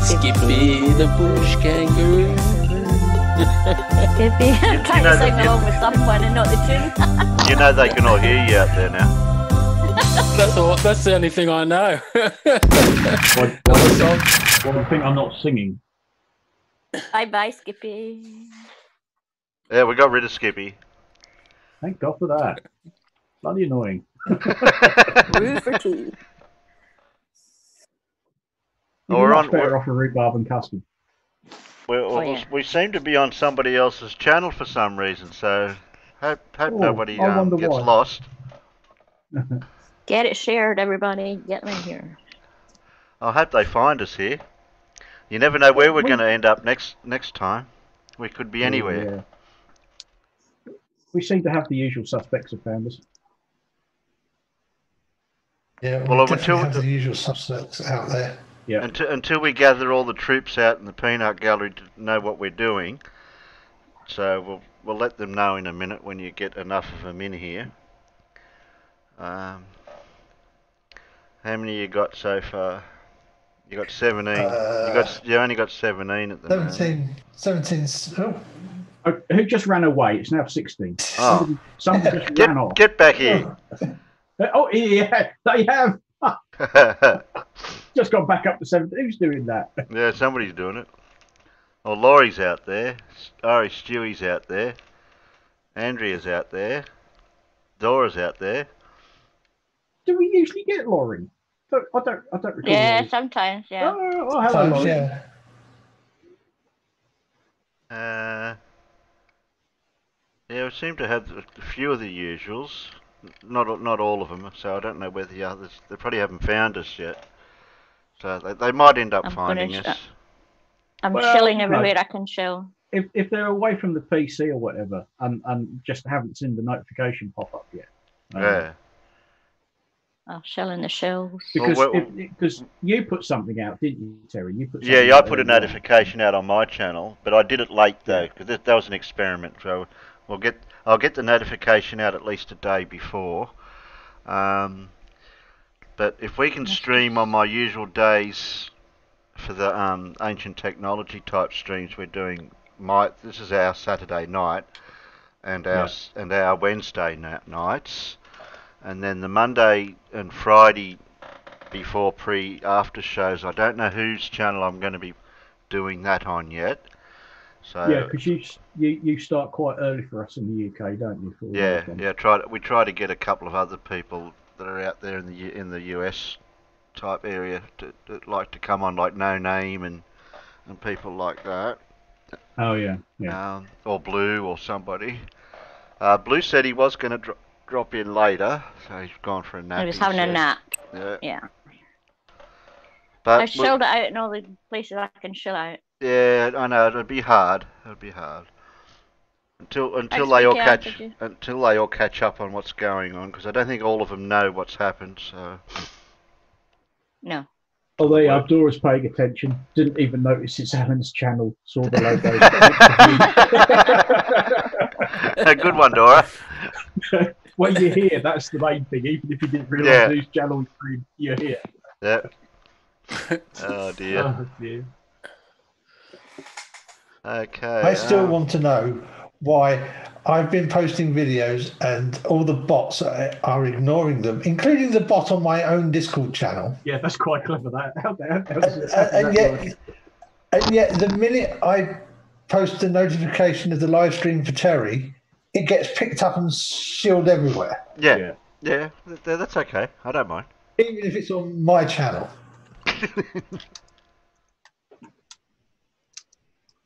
Skippy the bush kangaroo. Skippy, I'm trying to sing along with someone and not the tune. You know they can all hear you out there now. That's the only thing I know. One thing I'm not singing. Bye, Skippy. Yeah, we got rid of Skippy. Thank God for that. Bloody annoying. Brew for tea. We're better off a rhubarb and custard. We seem to be on somebody else's channel for some reason, so hope nobody gets lost. Get it shared, everybody. Get me here. I hope they find us here. You never know where we're going to end up next time. We could be anywhere. Yeah. We seem to have the usual suspects have found us. Yeah, well, definitely have the usual suspects out there. Yeah. Until we gather all the troops out in the peanut gallery to know what we're doing. So we'll let them know in a minute when you get enough of them in here. How many you got so far? You got 17. You only got 17 at the moment. 17. Oh. Who just ran away? It's now 16. Oh. Somebody just ran off. Get back here. Oh, yeah, they have. Just got back up to 17. Who's doing that? Yeah, somebody's doing it. Well, Laurie's out there. Stewie's out there. Andrea's out there. Dora's out there. Do we usually get Laurie? I don't recall. Yeah, Laurie. Sometimes, yeah. Oh, hello, Laurie. Yeah. Yeah, we seem to have a few of the usuals. Not all of them, so I don't know whether the others... They probably haven't found us yet. So they might end up finding us. I'm chilling everywhere I can chill. If they're away from the PC or whatever, and just haven't seen the notification pop up yet. Yeah. I'll shell in the shells. Because you put something out, didn't you, Terry? You put I put a notification out on my channel, but I did it late though, because that was an experiment. So I'll get the notification out at least a day before. But if we can stream on my usual days for the ancient technology type streams we're doing, this is our Saturday night and our Wednesday nights, and then the Monday and Friday before after shows. I don't know whose channel I'm going to be doing that on yet. So yeah, because you start quite early for us in the UK, don't you? We try to get a couple of other people that are out there in the US type area that like to come on, like No Name and people like that. Oh yeah. Or Blue or somebody. Blue said he was going to drop in later, so he's gone for a nap. He was having a nap. Yeah. But I shelled it out in all the places I can shell out. Yeah, I know it'd be hard. It'd be hard until they all catch up on what's going on, because I don't think all of them know what's happened. So no. Although Abdora's paying attention, didn't even notice it's Alan's channel. Saw the logo. A good one, Dora. When you're here, that's the main thing. Even if you didn't realise whose channel you're here. Yeah. Oh dear. Oh dear. Okay. I still want to know why I've been posting videos and all the bots are ignoring them, including the bot on my own Discord channel. Yeah, that's quite clever. And yet, the minute I post the notification of the live stream for Terry, it gets picked up and shielded everywhere. Yeah, that's okay. I don't mind. Even if it's on my channel.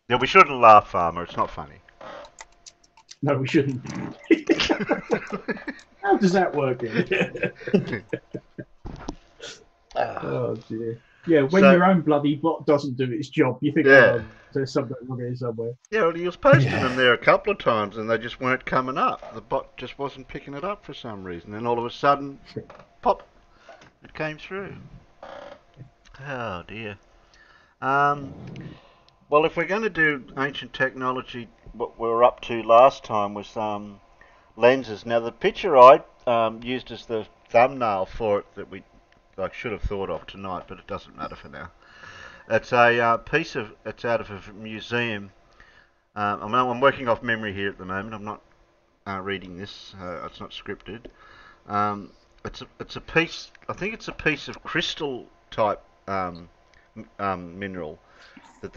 Yeah, we shouldn't laugh, Farmer. It's not funny. No, we shouldn't. How does that work? Oh dear. Yeah, when your own bloody bot doesn't do its job, you think, oh, there's something wrong here somewhere. Yeah, well, he was posting them there a couple of times and they just weren't coming up. The bot just wasn't picking it up for some reason. And all of a sudden, pop, it came through. Oh dear. Well, if we're going to do ancient technology, what we were up to last time was lenses. Now, the picture I used as the thumbnail for it that I should have thought of tonight, but it doesn't matter for now. It's a it's out of a museum. I'm working off memory here at the moment. I'm not reading this. It's not scripted. It's a piece. I think it's a piece of crystal type mineral that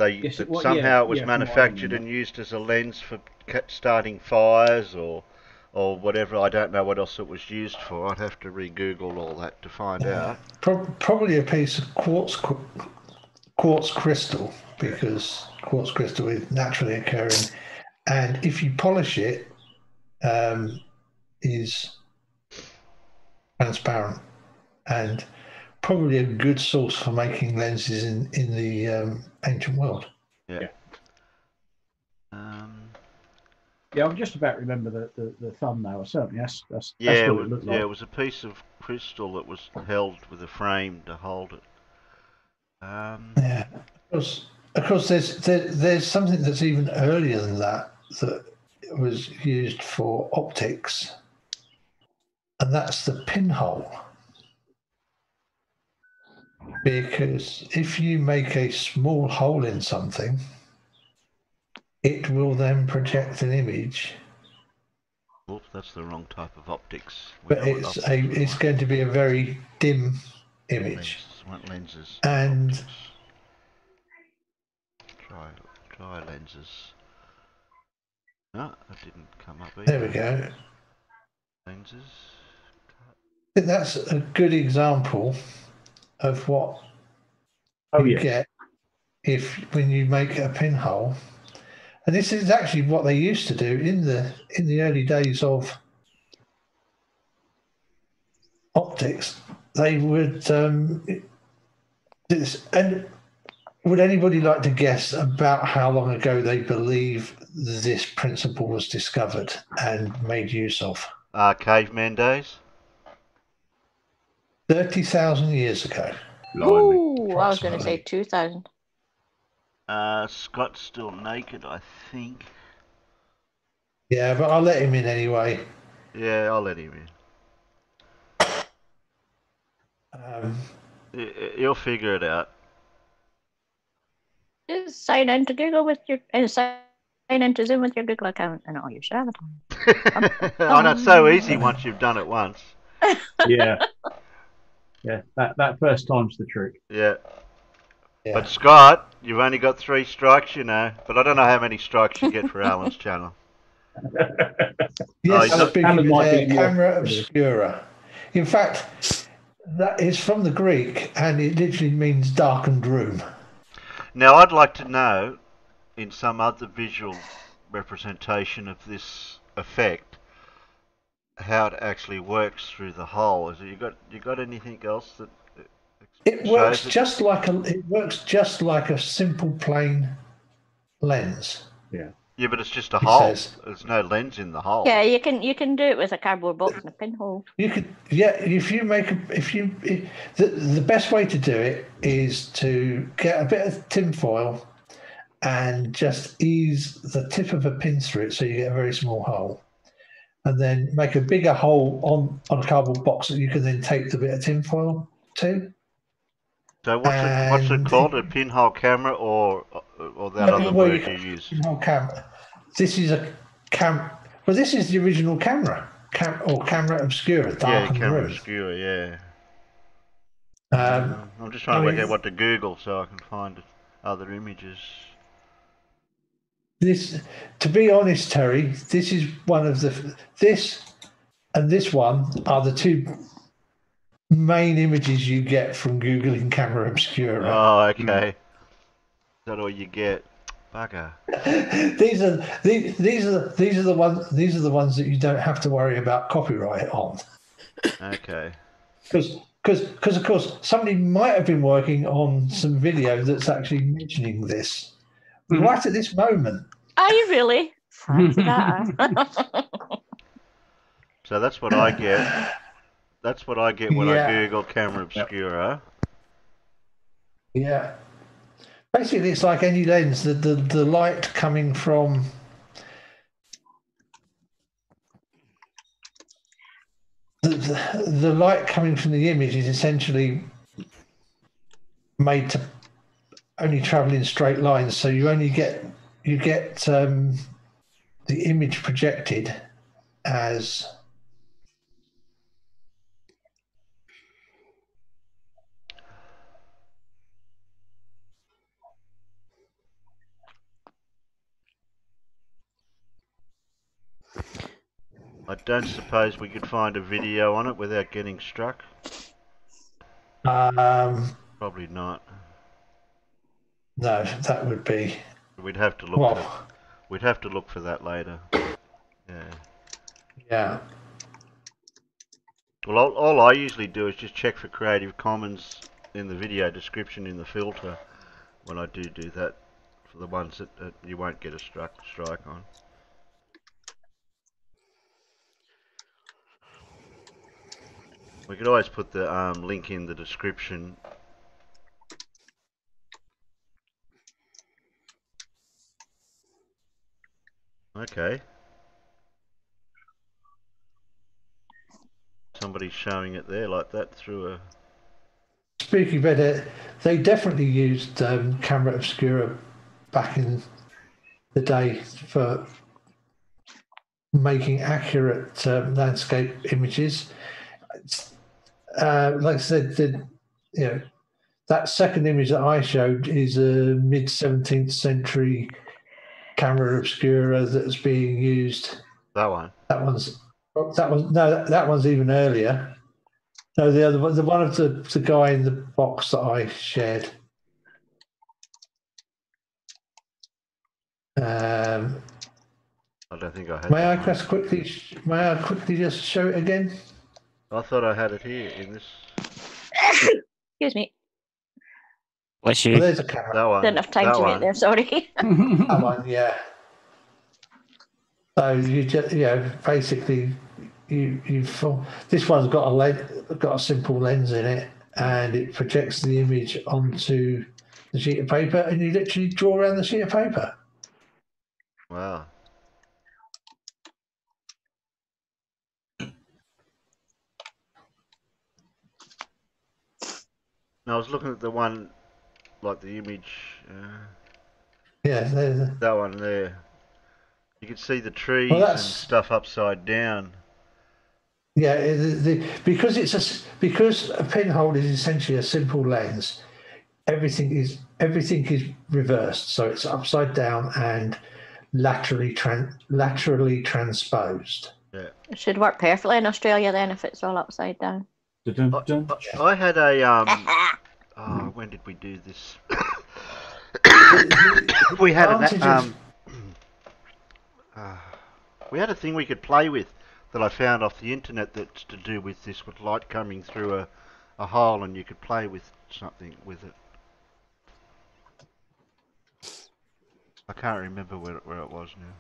somehow it was manufactured and used as a lens for starting fires or whatever. I don't know what else it was used for. I'd have to re-Google all that to find out. Probably a piece of quartz crystal, because quartz crystal is naturally occurring, and if you polish it, is transparent, and probably a good source for making lenses in the ancient world. Yeah. Yeah, I'm just about to remember the thumbnail. Certainly, that's what it looked like. Yeah, it was a piece of crystal that was held with a frame to hold it. Yeah, of course, there's something that's even earlier than that was used for optics, and that's the pinhole. Because if you make a small hole in something, it will then project an image. Oops, that's the wrong type of optics. But it's going to be a very dim image. Lenses. And try lenses. No, that didn't come up either. There we go. Lenses. I think that's a good example of what you get when you make a pinhole. And this is actually what they used to do in the early days of optics. They would do this. And would anybody like to guess about how long ago they believe this principle was discovered and made use of? Caveman days? 30,000 years ago. Ooh, I was going to say 2,000. Scott's still naked, I think. Yeah, but I'll let him in anyway. Yeah, I'll let him in. He'll figure it out. Just sign into Google with your sign into Zoom with your Google account, and all your avatar. Oh, that's so easy once you've done it once. Yeah. Yeah, that first time's the trick. Yeah. But Scott, you've only got 3 strikes, you know. But I don't know how many strikes you get for Alan's channel. Yes, camera obscura. In fact, that is from the Greek, and it literally means darkened room. Now, I'd like to know, in some other visual representation of this effect, how it actually works through the hole. Is it, you got anything else that It works just like a simple plain lens. Yeah. Yeah, but it's just a hole. There's no lens in the hole. Yeah, you can do it with a cardboard box and a pinhole. You could, yeah. The best way to do it is to get a bit of tin foil and just ease the tip of a pin through it, so you get a very small hole, and then make a bigger hole on a cardboard box that you can then tape the bit of tin foil to. So what's it called? A pinhole camera or that other word you use? Pinhole camera. This is a Well, this is the original camera, or camera obscura. Yeah, camera obscura. Yeah. I'm just trying to work out what to Google so I can find other images. To be honest, Terry, this is one of this and this one are the two main images you get from Googling camera obscura. Oh, okay. Is that all you get? Bugger. These are the ones that you don't have to worry about copyright on. Okay. Because of course somebody might have been working on some video that's actually mentioning this right at this moment. Are you really? Fancy that. So that's what I get. That's what I get when I Google camera obscura. Yeah. Basically, it's like any lens. The light coming from the light coming from the image is essentially made to only travel in straight lines. So you get the image projected as I don't suppose we could find a video on it without getting struck. Probably not. No, that would be. We'd have to look. We'd have to look for that later. Yeah. Yeah. Well, all I usually do is just check for Creative Commons in the video description in the filter when I do that for the ones that you won't get a strike on. We could always put the link in the description. Okay. Somebody's showing it there like that through a... Speaking about it, they definitely used camera obscura back in the day for making accurate landscape images. Like I said, that second image that I showed is a mid-17th century camera obscura that's being used. That one. That one's even earlier. No, the other one, the one of the guy in the box that I shared. I don't think I had. May I quickly just show it again? I thought I had it here in this. Excuse me. Bless you. Well, there's a camera. That one. Didn't have time to get there. Sorry. That one, yeah. So you just, basically, this one's got a simple lens in it, and it projects the image onto the sheet of paper, and you literally draw around the sheet of paper. Wow. Now I was looking at the one, like the image. Yeah, that one there. You can see the trees and stuff upside down. Yeah, because a pinhole is essentially a simple lens. Everything is reversed, so it's upside down and laterally transposed. Yeah, it should work perfectly in Australia then if it's all upside down. I had a when did we do this? We had we had a thing we could play with that I found off the internet that's to do with this, with light coming through a hole, and you could play with something with it. I can't remember where it was now.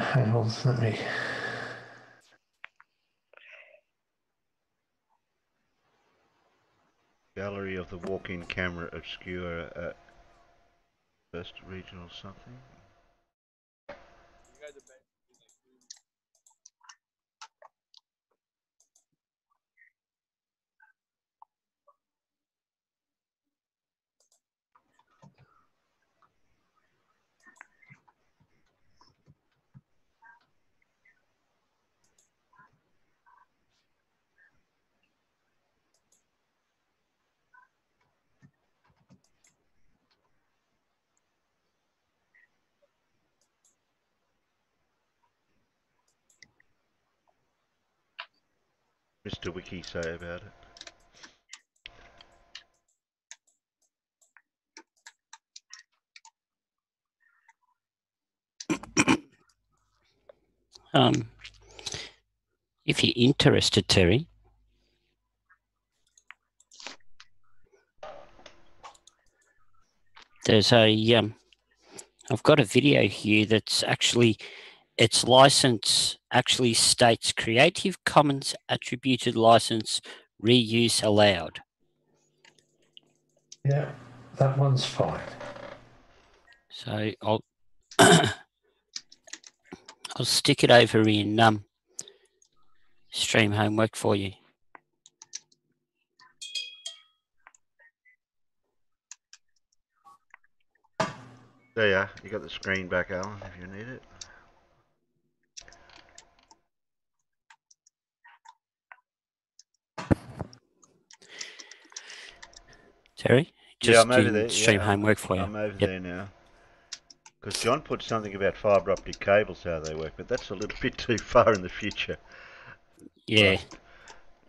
Hang on, let me. Gallery of the walk-in camera obscure at First Regional something. Mr. Wiki say about it? If you're interested, Terry, there's a I've got a video here that's actually, its license actually states Creative Commons Attributed License Reuse Allowed. Yeah, that one's fine. So I'll I'll stick it over in stream homework for you. There you are. You got the screen back, Alan, if you need it. Terry, Yeah, just I'm over doing there. stream Yeah, homework for you. I'm over there now. Because John put something about fibre optic cables, how they work, but that's a little bit too far in the future. Yeah.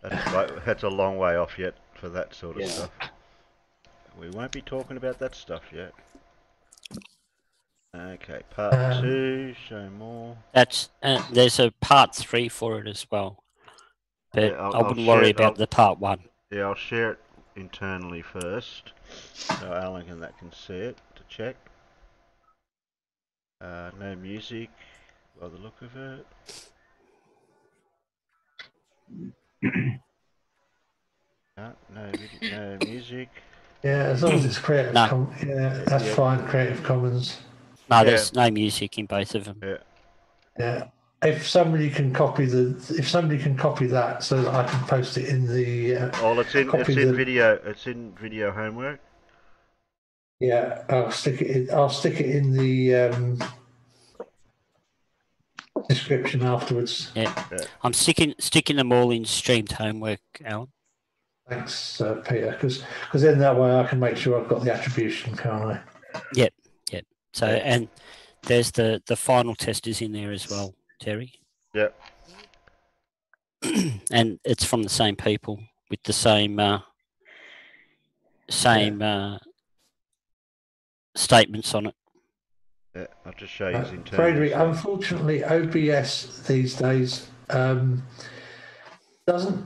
That's a long way off yet for that sort of stuff. We won't be talking about that stuff yet. Okay, part 2, show more. That's there's a part 3 for it as well, but Yeah, I wouldn't worry about the part 1. Yeah, I'll share it internally first, so Alan and that can see it to check. No music, by the look of it. No music. Yeah, as long as it's Creative Commons. Yeah, that's fine, Creative Commons. No, there's no music in both of them. Yeah. Yeah. If somebody can copy that so that I can post it in the it's in video homework. Yeah, I'll stick it in the description afterwards. Yeah. I'm sticking them all in streamed homework, Alan. Thanks, Peter, because then that way I can make sure I've got the attribution, can't I? Yep. So and there's the final test is in there as well, Terry. Yep. And it's from the same people with the same statements on it. Yeah, I'll just show you his internal. Frederick, unfortunately, OBS these days doesn't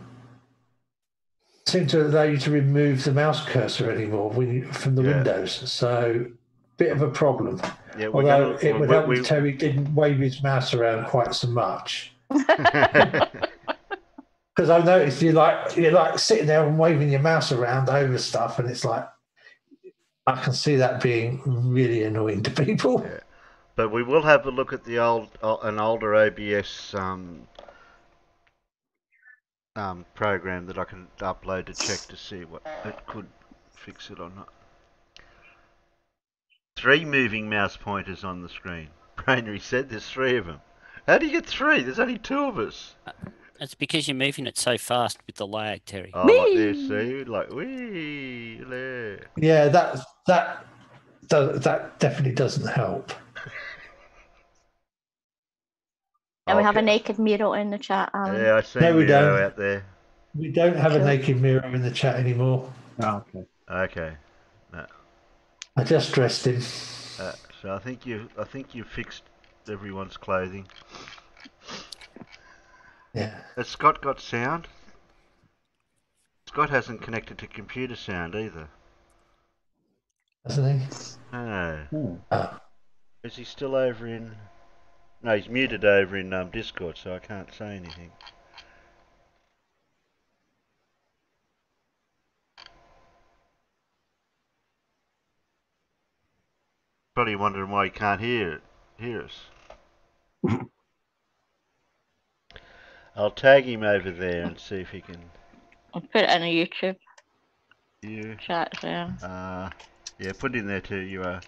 seem to allow you to remove the mouse cursor anymore from the windows. So, bit of a problem. Yeah, although it would help if Terry didn't wave his mouse around quite so much. Because I noticed you're like sitting there and waving your mouse around over stuff, and it's like I can see that being really annoying to people. Yeah. But we will have a look at the an older OBS program that I can upload to check to see what it could fix it or not. 3 moving mouse pointers on the screen. Brainery said there's 3 of them. How do you get 3? There's only 2 of us. It's because you're moving it so fast with the lag, Terry. Oh, like this, see? Like, wee, there. Yeah, that definitely doesn't help. And we have a naked mirror in the chat, Alan. Yeah, I see Miro out there. We don't have a naked mirror in the chat anymore. Oh, okay. Okay. No. I just dressed him. So I think you fixed everyone's clothing. Yeah. Has Scott got sound? Scott hasn't connected to computer sound either. Hasn't he? No. Oh. Is he still over in... No, he's muted over in Discord, so I can't say anything. Probably wondering why he can't hear us. I'll tag him over there and see if he can... I'll put it in a YouTube You... chat there. Yeah, put it in there too, you are.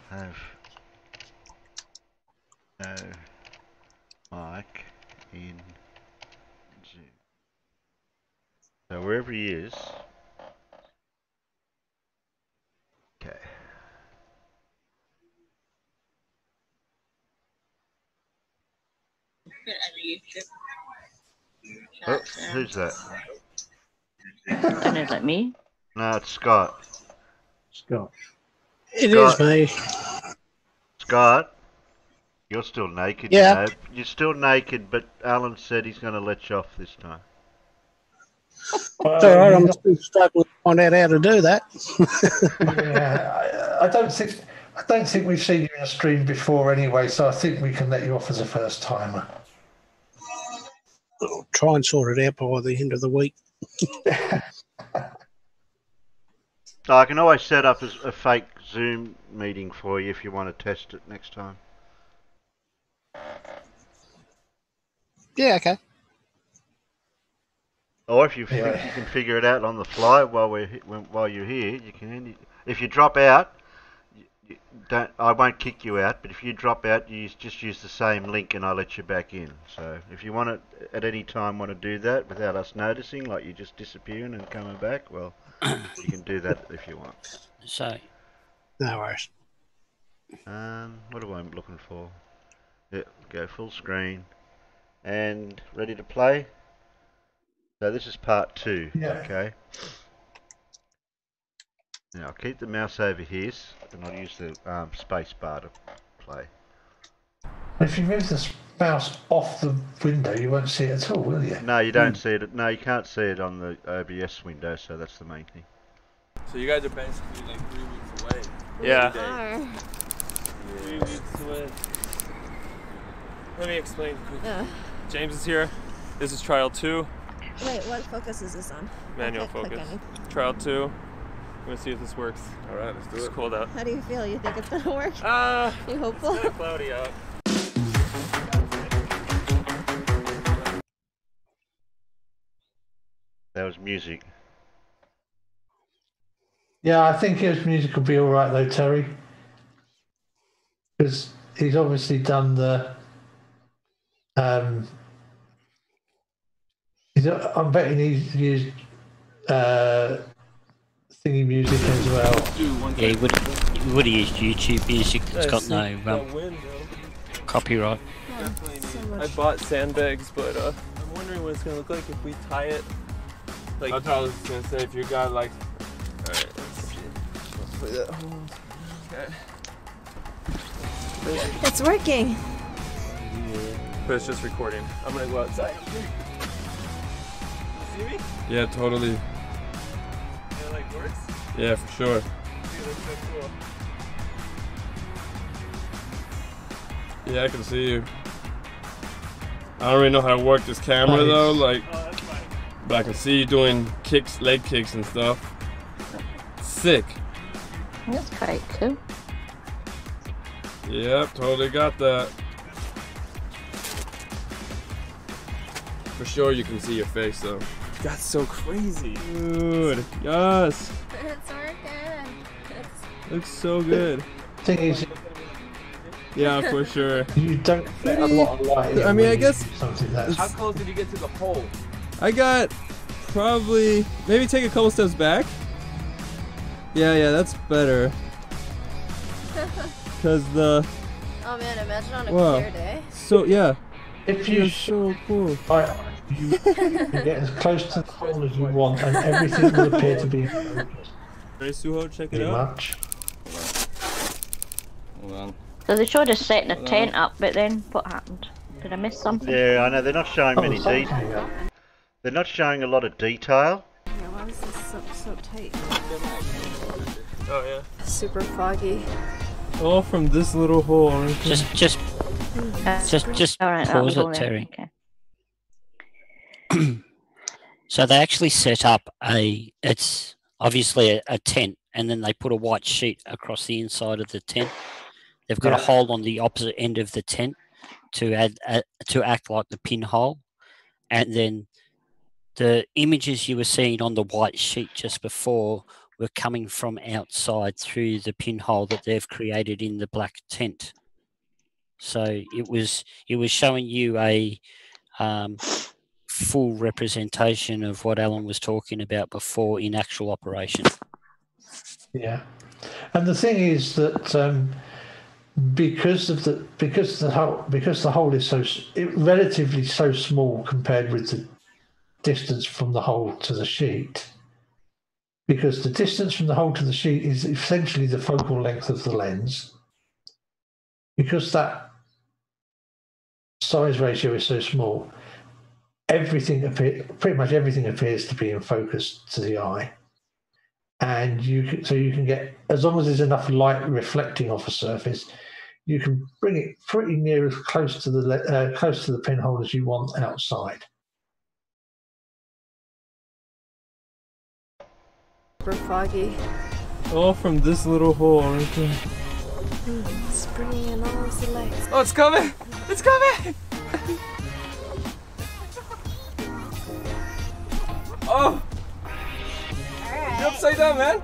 Have no mic in Zoom. So wherever he is. Okay. Oh, who's that? And is it me? No, it's Scott. Scott. It is me. Scott, you're still naked. Yeah. You know? You're still naked, but Alan said he's going to let you off this time. It's all right, I'm still struggling to find out how to do that. Yeah, I don't think we've seen you in a stream before anyway, so I think we can let you off as a first timer. I'll try and sort it out by the end of the week. I can always set up a fake Zoom meeting for you if you want to test it next time. Yeah, okay. Or if you can figure it out on the fly while you're here, you can. If you drop out, I won't kick you out. But if you drop out, you just use the same link, and I'll let you back in. So if you want to, at any time, want to do that without us noticing, like you just disappearing and coming back, well, you can do that if you want. So, no worries. What am I looking for? Yeah, go full screen, and ready to play. So this is part 2, okay? Now I'll keep the mouse over here, and I'll use the space bar to play. If you move the mouse off the window, you won't see it at all, will you? No, you don't see it. No, you can't see it on the OBS window, so that's the main thing. So you guys are basically like 3 weeks away. Yeah. 3 weeks away. Let me explain quickly. James is here. This is trial 2. Wait, what focus is this on? Manual focus. Trial 2. I'm gonna see if this works. Alright, let's do it. It's cold out. How do you feel? You think it's gonna work? You hopeful? It's kinda cloudy out. That was music. Yeah, I think his music will be all right though, Terry, because he's obviously done the. I'm betting he's used thingy music as well. Yeah, he would have used YouTube music. It's got no copyright. Definitely. I bought sandbags, but I'm wondering what it's gonna look like if we tie it. Like that's what I was gonna say. If you got like, all right, let's see. Let's play that. Okay. It's working. But it's just recording. I'm gonna go outside. See me? Yeah, totally. It like works? Yeah, for sure. Dude, that's so cool. Yeah, I can see you. I don't really know how to work this camera though, like, but I can see you doing kicks, leg kicks and stuff. Sick. That's quite cool. Yep, totally got that. For sure you can see your face though. That's so crazy. Dude, yes. It's working. Looks so good. Thing is, yeah, for sure. You don't get a lot of light. I mean, I guess. Something that's. How close did you get to the hole? I got probably maybe take a couple steps back. Yeah, that's better. Cause the. Oh man, imagine on a wow. clear day. So yeah. If you so cool. You can get as close to the hole as you want, and everything will appear to be in focus. Ready, Suho? Check it Pretty out. much. Hold on. So they showed us setting a tent up, but then what happened? Did I miss something? Yeah, I know they're not showing many something, details. yeah. They're not showing a lot of detail. Yeah, why is this so tight? Oh yeah. Super foggy. All from this little hole. Just All right, pause that'll go it, there. Terry. Okay. So they actually set up it's obviously a tent, and then they put a white sheet across the inside of the tent. They've got a hole on the opposite end of the tent to act like the pinhole, and then the images you were seeing on the white sheet just before were coming from outside through the pinhole that they've created in the black tent. So it was showing you a full representation of what Alan was talking about before in actual operation. Yeah, and the thing is that because the hole is relatively so small compared with the distance from the hole to the sheet, because the distance from the hole to the sheet is essentially the focal length of the lens, because that size ratio is so small, pretty much everything appears to be in focus to the eye. And you can get, as long as there's enough light reflecting off a surface, you can bring it pretty near as close to the pinhole as you want outside. Super foggy. All from this little hole. It's bringing in all of the lights. Oh, it's coming! It's coming! Oh! Alright. You're upside down, man!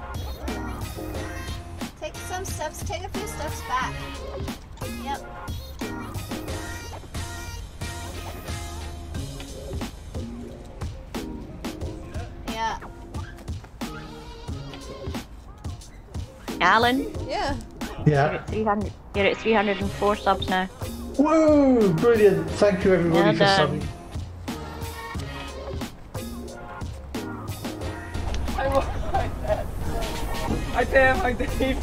Take some steps, take a few steps back. Yep. Yeah. Alan, Yeah. Yeah. you're at 304 subs now. Whoa! Brilliant! Thank you everybody for subbing. Hi Pam, hi Dave.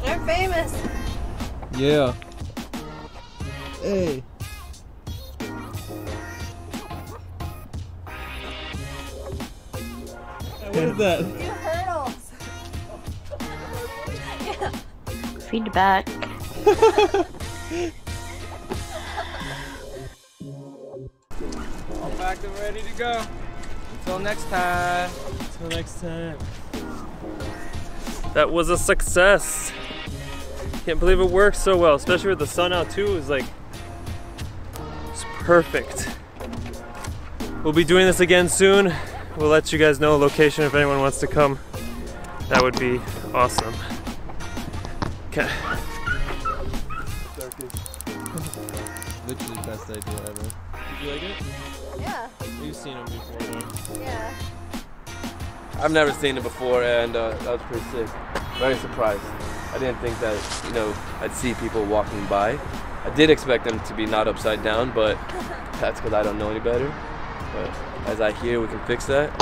They're famous. Yeah. Hey. What is that? Few hurdles. Yeah. Feedback. All packed and ready to go. Until next time. Until next time. That was a success. Can't believe it worked so well, especially with the sun out too. It was like, it's perfect. We'll be doing this again soon. We'll let you guys know a location if anyone wants to come. That would be awesome. Okay. Literally best idea ever. Did you like it? Yeah. You've seen them before, though. Yeah. I've never seen it before, and that was pretty sick. Very surprised. I didn't think that, you know, I'd see people walking by. I did expect them to be not upside down, but that's because I don't know any better. But as I hear, we can fix that.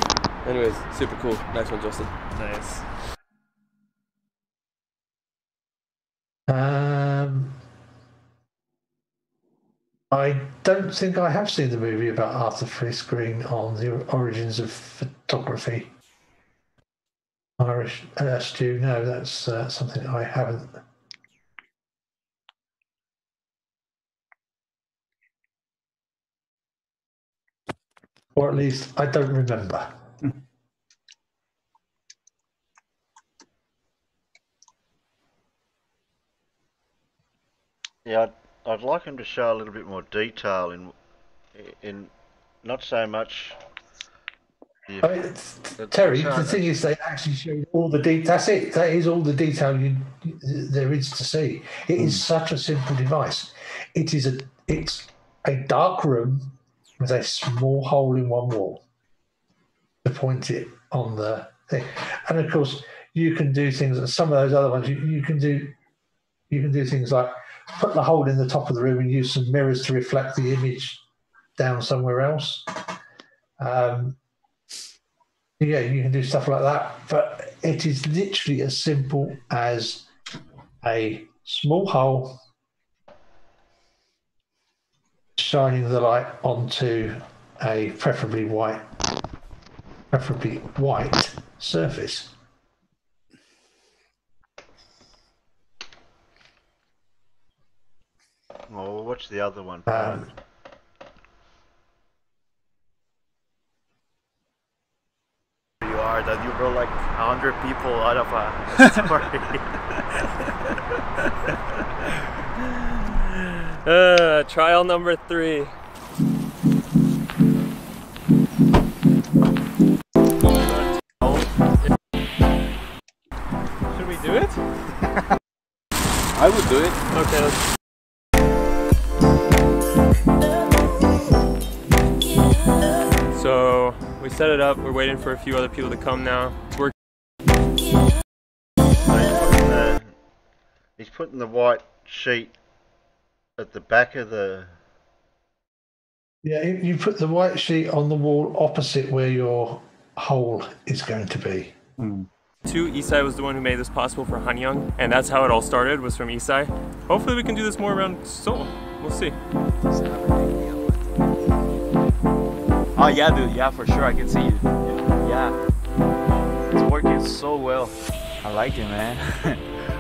Anyways, super cool. Nice one, Justin. Nice. I don't think I have seen the movie about Arthur Fliss on the origins of photography. Irish Stu, no, that's something I haven't. Or at least I don't remember. Yeah, I'd like him to show a little bit more detail in not so much. I mean, Terry, the thing is, they actually showed all the detail. That's it. That is all the detail there is to see. It is such a simple device. It's a dark room with a small hole in one wall to point it on the thing. And of course, you can do things. Some of those other ones, you can do things like put the hole in the top of the room and use some mirrors to reflect the image down somewhere else. Yeah, you can do stuff like that, but it is literally as simple as a small hole shining the light onto a preferably white surface. Well, we'll watch the other one. You are that you brought like 100 people out of a story. Trial number 3. Should we do it? I would do it. Okay, let's. So we set it up. We're waiting for a few other people to come now. It's working. He's putting the white sheet at the back of the. Yeah, you put the white sheet on the wall opposite where your hole is going to be. Isai was the one who made this possible for Hanyang, and that's how it all started, was from Isai. Hopefully we can do this more around Seoul. We'll see. Oh yeah, dude. Yeah, for sure. I can see you. Yeah. It's working so well. I like it, man.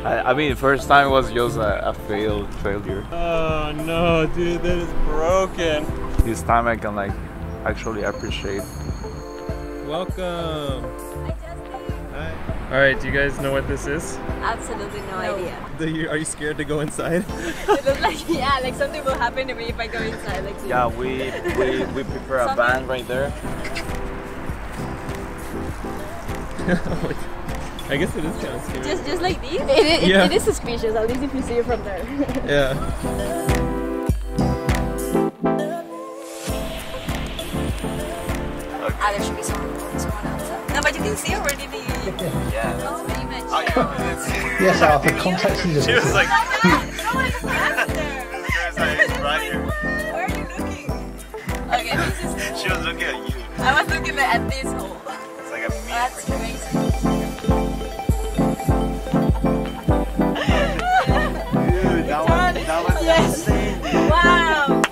I mean, first time was just a failure. Oh no, dude, that is broken. This time I can like actually appreciate. Welcome. Hi. All right, do you guys know what this is? Absolutely no idea. Are you scared to go inside? It looks like, yeah, like something will happen to me if I go inside. Like, Yeah, we prepare a band right there. I guess it is kind of scary. Just like this? It is suspicious, at least if you see it from there. Yeah. Ah, there should be someone outside. No, but you can see already the... Yeah. Oh, the image. Oh, yeah. Yes, Arthur, context is She was like... Someone is right here. Where are you looking? Okay, this is... She was looking at you. I was looking at this hole. It's like a meat. That's crazy. Dude, that was insane. Wow!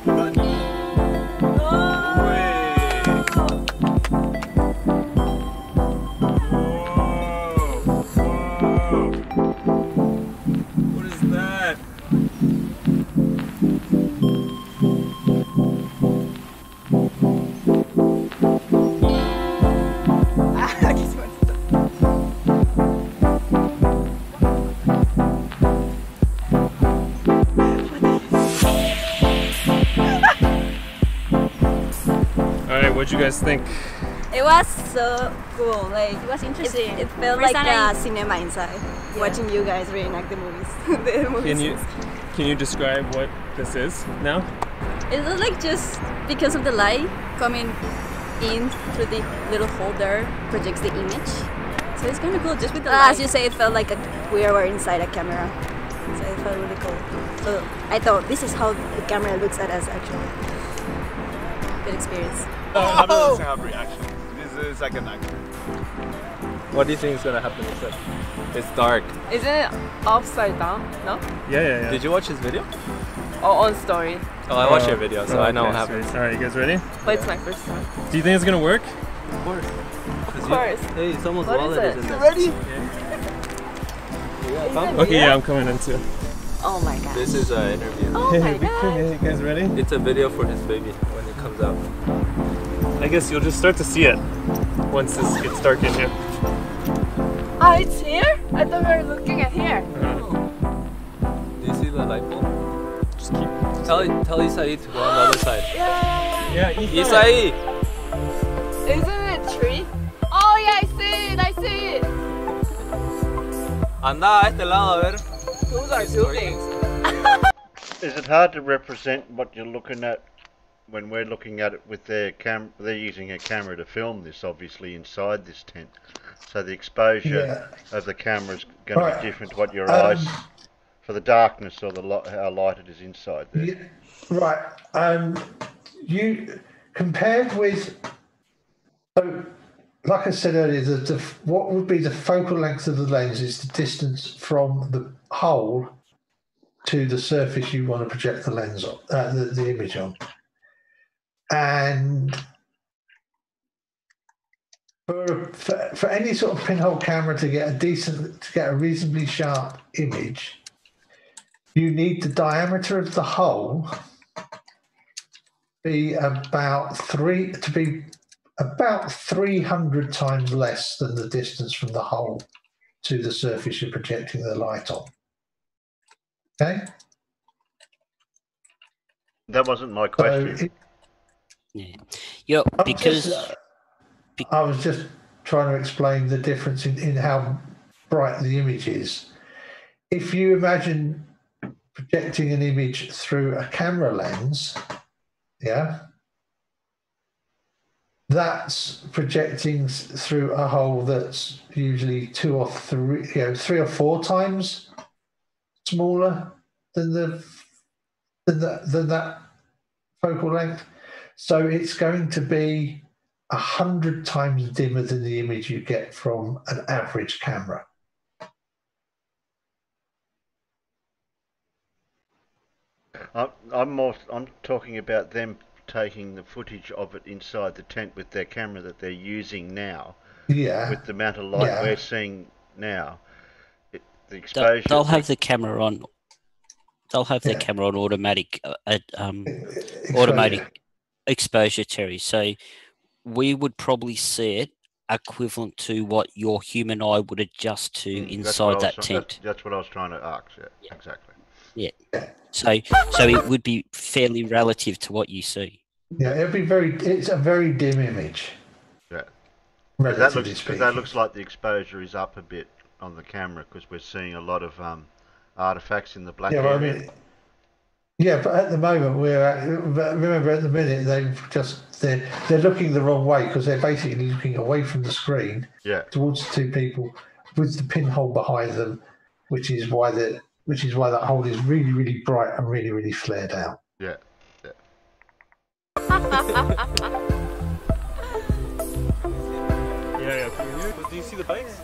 What is that? Alright, what'd you guys think? It was so cool. Like, It was interesting. it felt First like time a cinema inside, watching you guys reenact the movies. the movies. Can you describe what this is now? It was like just because of the light coming in through the little hole there projects the image. So it's kind of cool just with the light. As you say, it felt like we were inside a camera. So it felt really cool. So I thought this is how the camera looks at us actually. Good experience. How does it have reaction? This is like an actor. What do you think is gonna happen instead? It's dark. Isn't it upside down? No? Yeah. Did you watch his video? Oh, on story. Oh, I watched your video, so I know what okay, happens. Alright, you guys ready? But it's my first time. Do you think it's gonna work? Of course. Of course. Hey, someone's What wallet is is it? in You there. ready? Okay, yeah, I'm coming in too. Oh my god. This is an interview. Oh my god. You guys ready? It's a video for his baby when it comes out. I guess you'll just start to see it once this gets dark in here. Oh, it's here? I thought we were looking at here. Do you see the light bulb? Just keep. Tell Isai to go on the other side. Yeah. Isai! Isn't it a tree? Oh yeah, I see it. Anda a este lado, a ver. Those are buildings. Is it hard to represent what you're looking at when we're looking at it with their camera? They're using a camera to film this, obviously, inside this tent. So the exposure of the camera is going to be different to what your eyes, for the darkness or how light it is inside there. Yeah, right. You compared with like I said earlier, what would be the focal length of the lens is the distance from the hole to the surface you want to project the lens on, the image on. And for any sort of pinhole camera to get a reasonably sharp image, you need the diameter of the hole be about 300 times less than the distance from the hole to the surface you're projecting the light on. Okay? That wasn't my question. Yeah, because I was just trying to explain the difference in how bright the image is. If you imagine projecting an image through a camera lens, yeah, that's projecting through a hole that's usually 2 or 3, 3 or 4 times smaller than that focal length. So it's going to be 100 times dimmer than the image you get from an average camera. I'm talking about them taking the footage of it inside the tent with their camera that they're using now. Yeah. With the amount of light we're seeing now, the exposure. They'll have the camera on. They'll have their camera on automatic, automatic exposure, Terry. So we would probably see it equivalent to what your human eye would adjust to inside that tent. That's what I was trying to ask. Yeah, exactly. Yeah. So it would be fairly relative to what you see. Yeah, it's a very dim image. Yeah. Relatively Because that looks like the exposure is up a bit on the camera because we're seeing a lot of artifacts in the black area. But at the moment remember at the minute they're looking the wrong way because they're basically looking away from the screen towards the 2 people with the pinhole behind them, which is why that hole is really, really bright and really, really flared out. Yeah. Yeah. Do you see the bikes?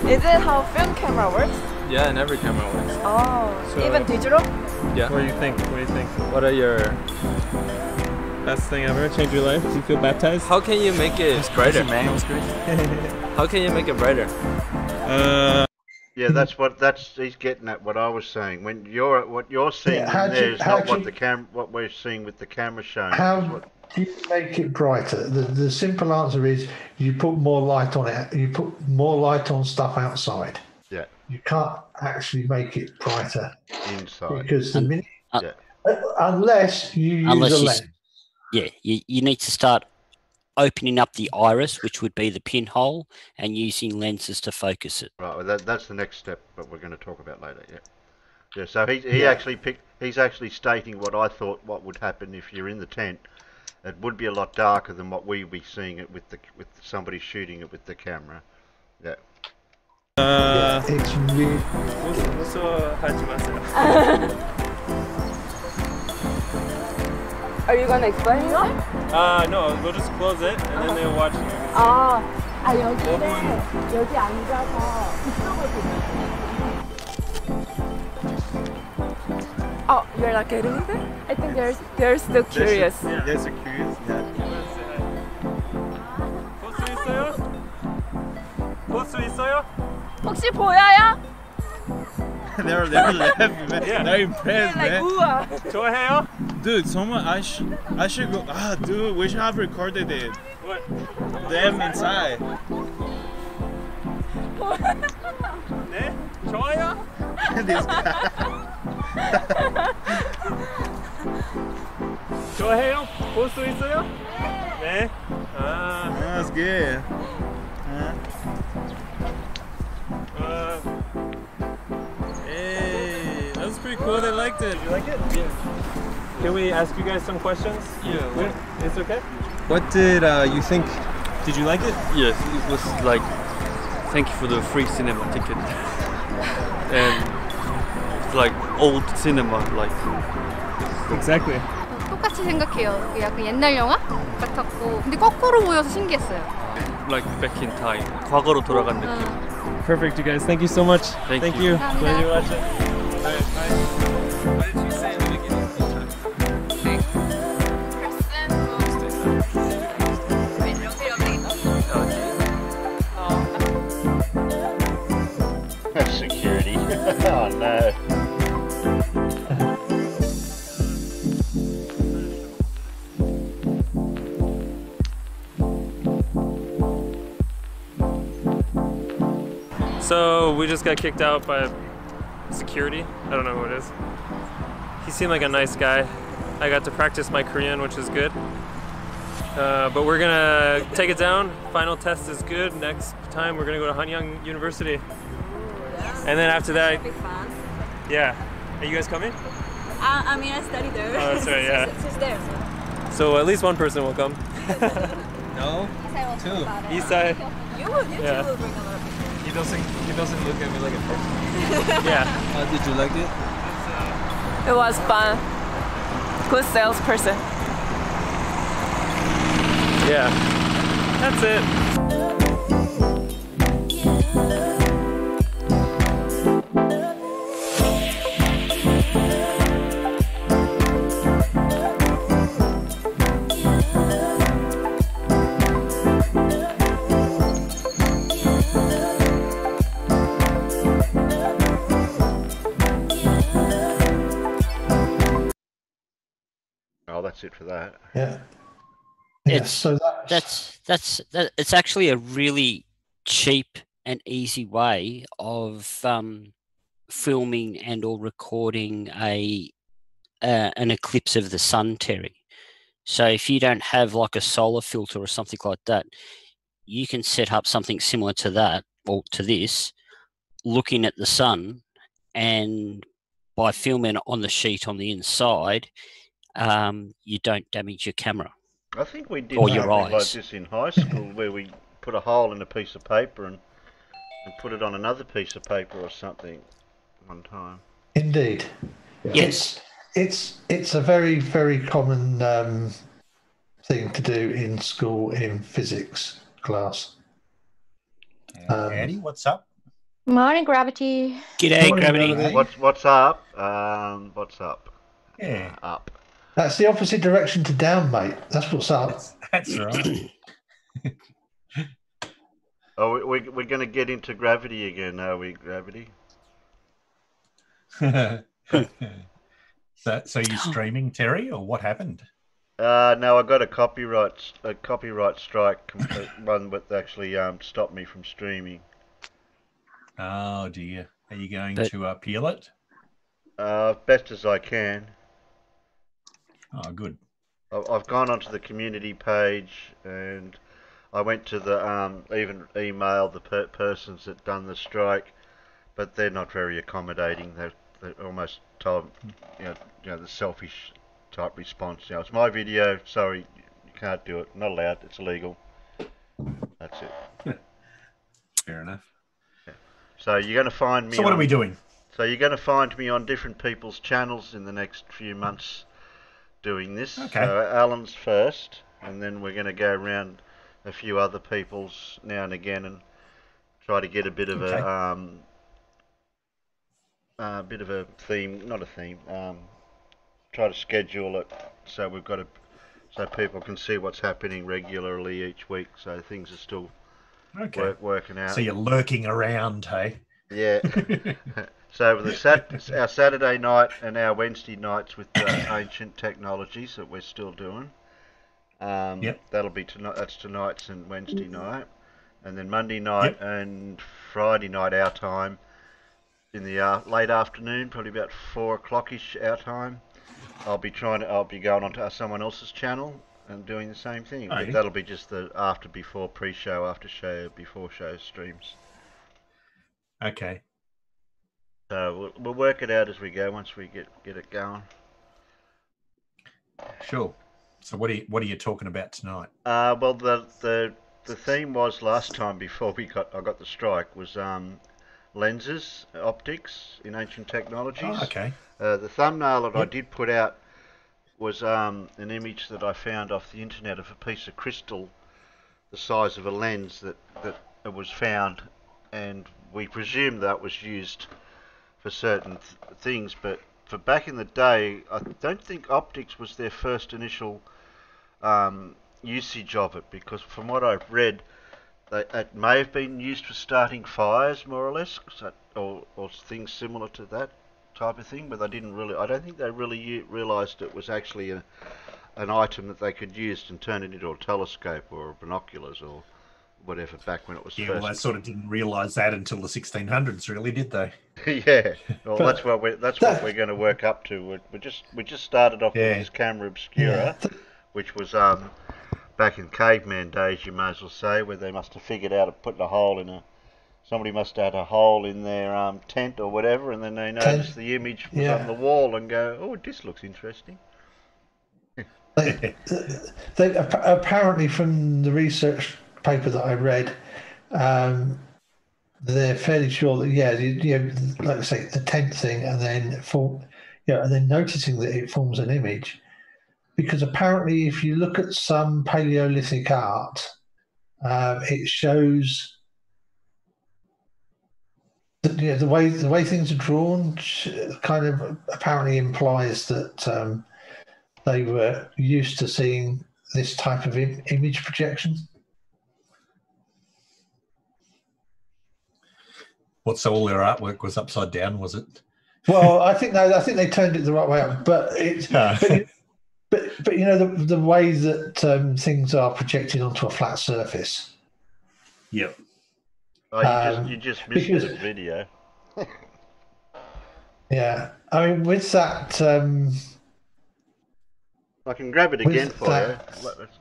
Is it how film camera works? Yeah, and every camera works. Oh, so even digital? Yeah. What do you think? What are your best thing ever? Change your life? Do you feel baptized? How can you make it brighter, man? How can you make it brighter? Yeah, he's getting at what I was saying. When what you're seeing in there is not what we're seeing with the camera showing. How do you make it brighter? The simple answer is you put more light on it. You put more light on stuff outside. Yeah. You can't actually make it brighter inside because the minute unless you use a lens. Yeah, you need to start opening up the iris, which would be the pinhole, and using lenses to focus it. Right, well that's the next step, but we're going to talk about later. Yeah. So he's actually stating what I thought what would happen if you're in the tent. It would be a lot darker than what we'd be seeing it with somebody shooting it with the camera. Yeah. It's really. Are you gonna explain it? No, we'll just close it and then they'll watch you. 여기 앉아서 이쪽을 보면. Oh, you're not getting it? I think they're still curious. They're so curious. 볼 수 있어요? 혹시 보여요? They're laughing, man. Yeah. They're impressed, man. 우와. 좋아해요? Dude, I should go. Dude, we should have recorded it. What? Them inside. 네? 좋아요? This guy. 좋아해요? 볼 수 있어요? 네. That's good. Hey, that was pretty cool. They liked it. You like it? Yeah. Can we ask you guys some questions? Yeah. It's okay? What did you think? Did you like it? Yes, it was thank you for the free cinema ticket. And like old cinema, like. Exactly. 똑같이 생각해요. 약간 옛날 영화 같았고, 근데 거꾸로 보여서 신기했어요. Like back in time. 과거로 돌아간 느낌. Perfect, you guys. Thank you so much. Thank you. 감사합니다. Glad you watched it. Bye. What did you say in the beginning of the time? Security. Oh no. So we just got kicked out by security. I don't know who it is. He seemed like a nice guy. I got to practice my Korean, which is good. But we're gonna take it down. Final test is good. Next time we're gonna go to Hanyang University. And then after that, yeah. Are you guys coming? I mean, I study there. Oh, that's right, yeah. She's there. So at least one person will come. No? Two. Isai. You Yeah. two will bring a lot of people. He doesn't look at me like a person. Yeah. Did you like it? It was fun. Good salesperson. Yeah. That's it. Oh, that's it for that. Yeah. It's it's actually a really cheap and easy way of filming and or recording an eclipse of the sun, Terry. So if you don't have like a solar filter or something like that, you can set up something similar to that or to this, looking at the sun, and by filming it on the sheet on the inside, you don't damage your camera. I think we did or something your eyes. like this in high school where we put a hole in a piece of paper and put it on another piece of paper or something one time. Indeed. Yes. It's a very, very common thing to do in school in physics class. Annie, what's up? Morning, Gravity. G'day, Morning, Gravity. Gravity. What's up? What's up? Yeah. Up. That's the opposite direction to down, mate. That's what's up. That's right. Oh, we're going to get into gravity again, are we, Gravity? So you're streaming, Terry, or what happened? No, I got a copyright strike, one that actually stopped me from streaming. Oh dear. Are you going But- to appeal it? Best as I can. Oh, good. I've gone onto the community page and I went to the even emailed the persons that done the strike, but they're not very accommodating. They almost told you know the selfish type response. You know, it's my video. Sorry, you can't do it. Not allowed. It's illegal. That's it. Fair enough. Yeah. So you're going to find me. So what are we doing? So you're going to find me on different people's channels in the next few months doing this. Okay. So Alan's first, and then we're going to go around a few other people's now and again and try to get a bit of a bit of a theme, not a theme. Try to schedule it so we've got so people can see what's happening regularly each week. So things are still working out. So you're lurking around, hey? Yeah. So our Saturday night and our Wednesday nights with ancient technologies that we're still doing. That'll be tonight. That's tonight's and Wednesday night, and then Monday night and Friday night our time in the late afternoon, probably about 4 o'clock-ish our time. I'll be going onto someone else's channel and doing the same thing. Okay. That'll be just the before pre-show, after show, before show streams. Okay. So we'll work it out as we go once we get it going. Sure. So what are you talking about tonight? Well, the theme was last time before I got the strike was lenses, optics in ancient technologies. Oh, okay. The thumbnail that I did put out was an image that I found off the internet of a piece of crystal the size of a lens that was found, and we presume that was used for certain things, but for back in the day, I don't think optics was their first initial usage of it, because from what I've read, it may have been used for starting fires, more or less, or things similar to that type of thing, but I don't think they really realised it was actually an item that they could use and turn it into a telescope or binoculars or whatever back when it was first. Well, they sort of didn't realise that until the 1600s, really, did they? Yeah. Well, that's what we're going to work up to. We just started off with this camera obscura, which was back in caveman days, you may as well say, where they must have figured out putting a hole in somebody must have had a hole in their tent or whatever, and then they noticed the image was on the wall and go, oh, this looks interesting. They apparently, from the research paper that I read, they're fairly sure that like I say, the tent thing, and then noticing that it forms an image, because apparently, if you look at some Paleolithic art, it shows that the way things are drawn kind of apparently implies that they were used to seeing this type of image projection. What? So all their artwork was upside down, was it? Well, I think they turned it the right way up, but but you know the way that things are projected onto a flat surface. Yep. Oh, you just missed the video. Yeah, I mean with that. I can grab it again for you.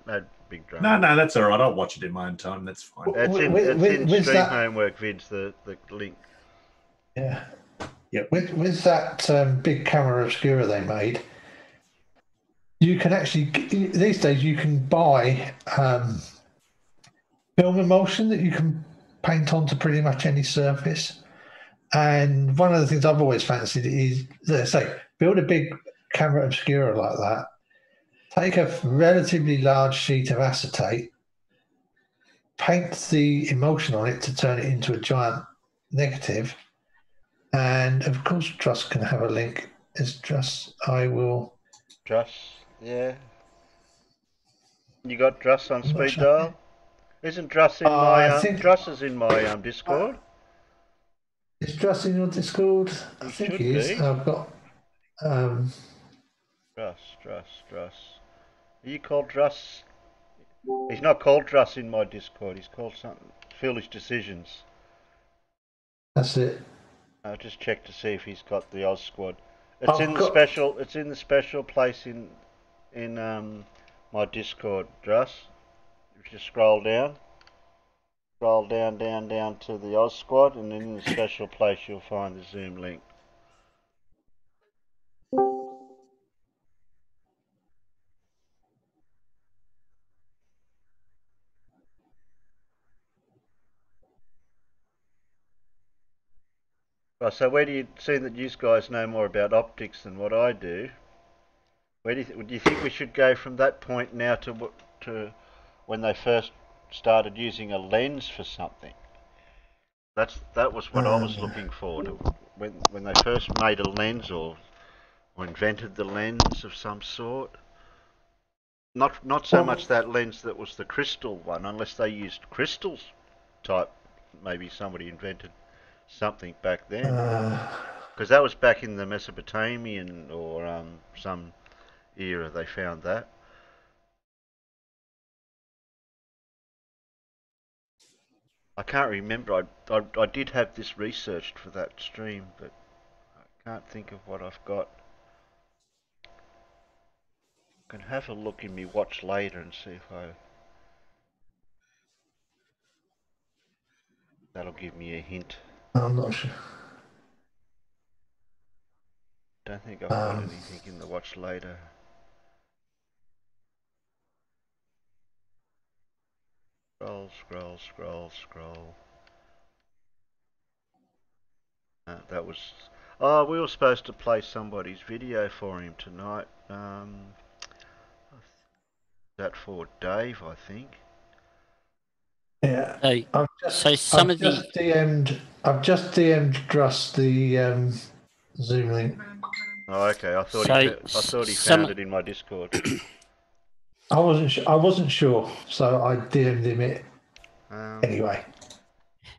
No big drama. No, that's all right. I'll watch it in my own time. That's fine. It's in Stream Homework vids, the link. Yeah. Yep. With that big camera obscura they made, you can actually these days you can buy film emulsion that you can paint onto pretty much any surface. And one of the things I've always fancied is, let's say, build a big camera obscura like that. Take a relatively large sheet of acetate, paint the emulsion on it to turn it into a giant negative, and of course Druss can have a link. As Druss, Druss, yeah. You got Druss on speed dial? Isn't Druss in my? Druss is in my Discord. Is Druss in your Discord? I think he is. I've got. Druss. Are you called Druss? He's not called Druss in my Discord. He's called something. Foolish Decisions. That's it. I'll just check to see if he's got the Oz Squad. It's in the special. It's in the special place in my Discord, Druss. If you scroll down to the Oz Squad, and then in the special place you'll find the Zoom link. Right, so where do you see that you guys know more about optics than what I do? Where do you think we should go from that point now to when they first started using a lens for something? That was what I was looking for. When they first made a lens or invented the lens of some sort. Not so much that lens that was the crystal one, unless they used crystals type. Maybe somebody invented something back then, because that was back in the Mesopotamian or some era they found that. I can't remember. I did have this researched for that stream, but I can't think of what I've got. I can have a look in me watch later and see if that'll give me a hint. I'm not sure. Don't think I've got anything in the watch later. Scroll. That was. Oh, we were supposed to play somebody's video for him tonight. That for Dave, I think. Yeah. So, I've just DM'd Russ the Zoom link. Oh, okay. I thought he found it in my Discord. I wasn't sure, so I DM'd him it anyway.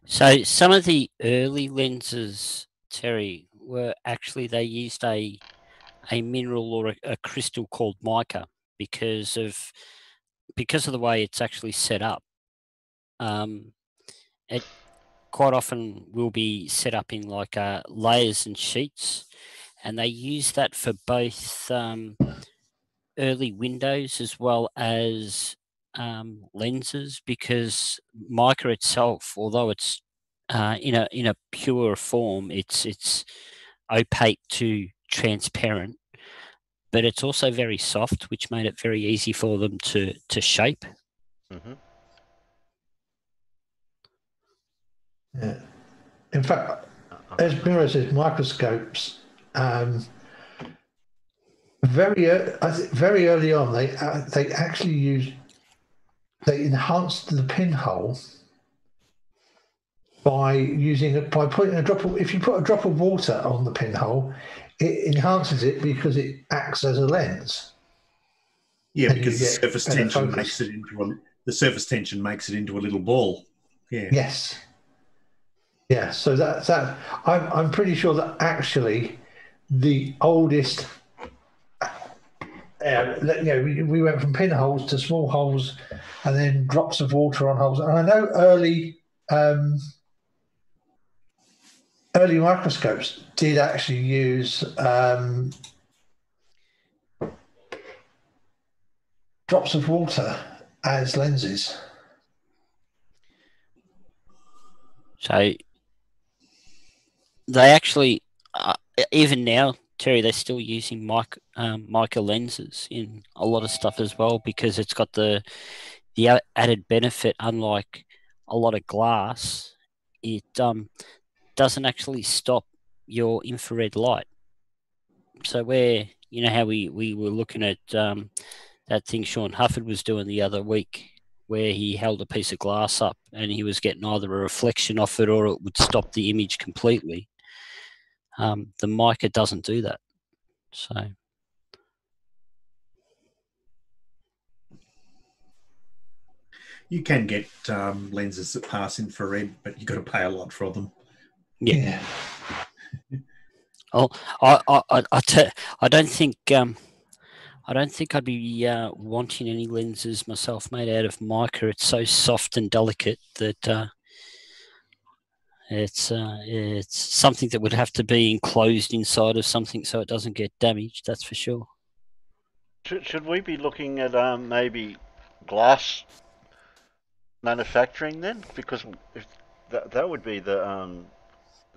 So some of the early lenses, Terry, were actually they used a mineral or a crystal called mica because of the way it's actually set up. It quite often will be set up in like layers and sheets, and they use that for both early windows as well as lenses, because mica itself, although it's in a pure form, it's opaque to transparent, but it's also very soft, which made it very easy for them to shape. Mm-hmm. Yeah. In fact, as Miro says, microscopes. Very early on, they actually enhanced the pinhole by putting a drop of, if you put a drop of water on the pinhole, it enhances it because it acts as a lens. Yeah, because the surface tension makes it into a little ball. Yeah. Yes. Yeah. So that I'm pretty sure that actually the oldest. We went from pinholes to small holes, and then drops of water on holes. And I know early microscopes did actually use drops of water as lenses. So they actually, even now, Terry, they're still using mica lenses in a lot of stuff as well, because it's got the added benefit, unlike a lot of glass, it doesn't actually stop your infrared light. So where, you know how we were looking at that thing Sean Hufford was doing the other week, where he held a piece of glass up and he was getting either a reflection off it or it would stop the image completely. The mica doesn't do that. So you can get lenses that pass infrared, but you've got to pay a lot for them. Yeah. Oh, I don't think I'd be wanting any lenses myself made out of mica. It's so soft and delicate that it's something that would have to be enclosed inside of something so it doesn't get damaged. That's for sure. Should we be looking at maybe glass manufacturing then? Because if that would be the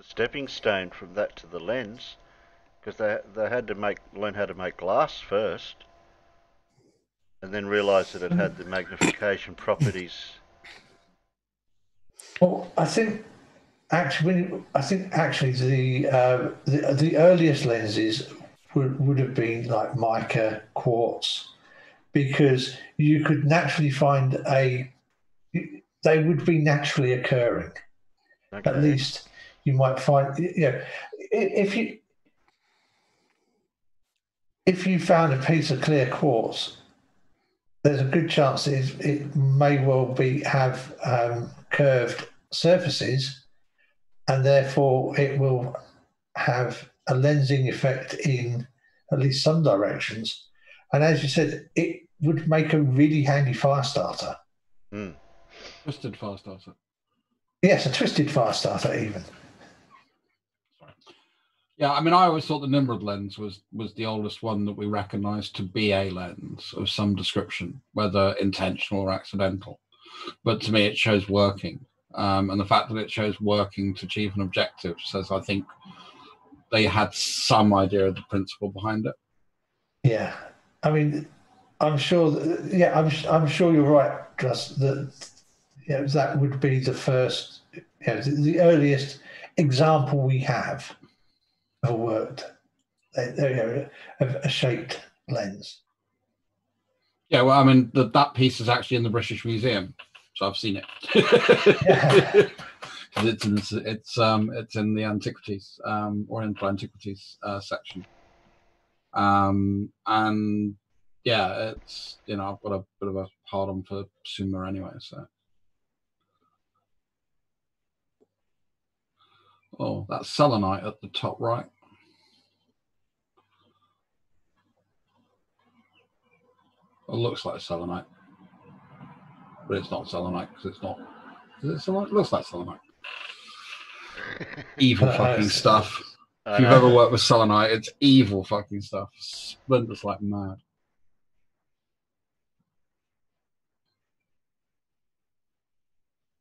stepping stone from that to the lens, because they had to learn how to make glass first, and then realise that it had the magnification properties. Well, I think actually the earliest lenses would have been like mica, quartz, because you could naturally find they would be naturally occurring. Okay. At least you might find, if you found a piece of clear quartz, there's a good chance it may well have curved surfaces, and therefore it will have a lensing effect in at least some directions. And as you said, it would make a really handy fire starter. Mm. Twisted fire starter. Yes, a twisted fire starter even. Yeah, I mean, I always thought the Nimrod lens was the oldest one that we recognised to be a lens of some description, whether intentional or accidental. But to me, it shows working. And the fact that it shows working to achieve an objective says, I think, they had some idea of the principle behind it. Yeah, I mean, I'm sure. I'm sure you're right, Gus. That that would be the first, the earliest example we have of worked of a shaped lens. Yeah, well, I mean, that piece is actually in the British Museum, so I've seen it. It's in the antiquities, Oriental antiquities section. And yeah, it's, you know, I've got a bit of a hard on for Sumer anyway, so. Oh, that's selenite at the top right. It looks like selenite, but it's not selenite because it's not. Is it selenite? It looks like selenite. Evil fucking stuff. If you've ever worked with selenite, it's evil fucking stuff. Splinters like mad.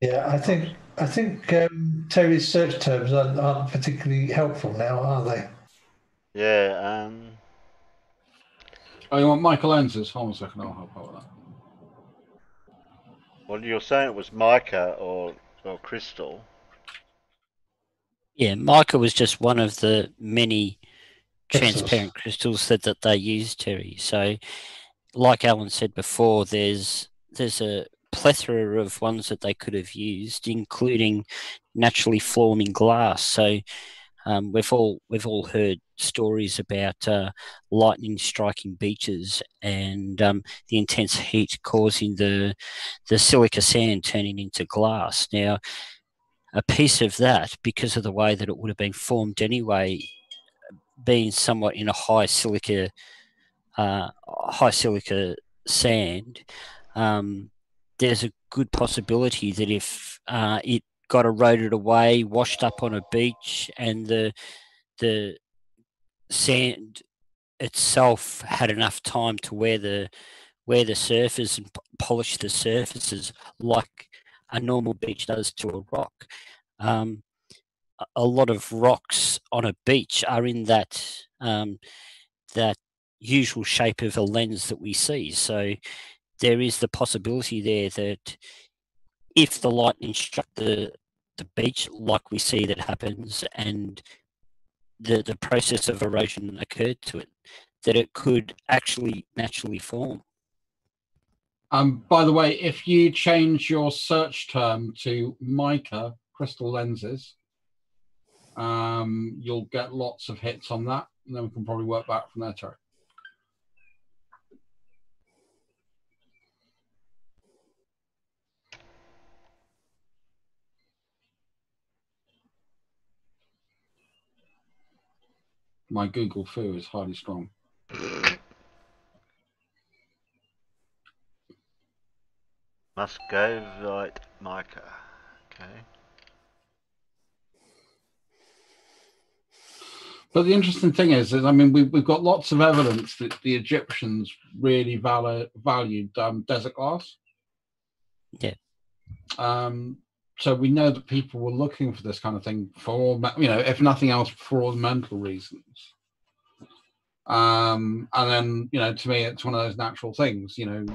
Yeah, I think Terry's search terms aren't particularly helpful now, are they? Yeah. Oh, you want Michael lenses? Hold on a second, I'll help out with that. Well, you're saying it was mica or crystal. Yeah, mica was just one of the many transparent crystals that they use, Terry. So, like Alan said before, there's a plethora of ones that they could have used, including naturally forming glass. So, we've all heard stories about lightning striking beaches and the intense heat causing the silica sand turning into glass. Now, a piece of that, because of the way that it would have been formed anyway, being somewhat in a high silica sand, there's a good possibility that if it got eroded away, washed up on a beach, and the sand itself had enough time to wear the surface and polish the surfaces like a normal beach does to a rock. A lot of rocks on a beach are in that that usual shape of a lens that we see. So there is the possibility there that if the lightning struck the beach, like we see that happens, and the process of erosion occurred to it, that it could actually naturally form. By the way, if you change your search term to mica crystal lenses, you'll get lots of hits on that, and then we can probably work back from there, Terry. My Google foo is highly strong. Muscovite mica. Okay. But the interesting thing is I mean, we've got lots of evidence that the Egyptians really valued desert glass. Yeah. So we know that people were looking for this kind of thing for all, you know, if nothing else, for ornamental reasons. And then, you know, to me, it's one of those natural things. You know,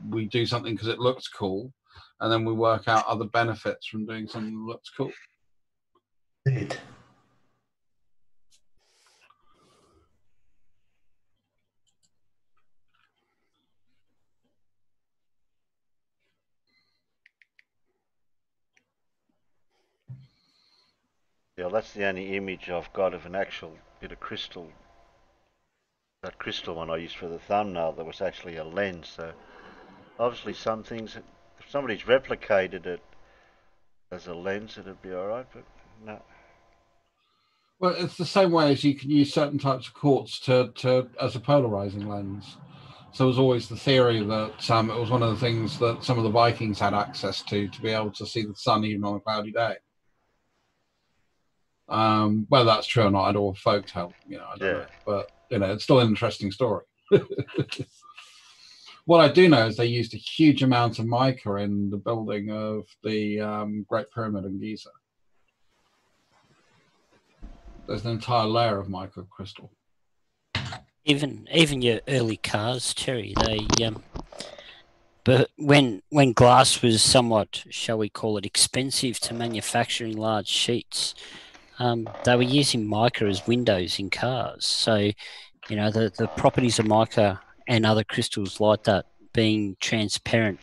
we do something because it looks cool, and then we work out other benefits from doing something that looks cool. Indeed. Yeah, that's the only image I've got of an actual bit of crystal. That crystal one I used for the thumbnail, there was actually a lens. So obviously some things, if somebody's replicated it as a lens, it'd be alright, but no. Well, it's the same way as you can use certain types of quartz to as a polarizing lens. So it was always the theory that it was one of the things that some of the Vikings had access to be able to see the sun even on a cloudy day. Whether that's true or not, I'd all folktale, you know, I don't know. But, you know, it's still an interesting story. What I do know is they used a huge amount of mica in the building of the Great Pyramid in Giza. There's an entire layer of mica crystal. Even your early cars, Terry, but when glass was somewhat, shall we call it, expensive to manufacture in large sheets, they were using mica as windows in cars. So, you know, the properties of mica and other crystals like that being transparent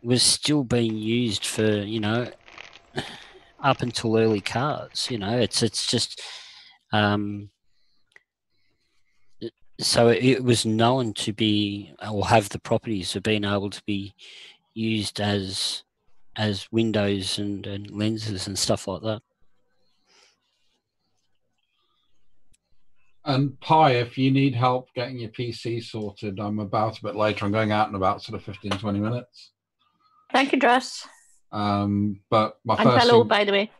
was still being used for, you know, up until early cars. You know, it's just so it was known to be or have the properties of being able to be used as windows and lenses and stuff like that. And Pi, if you need help getting your PC sorted, I'm about a bit later. I'm going out in about sort of 15, 20 minutes. Thank you, Dress. But my And first hello, thing, by the way.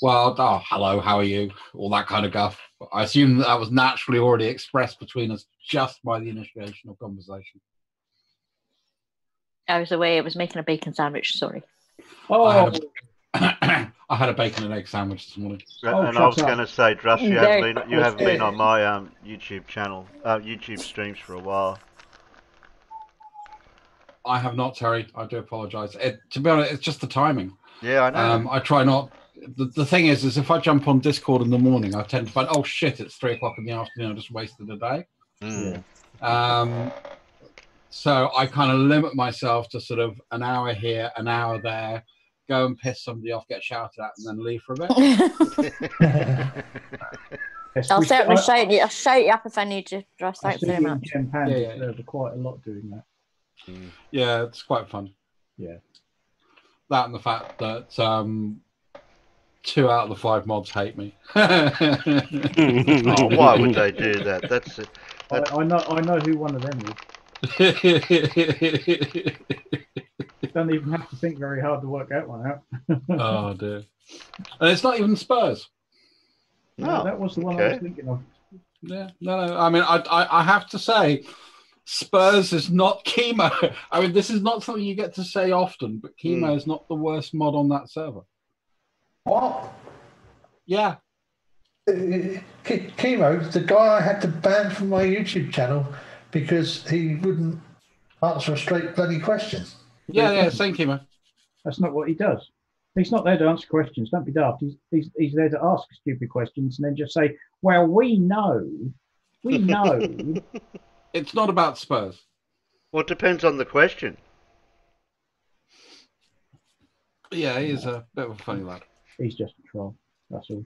well, oh, hello, how are you? All that kind of guff. I assume that was naturally already expressed between us just by the initiation of conversation. I was away. I was making a bacon sandwich. Sorry. Oh, I had a bacon and egg sandwich this morning. And I was going to say, Drush, you haven't been on my YouTube channel, YouTube streams for a while. I have not, Terry. I do apologise. To be honest, it's just the timing. Yeah, I know. I try not. The thing is if I jump on Discord in the morning, I tend to find, oh shit, it's 3 o'clock in the afternoon. I just wasted a day. Yeah. So I kind of limit myself to sort of an hour here, an hour there, go and piss somebody off, get shouted at, and then leave for a bit. I'll certainly I'll shout you up if I need to, Dress. Thanks very much. Yeah. Quite a lot doing that. Yeah, it's quite fun. Yeah. That and the fact that 2 out of the 5 mods hate me. Oh, why would they do that? That's it. I know who one of them is. Don't even have to think very hard to work that one out. Oh dear. And it's not even Spurs. No, that was the one I was thinking of. Yeah, no. I mean, I have to say, Spurs is not Chemo. I mean, this is not something you get to say often, but Chemo is not the worst mod on that server. What? Yeah. Chemo, the guy I had to ban from my YouTube channel because he wouldn't answer a straight bloody question. Yeah, same Chemo. That's not what he does. He's not there to answer questions. Don't be daft. He's there to ask stupid questions and then just say, well, we know. It's not about Spurs. Well, it depends on the question. Yeah, he is a bit of a funny lad. He's just a troll. That's all.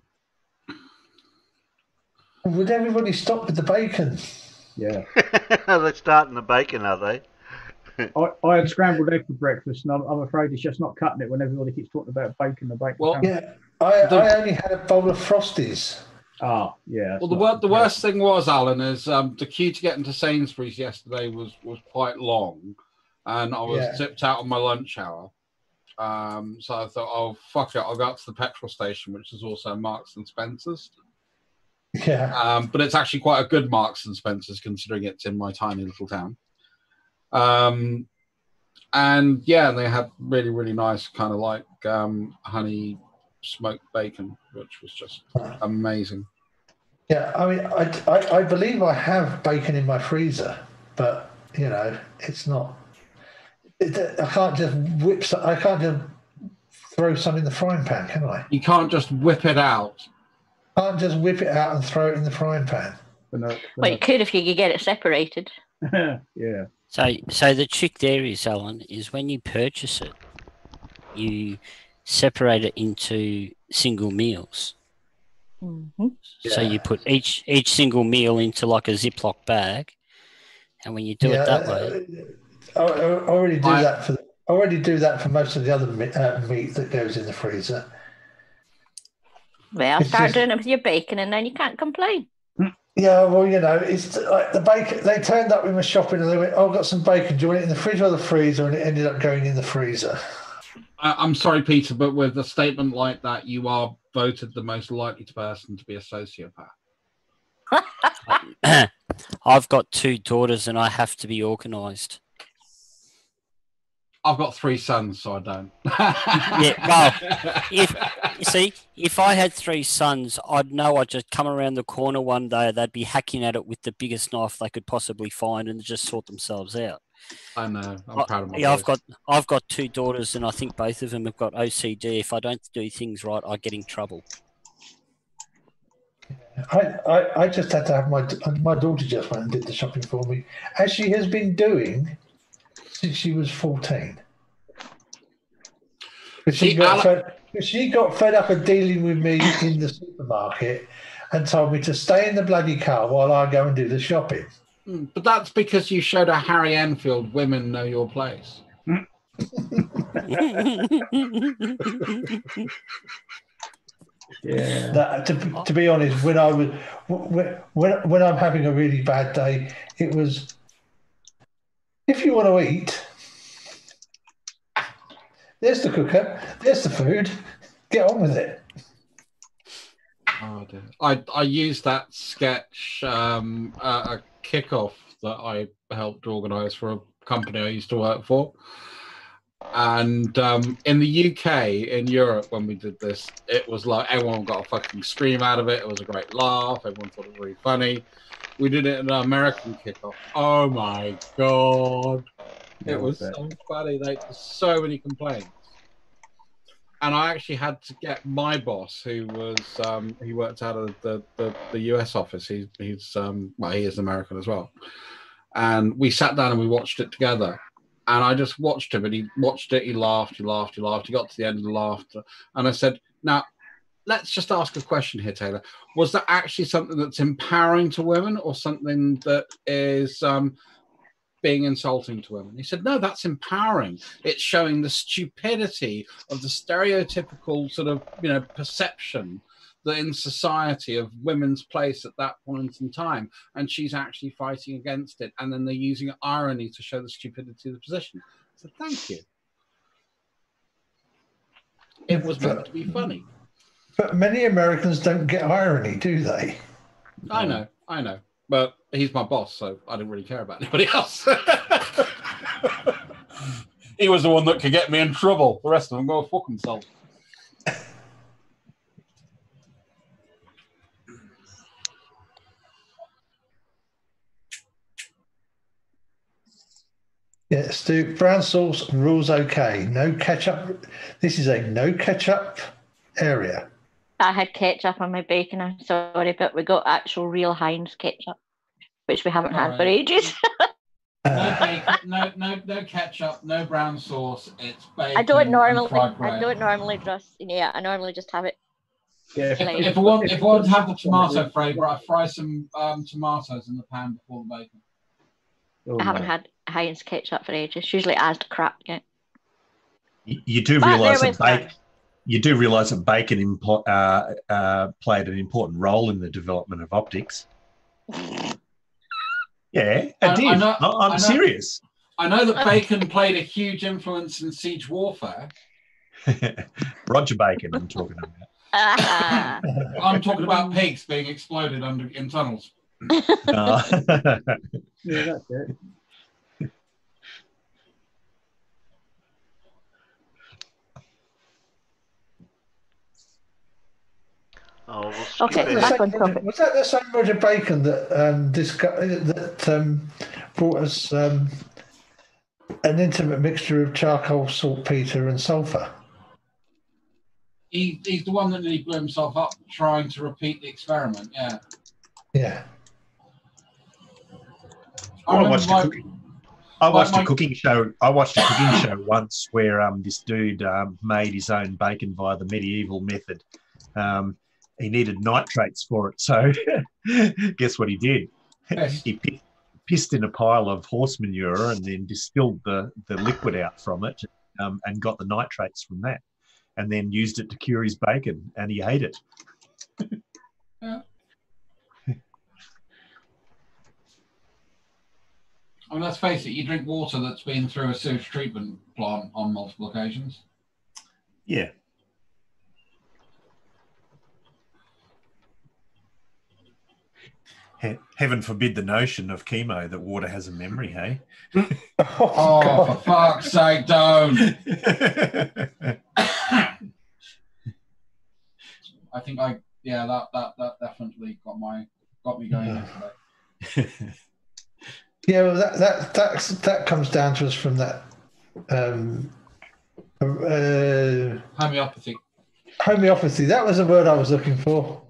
Would everybody stop with the bacon? Yeah. They're starting the bacon, are they? I had scrambled egg for breakfast, and I'm afraid it's just not cutting it when everybody keeps talking about bacon and bacon. Well, yeah, I only had a bowl of Frosties. Ah, yeah. Well, the worst thing was, Alan, is the queue to get into Sainsbury's yesterday was quite long, and I was zipped out on my lunch hour. So I thought, oh, fuck it, I'll go up to the petrol station, which is also Marks and Spencer's. Yeah. But it's actually quite a good Marks and Spencer's, considering it's in my tiny little town. And yeah, they had really, really nice kind of like honey smoked bacon, which was just amazing. Yeah, I mean, I believe I have bacon in my freezer, but you know, it's not. I can't just I can't just throw some in the frying pan, can I? You can't just whip it out. Can't just whip it out and throw it in the frying pan. Well, you could if you could get it separated. Yeah. So the trick there is, Alan, is when you purchase it, you separate it into single meals. Mm-hmm. So you put each single meal into like a Ziploc bag, and when you do it that way, I already do that for. I already do that for most of the other meat that goes in the freezer. Well, start doing it with your bacon, and then you can't complain. Yeah, well, you know, it's like the bacon. They turned up in my shopping and they went, "Oh, I've got some bacon. Do you want it in the fridge or the freezer?" And it ended up going in the freezer. I'm sorry, Peter, but with a statement like that, you are voted the most likely person to be a sociopath. I've got 2 daughters and I have to be organised. I've got 3 sons, so I don't. Yeah, well, if I had 3 sons, I'd know I'd just come around the corner one day, they'd be hacking at it with the biggest knife they could possibly find and just sort themselves out. I know. I'm proud of my Yeah, boys. I've got 2 daughters, and I think both of them have got OCD. If I don't do things right, I get in trouble. I just had to have my daughter just went and did the shopping for me, as she has been doing since she was 14. But she got fed up of dealing with me in the supermarket and told me to stay in the bloody car while I go and do the shopping. But that's because you showed her Harry Enfield, Women Know Your Place. Yeah. To be honest, when I'm having a really bad day, it was, if you want to eat, there's the cooker, there's the food, get on with it. Oh dear. I used that sketch, a kickoff that I helped organise for a company I used to work for. And in the UK, in Europe, when we did this, it was like everyone got a fucking scream out of it. It was a great laugh. Everyone thought it was really funny. We did it in an American kickoff. Oh my God. It was so funny. Like, so many complaints. And I actually had to get my boss, who was he worked out of the US office. He's well, he is American as well. And we sat down and we watched it together. And I just watched him, and he watched it. He laughed. He got to the end of the laughter, and I said, "Now, let's just ask a question here, Taylor. Was that actually something that's empowering to women, or something that is being insulting to women?" He said, "No, that's empowering. It's showing the stupidity of the stereotypical sort of, perception that in society of women's place at that point in time, and she's actually fighting against it, and then they're using irony to show the stupidity of the position." So thank you. It was meant to be funny. But many Americans don't get irony, do they? I know. But he's my boss, so I didn't really care about anybody else. He was the one that could get me in trouble. The rest of them go fuck themselves. Yeah, Stu, brown sauce rules okay. No ketchup. This is a no ketchup area. I had ketchup on my bacon, I'm sorry, but we got actual real Heinz ketchup, which we haven't had for ages. No bacon, no ketchup, no brown sauce. It's bacon. I don't normally I normally just have it. Yeah, if I want to have the tomato flavour, I fry some tomatoes in the pan before the bacon. I haven't had Heinz ketchup for ages. It's usually as crap. Yeah. You do realise that bacon played an important role in the development of optics. Yeah, it did. I'm serious. I know that bacon played a huge influence in siege warfare. Roger Bacon, I'm talking about. I'm talking about pigs being exploded in tunnels. Yeah, that's it. Oh, okay, back on topic. Was that the same Roger Bacon that brought us an intimate mixture of charcoal, saltpeter, and sulphur? He's the one that nearly blew himself up trying to repeat the experiment. Yeah. Yeah. I watched a cooking show once where this dude made his own bacon via the medieval method. He needed nitrates for it, so guess what he did? Yes. He pissed in a pile of horse manure and then distilled the liquid out from it and got the nitrates from that, and then used it to cure his bacon, and he ate it. Yeah. I mean, let's face it, you drink water that's been through a sewage treatment plant on multiple occasions. Yeah. Heaven forbid the notion of chemo that water has a memory, hey? Oh, for fuck's sake, don't. I think that definitely got me going yesterday. Yeah, well, that comes down to us from that Homeopathy. Homeopathy. That was the word I was looking for.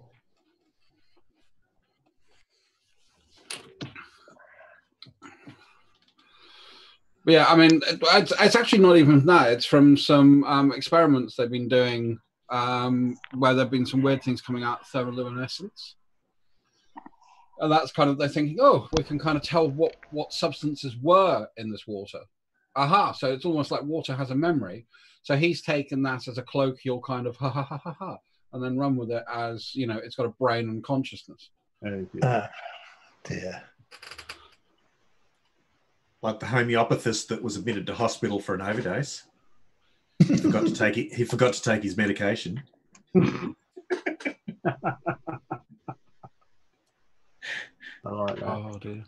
But yeah, I mean, it's actually not even that. It's from some experiments they've been doing where there have been some weird things coming out of thermoluminescence. And that's kind of, they're thinking, oh, we can kind of tell what substances were in this water. Aha, so it's almost like water has a memory. So he's taken that as a colloquial kind of ha ha ha ha ha, and then run with it as, you know, it's got a brain and consciousness. Oh, dear. Dear. Like the homeopathist that was admitted to hospital for an overdose. He forgot to take it. He forgot to take his medication. I like that. Oh dear.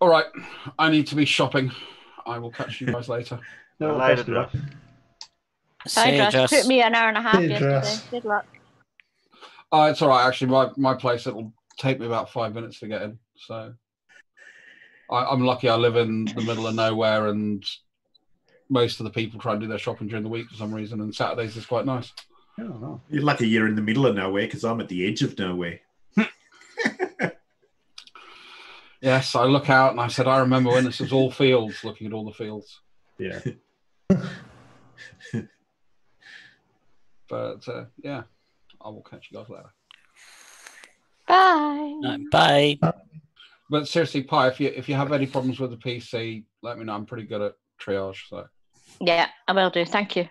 All right, I need to be shopping. I will catch you guys later. No, Later, best of luck. Hi, Josh. Took me an hour and a half Hey, yesterday. Josh. Good luck. It's all right. Actually, my place, it'll take me about 5 minutes to get in. So I'm lucky. I live in the middle of nowhere, and most of the people try and do their shopping during the week for some reason. And Saturdays is quite nice. Oh, no. You're lucky you're in the middle of nowhere because I'm at the edge of nowhere. Yes, I look out and I said, I remember when this was all fields, looking at all the fields. Yeah. But yeah, I will catch you guys later. Bye. Bye. But seriously, Pi, if you have any problems with the PC, let me know. I'm pretty good at triage. So. Yeah, I will do. Thank you.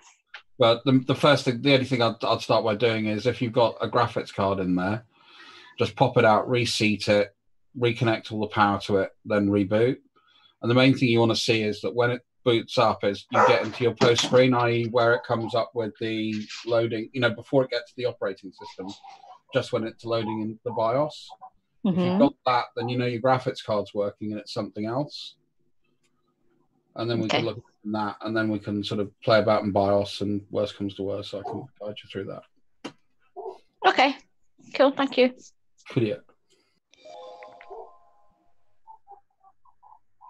But the first thing, the only thing I'd start by doing is if you've got a graphics card in there, just pop it out, reseat it, reconnect all the power to it, then reboot. And the main thing you want to see is that when it boots up is you get into your post screen, i.e. where it comes up with the loading, you know, before it gets to the operating system, just when it's loading in the BIOS. If you've got that, then you know your graphics card's working and it's something else. And then we can look at that, and then we can sort of play about in BIOS, and worst comes to worst, so I can guide you through that. Okay, cool, thank you. Yeah.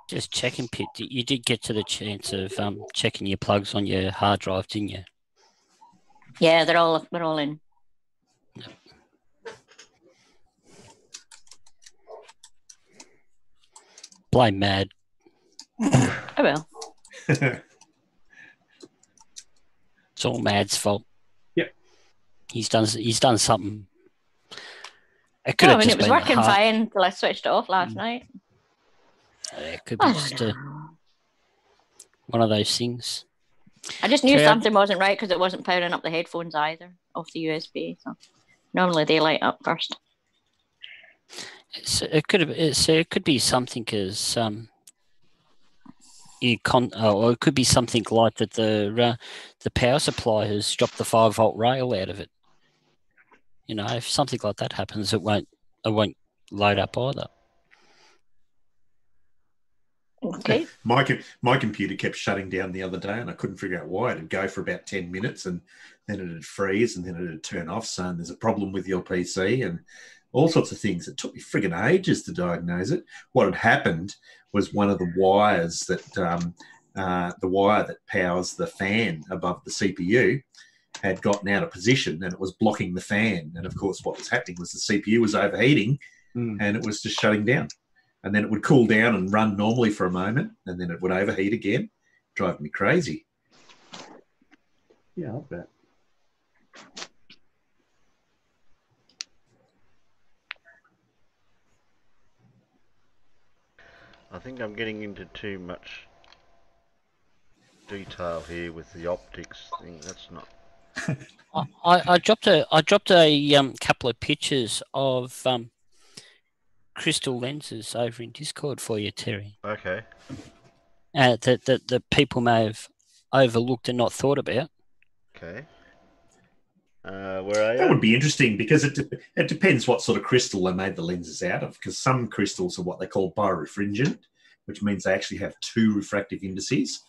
Just checking, Pete. You did get to the chance of checking your plugs on your hard drive, didn't you? Yeah, they're all in. Yep. Blame Mad. I will. It's all Mad's fault. Yep. He's done something. It No, I mean, it was working fine until I switched it off last night. It could be just one of those things. I just knew something wasn't right because it wasn't powering up the headphones either off the USB. So normally they light up first. It could be something as or it could be something like that the power supply has dropped the 5-volt rail out of it. You know, if something like that happens, it won't load up either. Okay. My computer kept shutting down the other day, and I couldn't figure out why. It'd go for about 10 minutes, and then it'd freeze, and then it'd turn off, saying there's a problem with your PC, and all sorts of things. It took me friggin' ages to diagnose it. What had happened was one of the wires that the wire that powers the fan above the CPU had gotten out of position, and it was blocking the fan. And of course, what was happening was the CPU was overheating, and it was just shutting down. And then it would cool down and run normally for a moment, and then it would overheat again, driving me crazy. Yeah, I'll bet. I think I'm getting into too much detail here with the optics thing. That's not. I dropped a couple of pictures of crystal lenses over in Discord for you, Terry. Okay. That people may have overlooked and not thought about. Okay. Where are you? That would be interesting because it depends what sort of crystal they made the lenses out of, because some crystals are what they call birefringent, which means they actually have two refractive indices,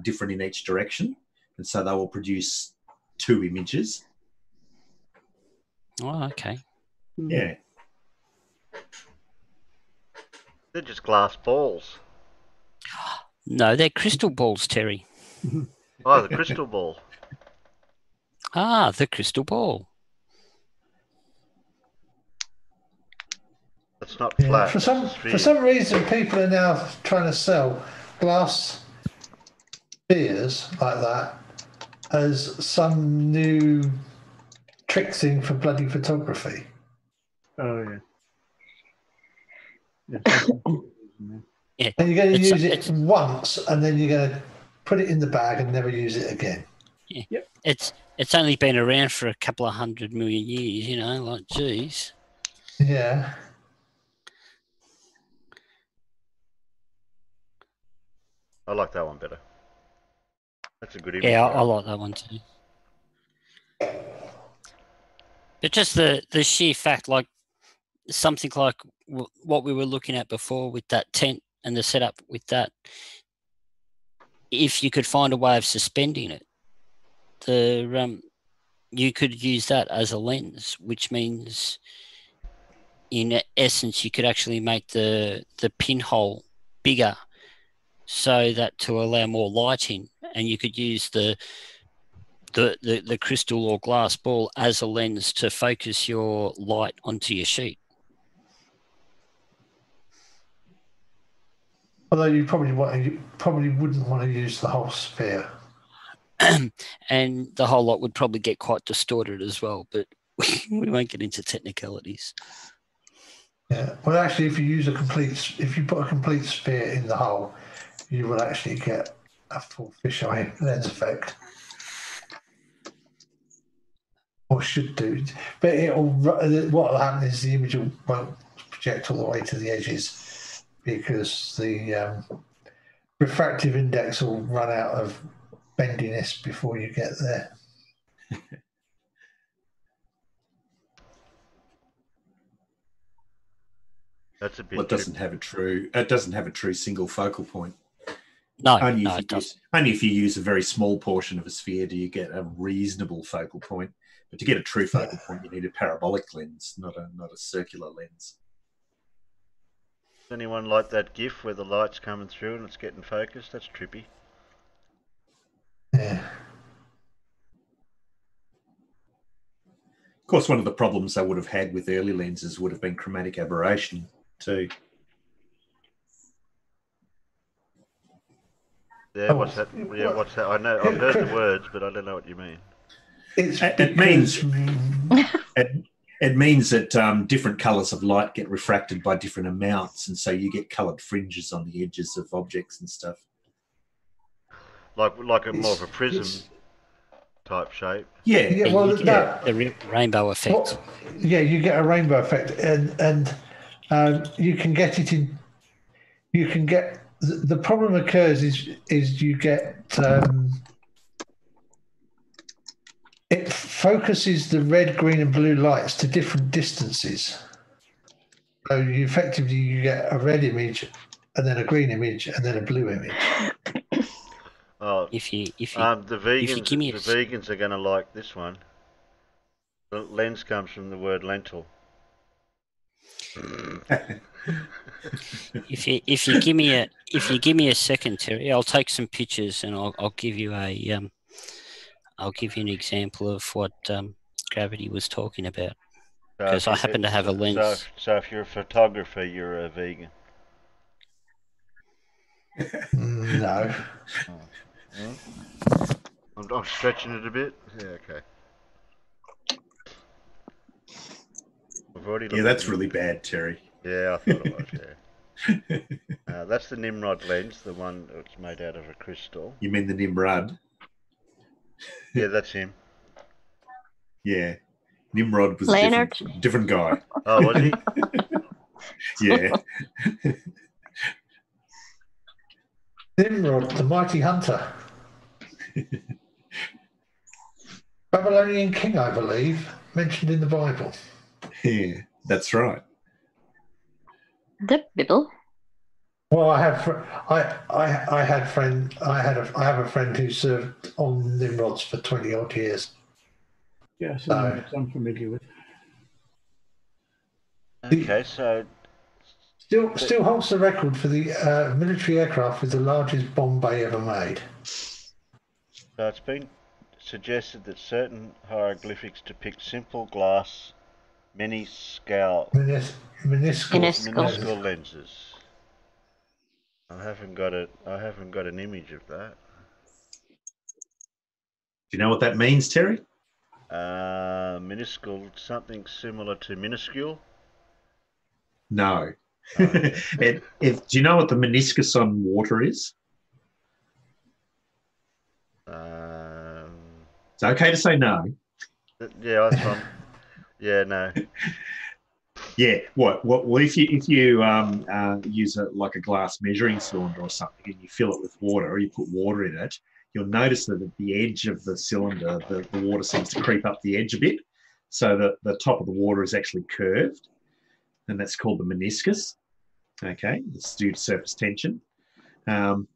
different in each direction, and so they will produce two images. Oh, okay. Yeah. They're just glass balls. No, they're crystal balls, Terry. Oh, the crystal ball. Ah, the crystal ball. It's not Yeah, flat. for it's some a sphere. for some reason, people are now trying to sell glass spheres like that as some new trick thing for bloody photography. Oh yeah. Yeah. And you're going to use it once, and then you're going to put it in the bag and never use it again. Yeah. Yep. It's only been around for a couple of 100 million years, you know, like, geez. Yeah. I like that one better. That's a good image. Yeah, I like that one too. But just the sheer fact, like something like what we were looking at before with that tent and the setup with that, if you could find a way of suspending it, you could use that as a lens, which means in essence you could actually make the pinhole bigger so that to allow more light in, and you could use the crystal or glass ball as a lens to focus your light onto your sheet. Although you probably wouldn't want to use the whole sphere. And the whole lot would probably get quite distorted as well, but we won't get into technicalities. Yeah. Well, actually, if you put a complete sphere in the hole, you will actually get a full fisheye lens effect. Or should do, but what will happen is the image won't project all the way to the edges because the refractive index will run out of bendiness before you get there. That's a bit. Well, it doesn't have a true single focal point. No, only it if you use a very small portion of a sphere do you get a reasonable focal point. But to get a true focal point, you need a parabolic lens, not a circular lens. Does anyone like that GIF where the light's coming through and it's getting focused? That's trippy. Yeah. Of course, one of the problems they would have had with early lenses would have been chromatic aberration too. Yeah, what's that? Yeah, what's that? I know, I've heard the words, but I don't know what you mean. It means that different colours of light get refracted by different amounts, and so you get coloured fringes on the edges of objects and stuff. Like a more of a prism type shape. Yeah. Well, you get the rainbow effect. You get a rainbow effect, and you can get it in. You can get the problem occurs is you get. It focuses the red, green, and blue lights to different distances. So you effectively get a red image, and then a green image, and then a blue image. Oh, the vegans are going to like this one. The lens comes from the word lentil. If you give me a second, Terry, I'll take some pictures and I'll give you an example of what Gravity was talking about, because I happen to have a lens. So if you're a photographer, you're a vegan. No. I'm stretching it a bit. Yeah, okay. Yeah, that's really bad, Terry. Yeah, I thought it was, yeah. That's the Nimrod lens, the one that's made out of a crystal. You mean the Nimrod? Yeah, that's him. Yeah. Nimrod was a different guy. Oh, was he? Yeah. Nimrod, the mighty hunter. Babylonian king, I believe, mentioned in the Bible. Yeah, that's right. The Bible. Well, I have a friend who served on Nimrods for 20 odd years. Yeah, I'm familiar with. Okay, so Still holds the record for the military aircraft with the largest bomb bay ever made. So it's been suggested that certain hieroglyphics depict simple glass minuscule lenses. I haven't got an image of that. Do you know what that means, Terry? Minuscule, something similar to minuscule? No. Do you know what the meniscus on water is? It's okay to say no. Yeah, that's fine. Yeah, no. Yeah. What? Well, if you use like a glass measuring cylinder or something, and you fill it with water, or you put water in it, you'll notice that at the edge of the cylinder, the water seems to creep up the edge a bit, so that the top of the water is actually curved, and that's called the meniscus. Okay, it's due to surface tension, and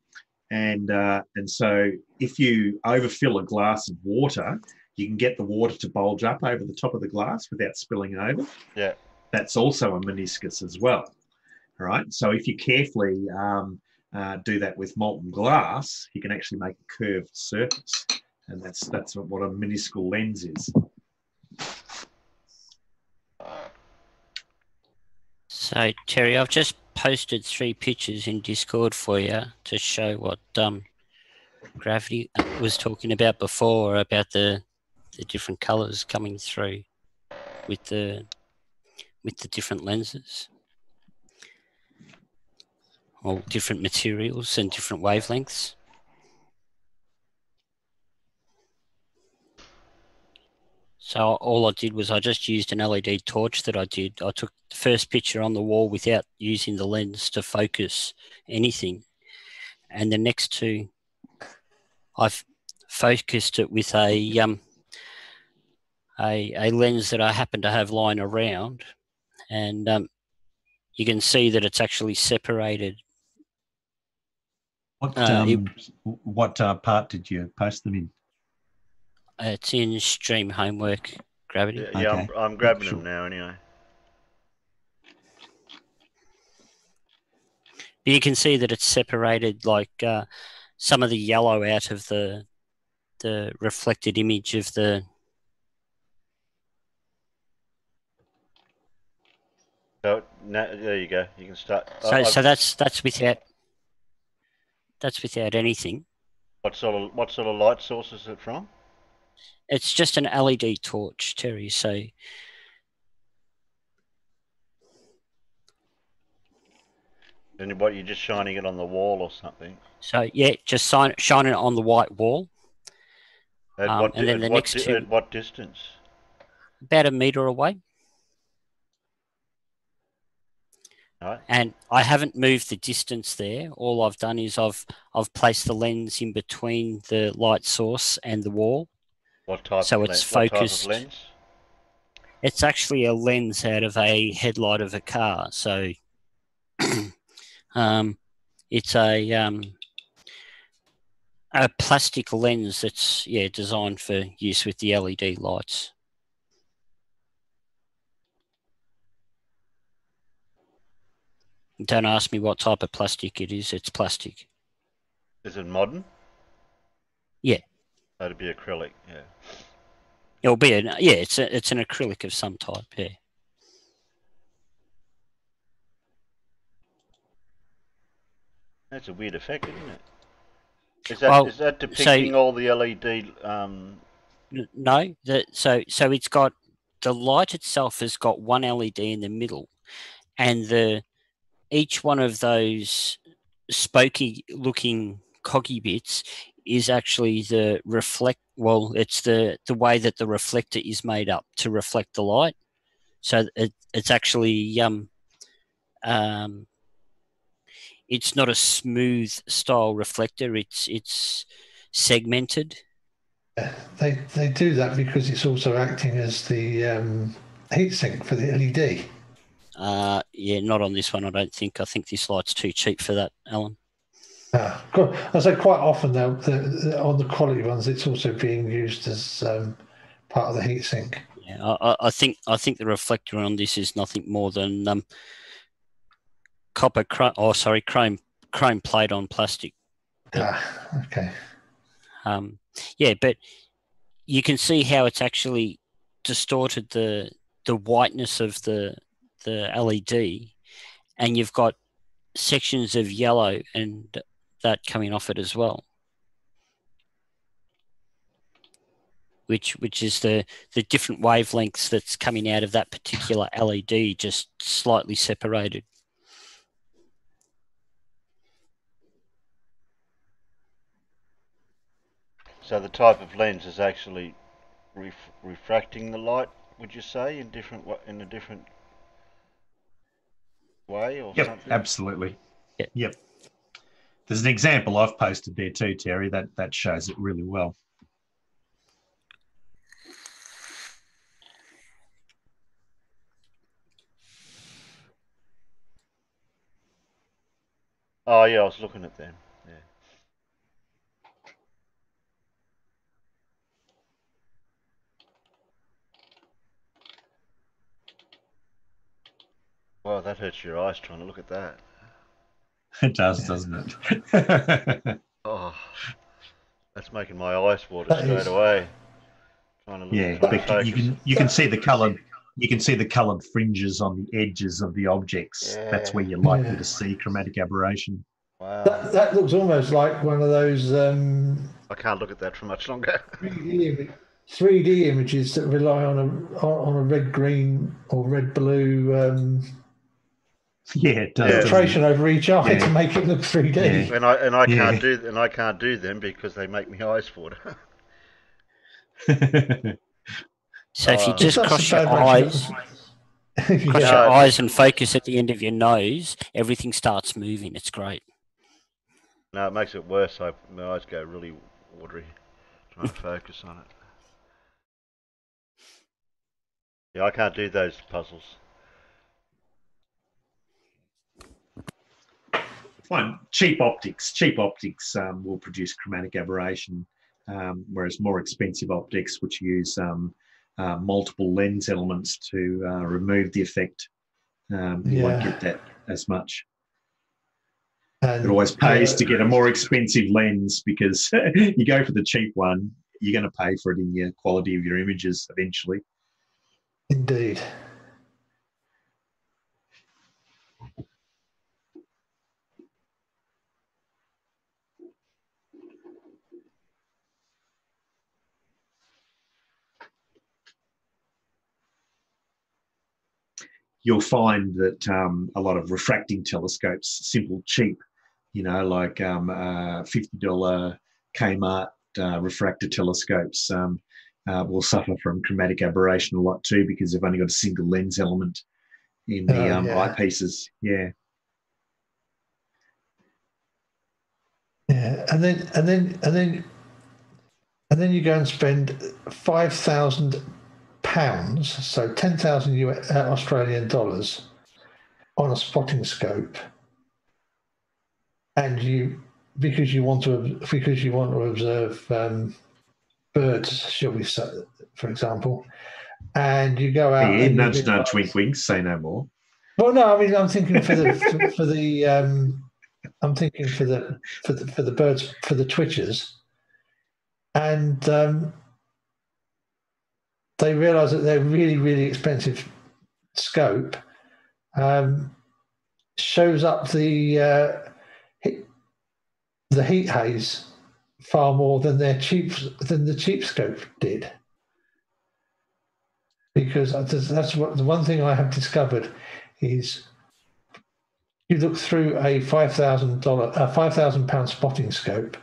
so if you overfill a glass of water, you can get the water to bulge up over the top of the glass without spilling over. Yeah, that's also a meniscus as well. All right, so if you carefully do that with molten glass, you can actually make a curved surface, and that's what a minuscule lens is. So, Terry, I've just posted 3 pictures in Discord for you to show what Gravity was talking about before, about the different colours coming through with the different lenses, or different materials and different wavelengths. So all I did was I just used an LED torch that I did. I took the first picture on the wall without using the lens to focus anything. And the next 2, I've focused it with a lens that I happen to have lying around. And you can see that it's actually separated. What part did you post them in? It's in Stream Homework, Gravity. Yeah, Okay. I'm grabbing them now anyway. But you can see that it's separated, like some of the yellow out of the reflected image of the. So there you go. You can start. So that's without anything. What sort of light source is it from? It's just an LED torch, Terry. So And what, you're just shining it on the wall or something? So yeah, just shine it on the white wall. At what distance? About 1 metre away. Right. And I haven't moved the distance there. All I've done is I've placed the lens in between the light source and the wall. What type? So of it's lens? focused. What type of lens? It's actually a lens out of a headlight of a car. So it's a plastic lens that's designed for use with the LED lights. Don't ask me what type of plastic it is. It's plastic. Is it modern? Yeah. That'd be acrylic. Yeah. It'll be it's an acrylic of some type. Yeah. That's a weird effect, isn't it? Is that depicting all the LED? No. So it's got the light itself has got one LED in the middle, and each one of those spokey-looking coggy bits is actually the reflect. Well, it's the way that the reflector is made up to reflect the light. So it's actually it's not a smooth style reflector. It's segmented. They do that because it's also acting as the heatsink for the LED. Yeah, not on this one, I don't think. I think this light's too cheap for that, Alan. I say quite often though, on the quality ones, it's also being used as part of the heatsink. Yeah, I think the reflector on this is nothing more than chrome plate on plastic. Okay. Yeah, but you can see how it's actually distorted the whiteness of the LED, and you've got sections of yellow and that coming off it as well, which is the different wavelengths that's coming out of that particular LED, just slightly separated. So the type of lens is actually refracting the light, would you say, in a different way or yep, something? Absolutely. Yep. Yep. There's an example I've posted there too, Terry, that shows it really well. Oh yeah, I was looking at them. Yeah. Wow, that hurts your eyes trying to look at that. It does, doesn't it? Oh, that's making my eyes water straight away. Trying to look, Yeah, trying to focus. you can see the coloured fringes on the edges of the objects. Yeah. That's where you're likely to see chromatic aberration. Wow. That looks almost like one of those. I can't look at that for much longer. 3D images that rely on a red green or red blue. Yeah, it does. Filtration over each eye to make it look 3D. Yeah. And I can't do them because they make me eyes water. So if you just cross your eyes and focus at the end of your nose, everything starts moving. It's great. No, it makes it worse. My eyes go really watery trying to focus on it. Yeah, I can't do those puzzles. Fine. Cheap optics will produce chromatic aberration, whereas more expensive optics, which use multiple lens elements to remove the effect, you won't get that as much. It always pays to get a more expensive lens because you go for the cheap one, you're going to pay for it in the quality of your images eventually. Indeed. You'll find that a lot of refracting telescopes, simple, cheap, like $50 Kmart refractor telescopes will suffer from chromatic aberration a lot too because they've only got a single lens element in the eyepieces. Yeah. Yeah, and then you go and spend £5,000, so 10,000 Australian dollars, on a spotting scope, and because you want to observe birds, shall we say, for example, and you go out. Yeah, nudge, wink, wink. Say no more. Well, no, I mean, I'm thinking for the birds, for the twitchers, and they realise that their really, really expensive scope shows up the heat haze far more than the cheap scope did. Because that's what the one thing I have discovered is you look through a £5,000 spotting scope,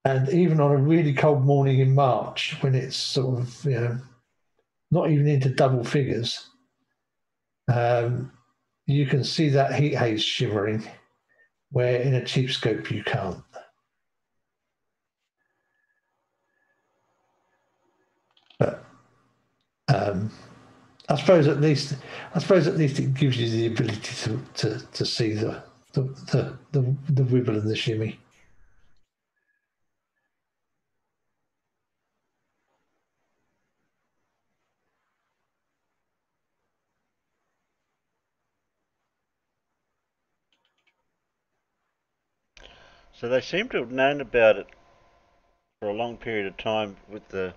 and even on a really cold morning in March, when it's sort of not even into double figures, you can see that heat haze shimmering, where in a cheap scope you can't. But I suppose at least it gives you the ability to see the wibble and the shimmy. So they seem to have known about it for a long period of time with the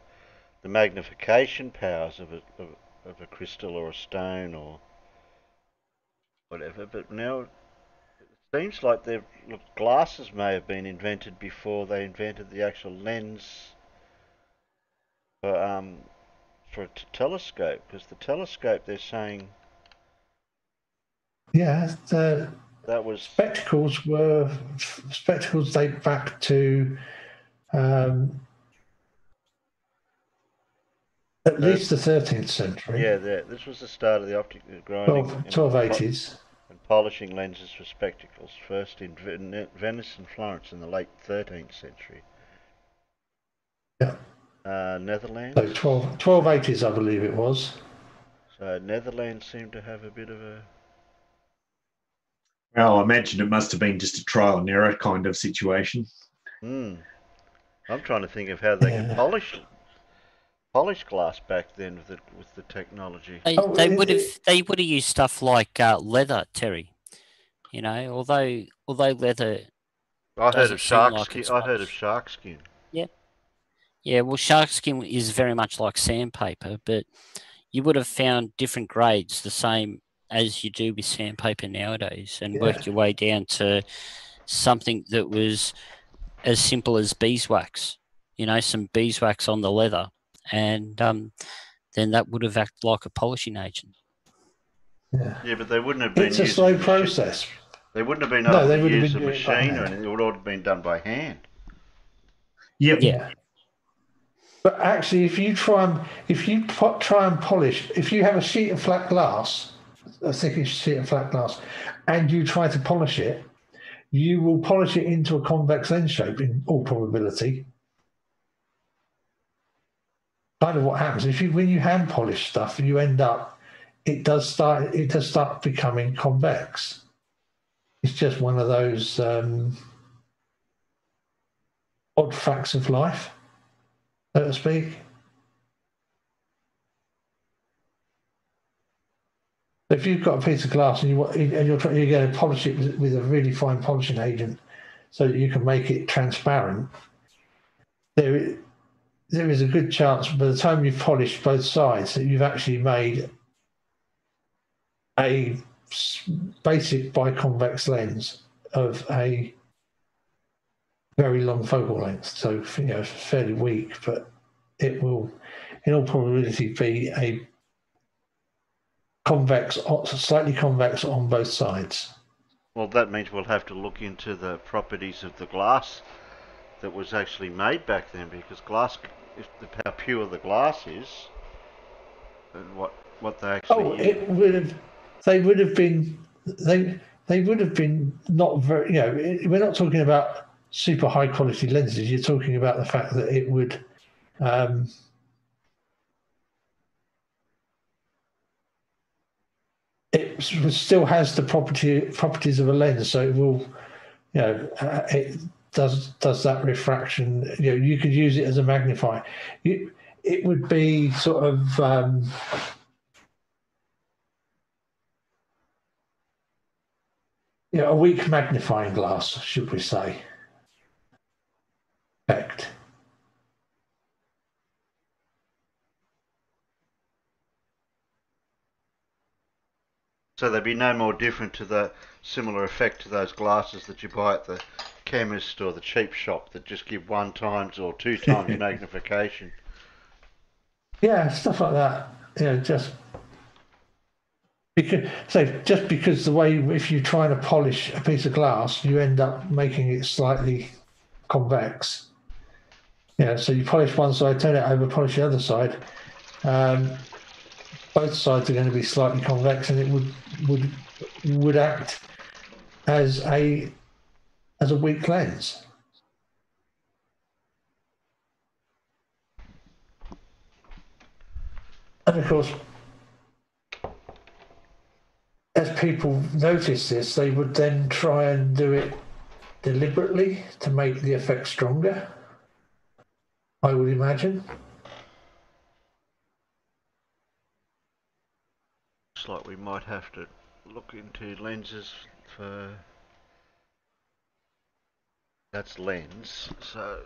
magnification powers of a crystal or a stone or whatever. But now it seems like glasses may have been invented before they invented the actual lens for a telescope. Because the telescope, they're saying, yeah, that was spectacles date back to at least the 13th century. Yeah, this was the start of the optic grinding 1280s. and polishing lenses for spectacles, first in Venice and Florence in the late 13th century. Yeah. Netherlands. So 1280s, I believe it was. So Netherlands seemed to have a bit of a... Well, I imagine it must have been just a trial and error kind of situation. I'm trying to think of how they could polish glass back then with the technology. They would have used stuff like leather, Terry. You know, although leather. I heard of shark skin. Yeah. Yeah, well, shark skin is very much like sandpaper, but you would have found different grades the same as you do with sandpaper nowadays, and worked your way down to something that was as simple as beeswax. You know, some beeswax on the leather, and then that would have acted like a polishing agent. Yeah, but they wouldn't have been. It's a slow process. They wouldn't have been able to use a machine or anything. It would all have been done by hand. Yep. Yeah. But actually, if you try and polish, if you have a sheet of flat glass, a thickish sheet of flat glass, and you try to polish it, you will polish it into a convex lens shape in all probability. Kind of what happens when you hand polish stuff, you end up it does start becoming convex. It's just one of those odd facts of life, so to speak. If you've got a piece of glass and you're going to polish it with a really fine polishing agent, so that you can make it transparent, there is a good chance by the time you've polished both sides that you've actually made a basic biconvex lens of a very long focal length. So, you know, fairly weak, but it will, in all probability, be a convex, slightly convex on both sides. Well, that means we'll have to look into the properties of the glass that was actually made back then, because glass, how pure the glass is, and what they actually use. They would have been not very, you know, we're not talking about super high quality lenses. You're talking about the fact that it would it still has the properties of a lens, so it will, you know, it does that refraction. You know, you could use it as a magnifier. It would be sort of you know, a weak magnifying glass, should we say? Effect. So they'd be no more different to the similar effect to those glasses that you buy at the chemist or the cheap shop that just give 1 times or 2 times magnification. Yeah, stuff like that. You know, just because the way, if you try to polish a piece of glass, you end up making it slightly convex. Yeah, so you polish one side, turn it over, polish the other side. Both sides are going to be slightly convex, and it would act as a weak lens. And of course, as people notice this, they would then try and do it deliberately to make the effect stronger, I would imagine. Looks like we might have to look into lenses for That's lens. So,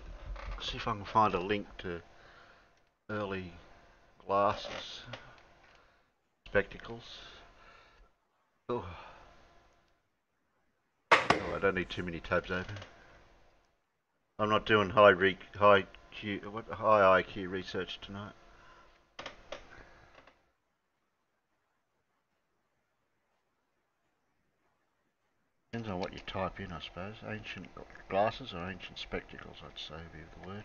see if I can find a link to early glasses, spectacles. Oh, I don't need too many tabs open. I'm not doing high IQ research tonight. Depends on what you type in, I suppose. Ancient glasses or ancient spectacles, I'd say would be the word.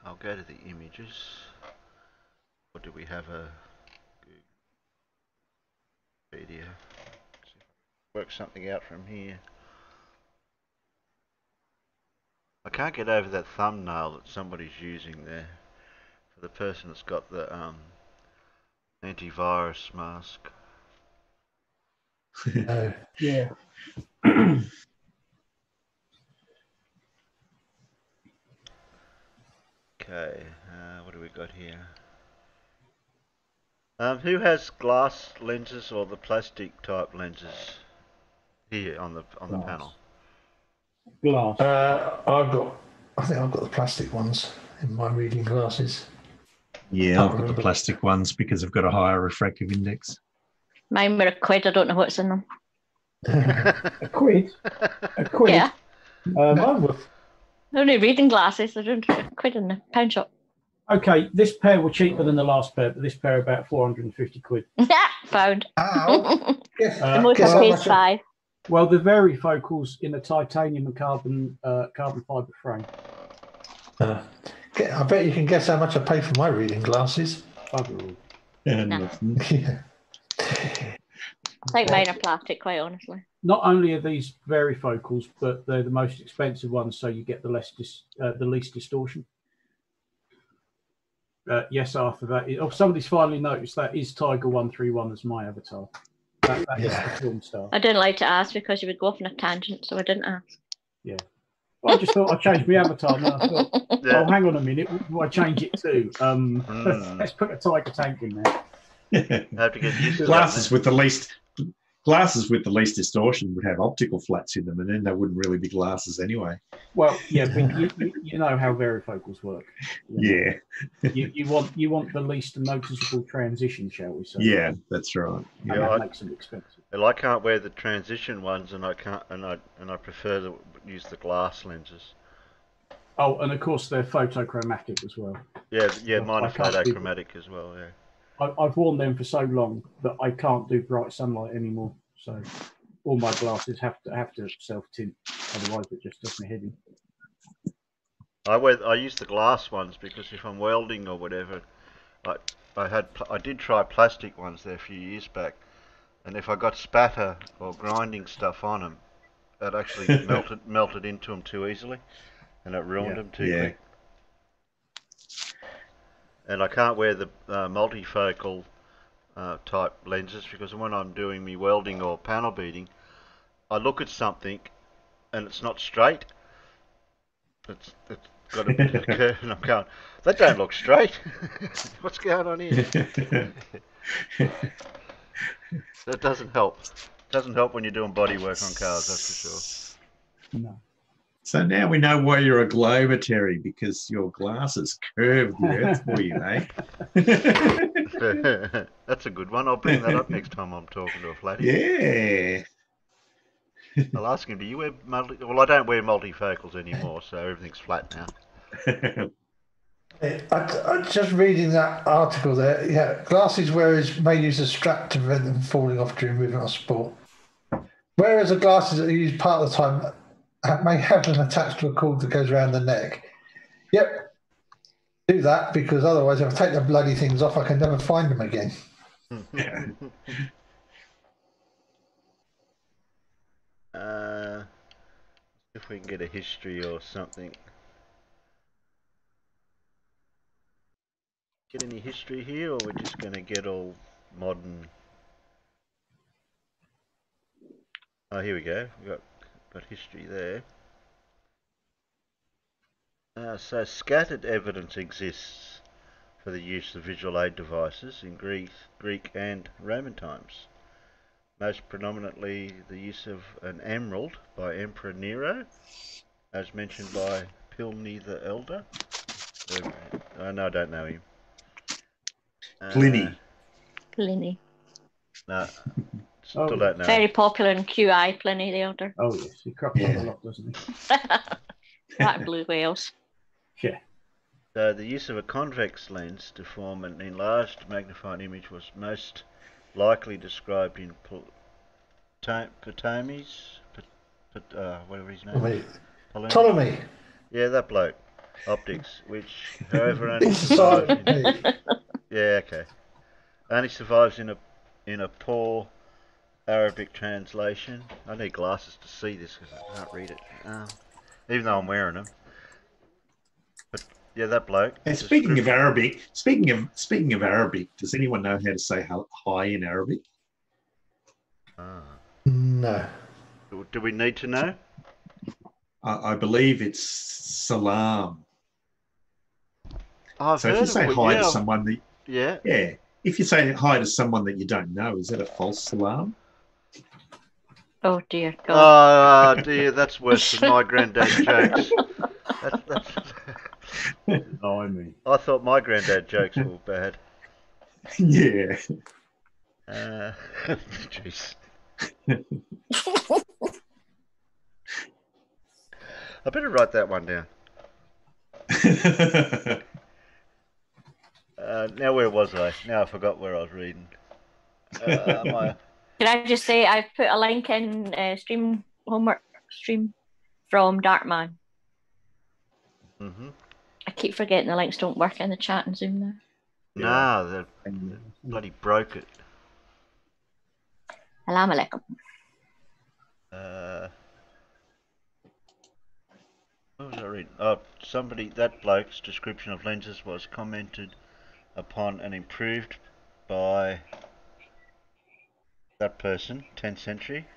I'll go to the images. Or do we have a video? Work something out from here. I can't get over that thumbnail that somebody's using there for the person that's got the antivirus mask. Yeah. Okay, what do we got here? Who has glass lenses or the plastic type lenses here on the panel? Glass. I think I've got the plastic ones in my reading glasses. Yeah, I've got the plastic ones because they've got a higher refractive index. Mine were £1. I don't know what's in them. A quid? A quid? Yeah. Mine were... Only reading glasses. They're £1 in the pound shop. Okay, this pair were cheaper than the last pair, but this pair are about 450 quid. Pound. Ow. The most I paid is £5. Well, the varifocals in a titanium and carbon fibre frame. I bet you can guess how much I pay for my reading glasses. No. Yeah. I think mine are plastic, quite honestly. Not only are these varifocals, but they're the most expensive ones, so you get the least distortion. Yes, Arthur. That is, somebody's finally noticed that is Tiger 131 as my avatar. That is the film star. I didn't like to ask because you would go off on a tangent, so I didn't ask. Yeah. Well, I just thought I'd change my avatar. Now I thought, oh, hang on a minute. What do I change it to? Let's put a Tiger tank in there. Have to get used to Glasses with the least distortion would have optical flats in them, and then they wouldn't really be glasses anyway. Well, yeah, but you know how varifocals work. Yeah. You want the least noticeable transition, shall we say? Yeah, that's right. And that makes them expensive. Well, I can't wear the transition ones, and I prefer to use the glass lenses. Oh, and of course they're photochromatic as well. Yeah, mine are photochromatic as well. Yeah. I've worn them for so long that I can't do bright sunlight anymore. So all my glasses have to self tint, otherwise it just does me head in. I use the glass ones because if I'm welding or whatever, I did try plastic ones there a few years back, and if I got spatter or grinding stuff on them, it actually melted into them too easily, and it ruined them too quick. And I can't wear the multifocal type lenses because when I'm doing me welding or panel beating, I look at something and it's not straight. It's got a bit of a curve, and I'm going, that don't look straight. What's going on here? That doesn't help. Doesn't help when you're doing body work on cars, that's for sure. No. So now we know why you're a glober, Terry, because your glasses curve the earth for you, eh? That's a good one. I'll bring that up next time I'm talking to a flatty. Yeah. I'll ask him, do you wear Well, I don't wear multifocals anymore, so everything's flat now. I'm just reading that article there. Yeah, glasses wearers may use a strap to prevent them falling off during movement or sport. Whereas the glasses that are used part of the time may have them attached to a cord that goes around the neck. Yep, do that because otherwise if I take the bloody things off, I can never find them again. If we can get a history or something. Get any history here, or we're just going to get all modern? Oh, here we go. We've got history there. So scattered evidence exists for the use of visual aid devices in Greek and Roman times. Most predominantly the use of an emerald by Emperor Nero, as mentioned by Pliny the Elder. No, I don't know him. Pliny. Pliny. No, still don't know. Very popular in QI, Pliny the Elder. Oh yes, he crops up a lot, doesn't he? That and blue whales. Yeah. So the use of a convex lens to form an enlarged magnifying image was most likely described in Ptolemy's, whatever his name is. Ptolemy. Yeah, that bloke. Optics, which, however, only survives only survives in a poor Arabic translation. I need glasses to see this because I can't read it, even though I'm wearing them. But yeah, that bloke. And speaking of Arabic, does anyone know how to say hi in Arabic? No. Do we need to know? I believe it's salam. I've So if heard you say of it, hi to someone that yeah, if you say hi to someone that you don't know, is that a false salam? Oh dear God. Oh dear, that's worse than my granddad's jokes. I thought my granddad jokes were bad. Yeah. Jeez. I better write that one down. Now where was I? Now I forgot where I was reading. Can I just say I've put a link in homework stream from Darkman. I keep forgetting the links don't work in the chat and Zoom there. Nah, they bloody broke it. Salam alaikum. What was I reading? Oh, that bloke's description of lenses was commented upon and improved by that person, 10th century.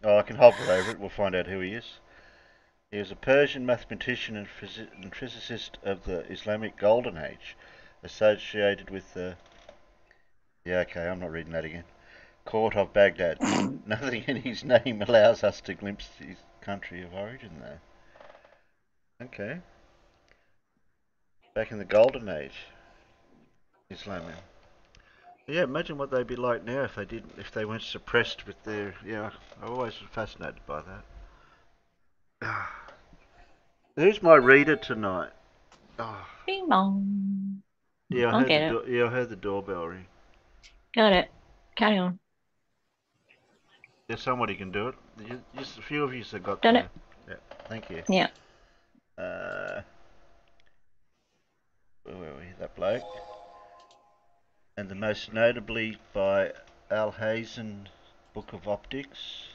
Oh, I can hover over it, we'll find out who he is. He was a Persian mathematician and physicist of the Islamic Golden Age, associated with the... Yeah, okay, I'm not reading that again. Court of Baghdad. Nothing in his name allows us to glimpse his country of origin, though. Okay. Back in the Golden Age, Islam. Yeah, imagine what they'd be like now if they weren't suppressed with their. Yeah, I always was fascinated by that. Who's my reader tonight? Oh. Bing bong. Yeah, I'll get it. I heard the doorbell ring. Got it. Carry on. Yeah, somebody can do it. Just a few of you have got. Done it. Yeah, thank you. Yeah. Where were we? That bloke. And the most notably by Alhazen, Book of Optics.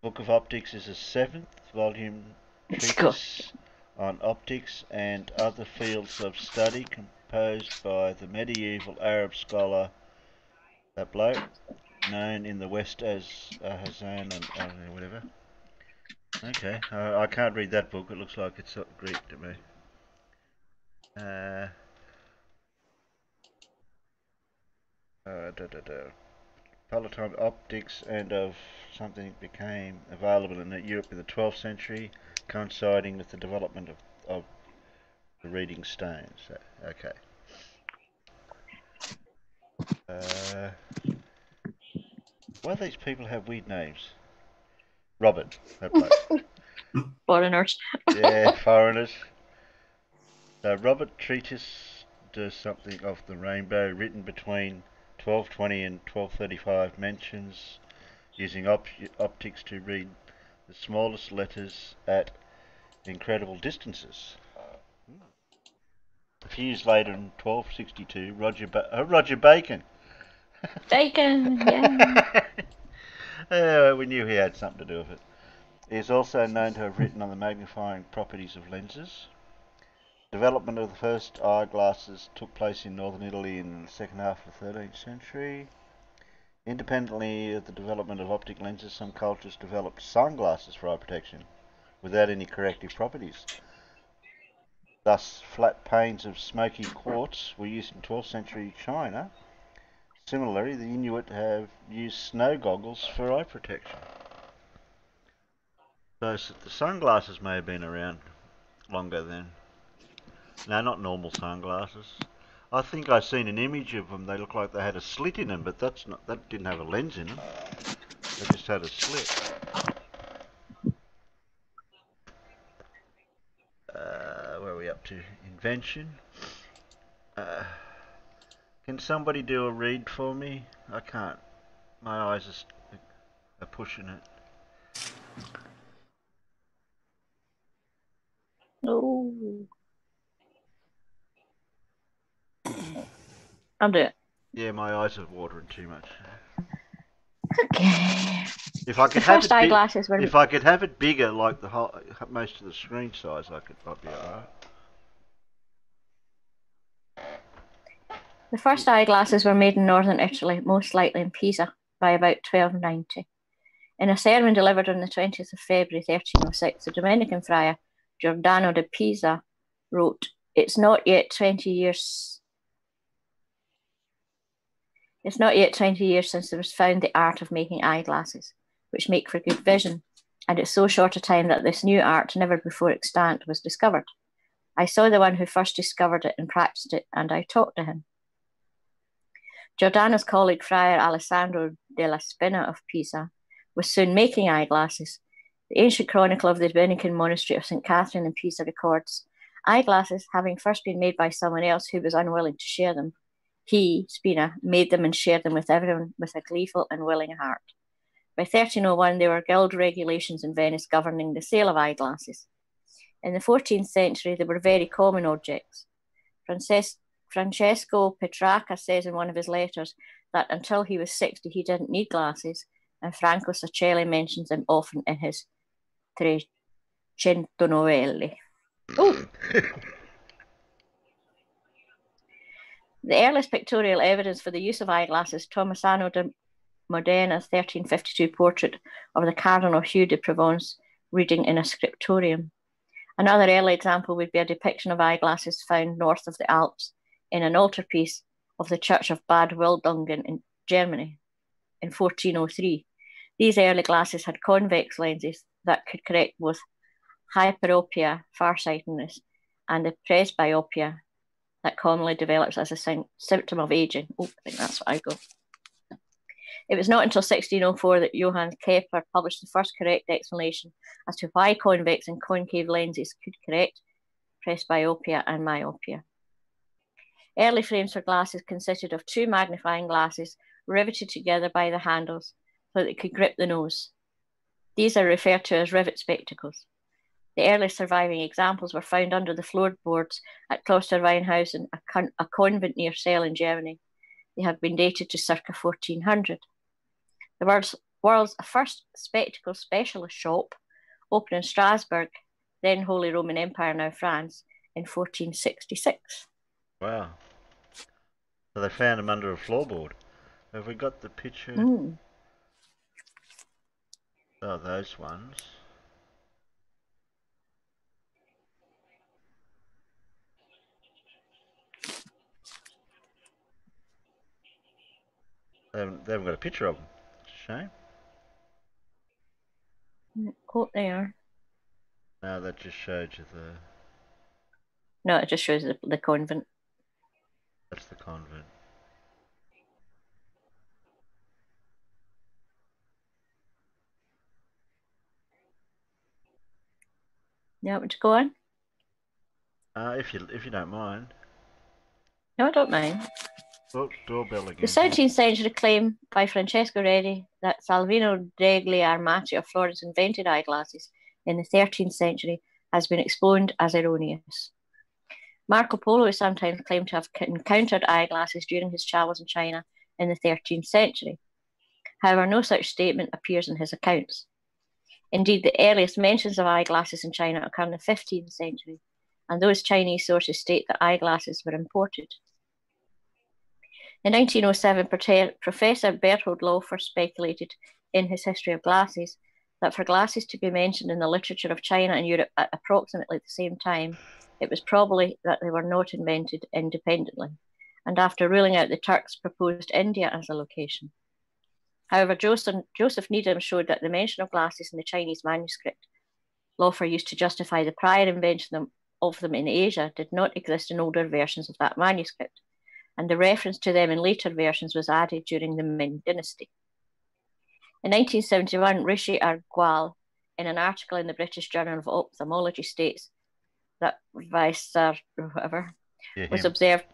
Book of Optics is a 7th volume treatise on optics and other fields of study composed by the medieval Arab scholar, that bloke, known in the West as Hazan and whatever. Okay, I can't read that book, it looks like it's Greek to me. Palatine optics and of something became available in Europe in the 12th century, coinciding with the development of the reading stones. Okay. Why do these people have weird names? Robert, that bloke. Foreigners. Yeah, foreigners. Robert Treatise does something of the rainbow, written between 1220 and 1235, mentions using optics to read the smallest letters at incredible distances. A few years later, in 1262, Roger Bacon. Bacon, yeah. We knew he had something to do with it. He is also known to have written on the magnifying properties of lenses. Development of the first eyeglasses took place in northern Italy in the second half of the 13th century. Independently of the development of optic lenses, some cultures developed sunglasses for eye protection without any corrective properties. Thus, flat panes of smoky quartz were used in 12th century China. Similarly, the Inuit have used snow goggles for eye protection. So the sunglasses may have been around longer then. No, not normal sunglasses. I think I seen an image of them. They look like they had a slit in them, but that didn't have a lens in them. They just had a slit. Where are we up to? Invention. Can somebody do a read for me? I can't. My eyes are pushing it. No. I'll do it. Yeah, my eyes are watering too much. Okay. If I could have eyeglasses were... if I could have it bigger, like the whole, most of the screen size, I'd be alright. The first eyeglasses were made in northern Italy, most likely in Pisa, by about 1290. In a sermon delivered on the 20th of February 1306, the Dominican friar Giordano de Pisa wrote, It's not yet 20 years since there was found the art of making eyeglasses, which make for good vision, and it's so short a time that this new art, never before extant, was discovered. I saw the one who first discovered it and practiced it, and I talked to him. Giordano's colleague, Friar Alessandro della Spina of Pisa, was soon making eyeglasses. The ancient chronicle of the Dominican monastery of St. Catherine in Pisa records, eyeglasses having first been made by someone else who was unwilling to share them, he, Spina, made them and shared them with everyone with a gleeful and willing heart. By 1301, there were guild regulations in Venice governing the sale of eyeglasses. In the 14th century, they were very common objects. Francesco Petrarca says in one of his letters that until he was 60, he didn't need glasses, and Franco Sacelli mentions them often in his Trecento Novelle. Oh! The earliest pictorial evidence for the use of eyeglasses, Tommasino de Modena's 1352 portrait of the Cardinal Hugh de Provence reading in a scriptorium. Another early example would be a depiction of eyeglasses found north of the Alps in an altarpiece of the church of Bad Wildungen in Germany in 1403. These early glasses had convex lenses that could correct both hyperopia, farsightedness, and the presbyopia that commonly develops as a symptom of aging. Oh, I think that's what I got. It was not until 1604 that Johann Kepler published the first correct explanation as to why convex and concave lenses could correct presbyopia and myopia. Early frames for glasses consisted of two magnifying glasses riveted together by the handles so that they could grip the nose. These are referred to as rivet spectacles. The earliest surviving examples were found under the floorboards at Kloster Weinhausen, a convent near Celle in Germany. They have been dated to circa 1400. The world's first spectacle specialist shop opened in Strasbourg, then Holy Roman Empire, now France, in 1466. Wow. So they found them under a floorboard. Have we got the picture? Oh, those ones. They haven't got a picture of them. Shame. Oh, they are. No, that just showed you the... No, it just shows the convent. That's the convent. You want me to go on? If you don't mind. No, I don't mind. Oh, doorbell again. The 17th century claim by Francesco Redi that Salvino degli Armati of Florence invented eyeglasses in the 13th century has been explained as erroneous. Marco Polo is sometimes claimed to have encountered eyeglasses during his travels in China in the 13th century. However, no such statement appears in his accounts. Indeed, the earliest mentions of eyeglasses in China occur in the 15th century, and those Chinese sources state that eyeglasses were imported. In 1907, Professor Berthold Laufer speculated in his History of Glasses that for glasses to be mentioned in the literature of China and Europe at approximately the same time, it was probably that they were not invented independently, and after ruling out the Turks proposed India as a location. However, Joseph Needham showed that the mention of glasses in the Chinese manuscript Laufer used to justify the prior invention of them in Asia did not exist in older versions of that manuscript, and the reference to them in later versions was added during the Ming dynasty. In 1971, Rishi Agrawal, in an article in the British Journal of Ophthalmology, states that Weisser, or whatever, was observed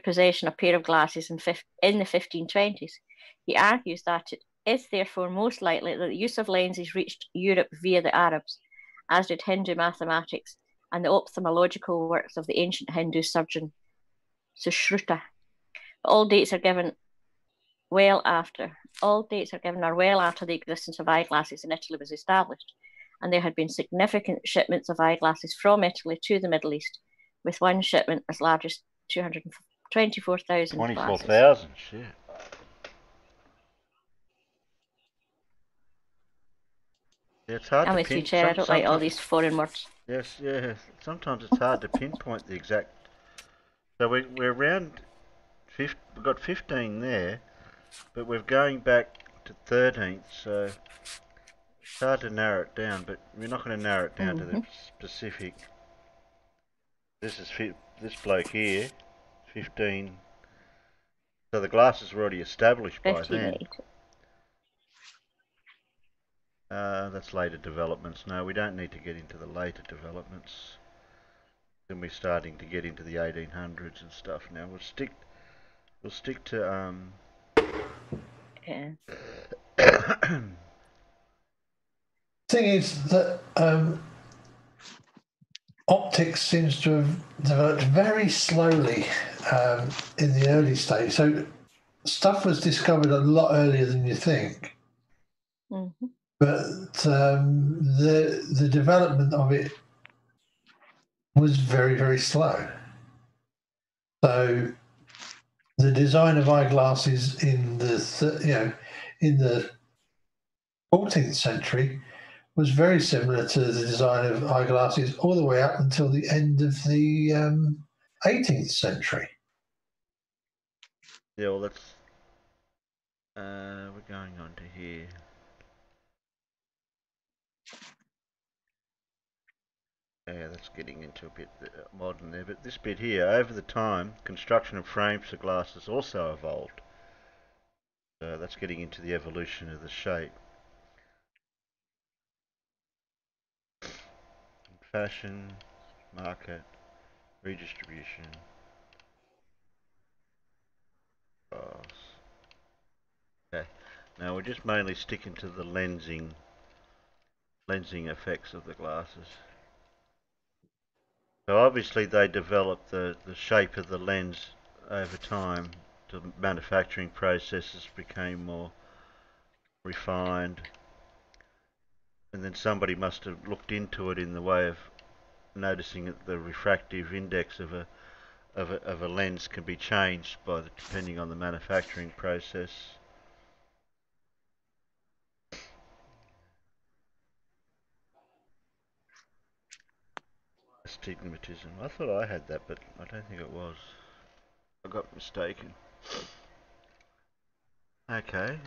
possession of a pair of glasses in the 1520s. He argues that it is therefore most likely that the use of lenses reached Europe via the Arabs, as did Hindu mathematics and the ophthalmological works of the ancient Hindu surgeon Sushruta. All dates are given well after the existence of eyeglasses in Italy was established, and there had been significant shipments of eyeglasses from Italy to the Middle East, with one shipment as large as 224,000 glasses. 24,000, shit. Yeah, it's hard I'm to with you, Chair. I don't like all these foreign words. Yes, yeah. Sometimes it's hard to pinpoint the exact. So we're around. We've got 15 there, but we're going back to 13th, so it's hard to narrow it down. But we're not going to narrow it down to the specific. This is this bloke here, 15. So the glasses were already established by then. That's later developments. No, we don't need to get into the later developments. Then we're starting to get into the 1800s and stuff. Now we'll stick to Yeah. Thing is that optics seems to have developed very slowly in the early stage. So stuff was discovered a lot earlier than you think. Mm-hmm. But the development of it was very, very slow. So the design of eyeglasses in the 14th century was very similar to the design of eyeglasses all the way up until the end of the 18th century. Yeah, well, that's we're going on to here. Yeah, that's getting into a bit modern there, but this bit here, over the time, construction of frames for glasses also evolved. So that's getting into the evolution of the shape. Fashion, market, redistribution. Okay, now we're just mainly sticking to the lensing effects of the glasses. So obviously they developed the shape of the lens over time. The manufacturing processes became more refined, and then somebody must have looked into it in the way of noticing that the refractive index of a lens can be changed depending on the manufacturing process. Astigmatism. I thought I had that, but I don't think it was. I got mistaken. Okay.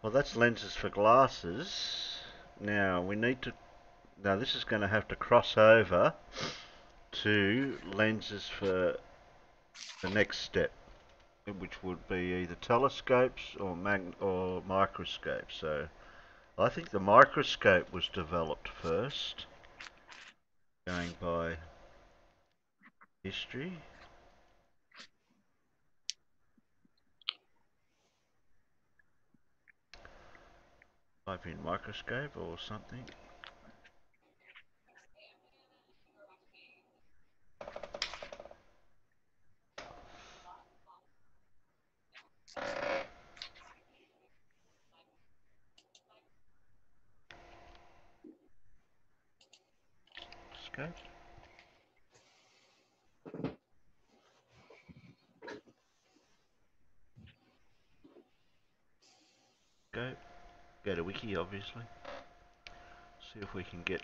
Well, that's lenses for glasses. Now we need to. Now this is going to have to cross over to lenses for the next step, which would be either telescopes or microscopes. So I think the microscope was developed first, going by history. Type in microscope or something. Scope. Go to wiki, obviously. see if we can get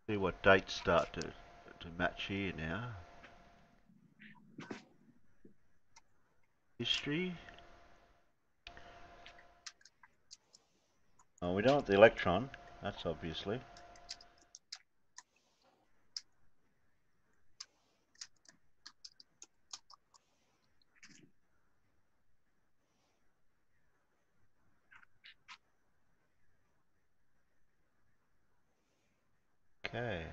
see what dates start to match here now. History. Oh, we don't want the electron, that's obviously. Okay.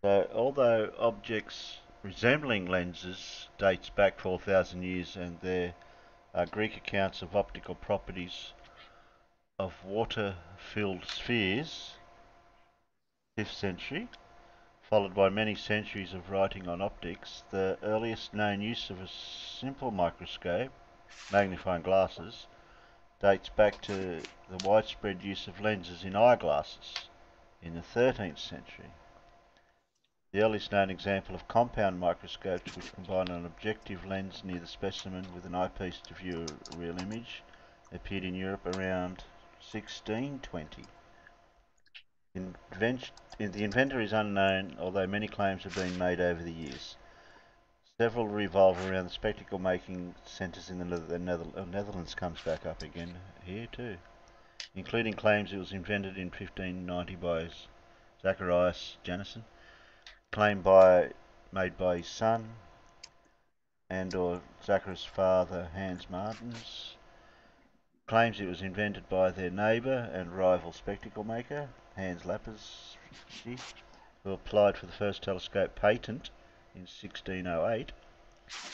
So, although objects resembling lenses dates back 4,000 years, and there are Greek accounts of optical properties of water-filled spheres, 5th century, followed by many centuries of writing on optics, the earliest known use of a simple microscope, magnifying glasses, dates back to the widespread use of lenses in eyeglasses in the 13th century. The earliest known example of compound microscopes which combine an objective lens near the specimen with an eyepiece to view a real image appeared in Europe around 1620. The inventor is unknown, although many claims have been made over the years. Several revolve around the spectacle making centres in the Netherlands comes back up again here too, including claims it was invented in 1590 by Zacharias Janssen, claim made by his son and or Zacharias' father Hans Martens, claims it was invented by their neighbour and rival spectacle maker Hans Lappers, who applied for the first telescope patent in 1608,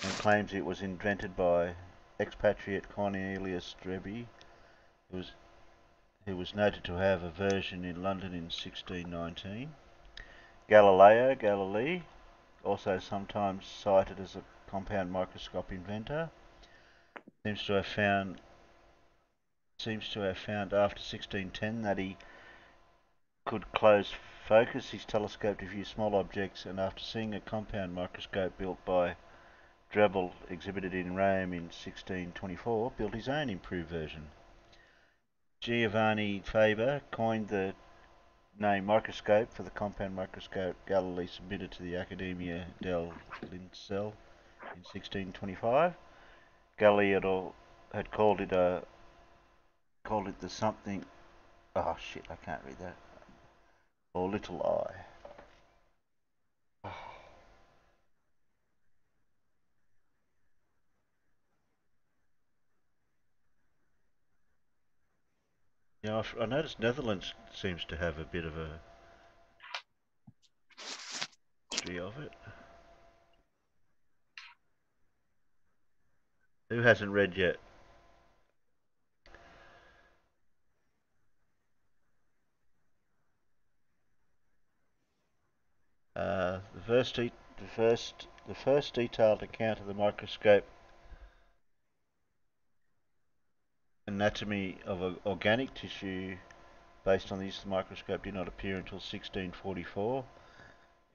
and claims it was invented by expatriate Cornelius Dreby, who was noted to have a version in London in 1619. Galileo Galilei, also sometimes cited as a compound microscope inventor, seems to have found after 1610 that he could close focus his telescope to view small objects, and after seeing a compound microscope built by Drebbel exhibited in Rome in 1624, built his own improved version. Giovanni Faber coined the name microscope for the compound microscope Galilei submitted to the Accademia del Lincel in 1625. Galilei had called it the something. Oh shit! I can't read that. Or little eye. Yeah, I noticed Netherlands seems to have a bit of a history of it. Who hasn't read yet? The first detailed account of the microscope anatomy of organic tissue based on the use of the microscope did not appear until 1644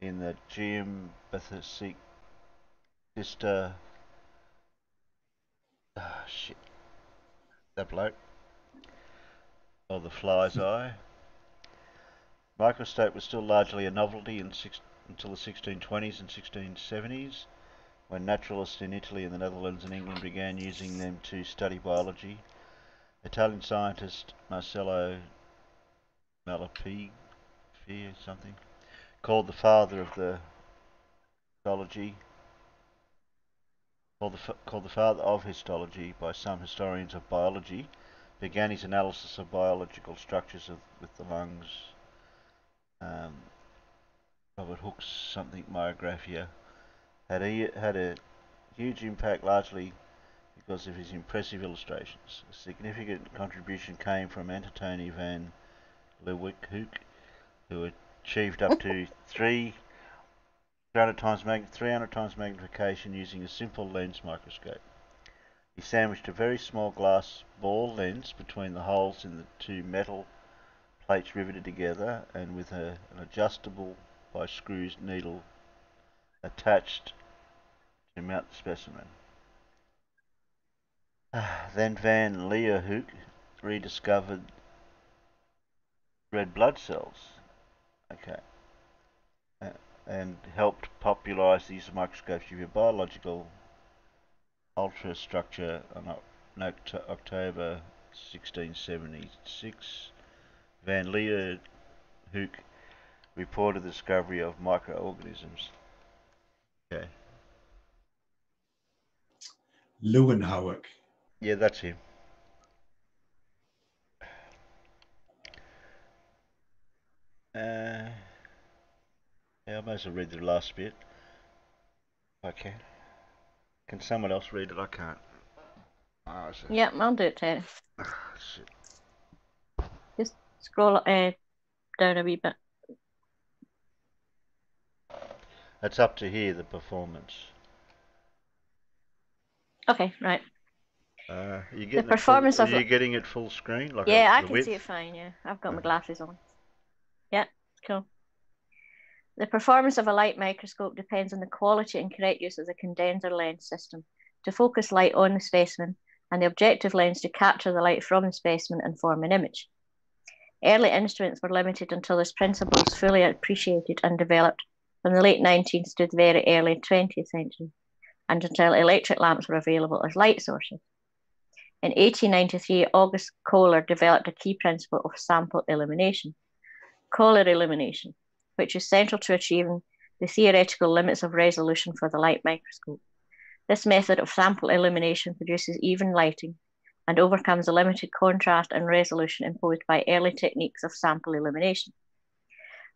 in the Geum Bathysista that bloke, or the fly's eye. Microscope was still largely a novelty until the 1620s and 1670s, when naturalists in Italy and the Netherlands and England began using them to study biology. Italian scientist Marcello Malapighi, something, called the father of histology by some historians of biology, began his analysis of biological structures with the lungs. Robert Hooke's something Myographia had a huge impact, largely because of his impressive illustrations. A significant contribution came from Antoni van Leeuwenhoek, who achieved up to 300 times magnification using a simple lens microscope. He sandwiched a very small glass ball lens between the holes in the two metal plates riveted together, and with an adjustable by screws needle attached to mount the specimen. Then Van Leeuwenhoek rediscovered red blood cells. Okay. And helped popularize the use of microscopes to view biological ultrastructure on October 1676. Van Leeuwenhoek reported the discovery of microorganisms. Okay. Leeuwenhoek. Yeah, that's him. Yeah, I might as well read the last bit. If I can. Can someone else read it? I can't. Oh, yeah, I'll do it, Terry. Shit. Just scroll down a wee bit. It's up to here, the performance. Okay, right. Are you getting the performance are you getting it full screen? Like yeah, I the can width? see it fine. Yeah, I've got my glasses on. Yeah, cool. The performance of a light microscope depends on the quality and correct use of the condenser lens system to focus light on the specimen and the objective lens to capture the light from the specimen and form an image. Early instruments were limited until this principle was fully appreciated and developed from the late 19th to the very early 20th century, and until electric lamps were available as light sources. In 1893, August Kohler developed a key principle of sample illumination, Kohler illumination, which is central to achieving the theoretical limits of resolution for the light microscope. This method of sample illumination produces even lighting and overcomes the limited contrast and resolution imposed by early techniques of sample illumination.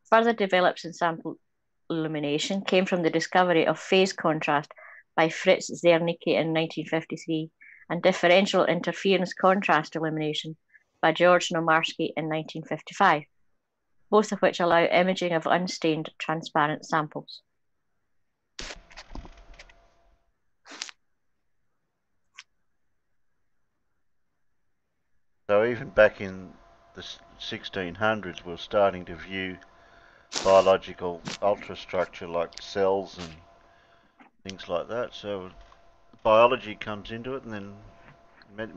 Further developments in sample illumination came from the discovery of phase contrast by Fritz Zernike in 1953 and differential interference contrast illumination by George Nomarski in 1955, both of which allow imaging of unstained transparent samples. So even back in the 1600s, we were starting to view biological ultrastructure like cells and things like that. So biology comes into it, and then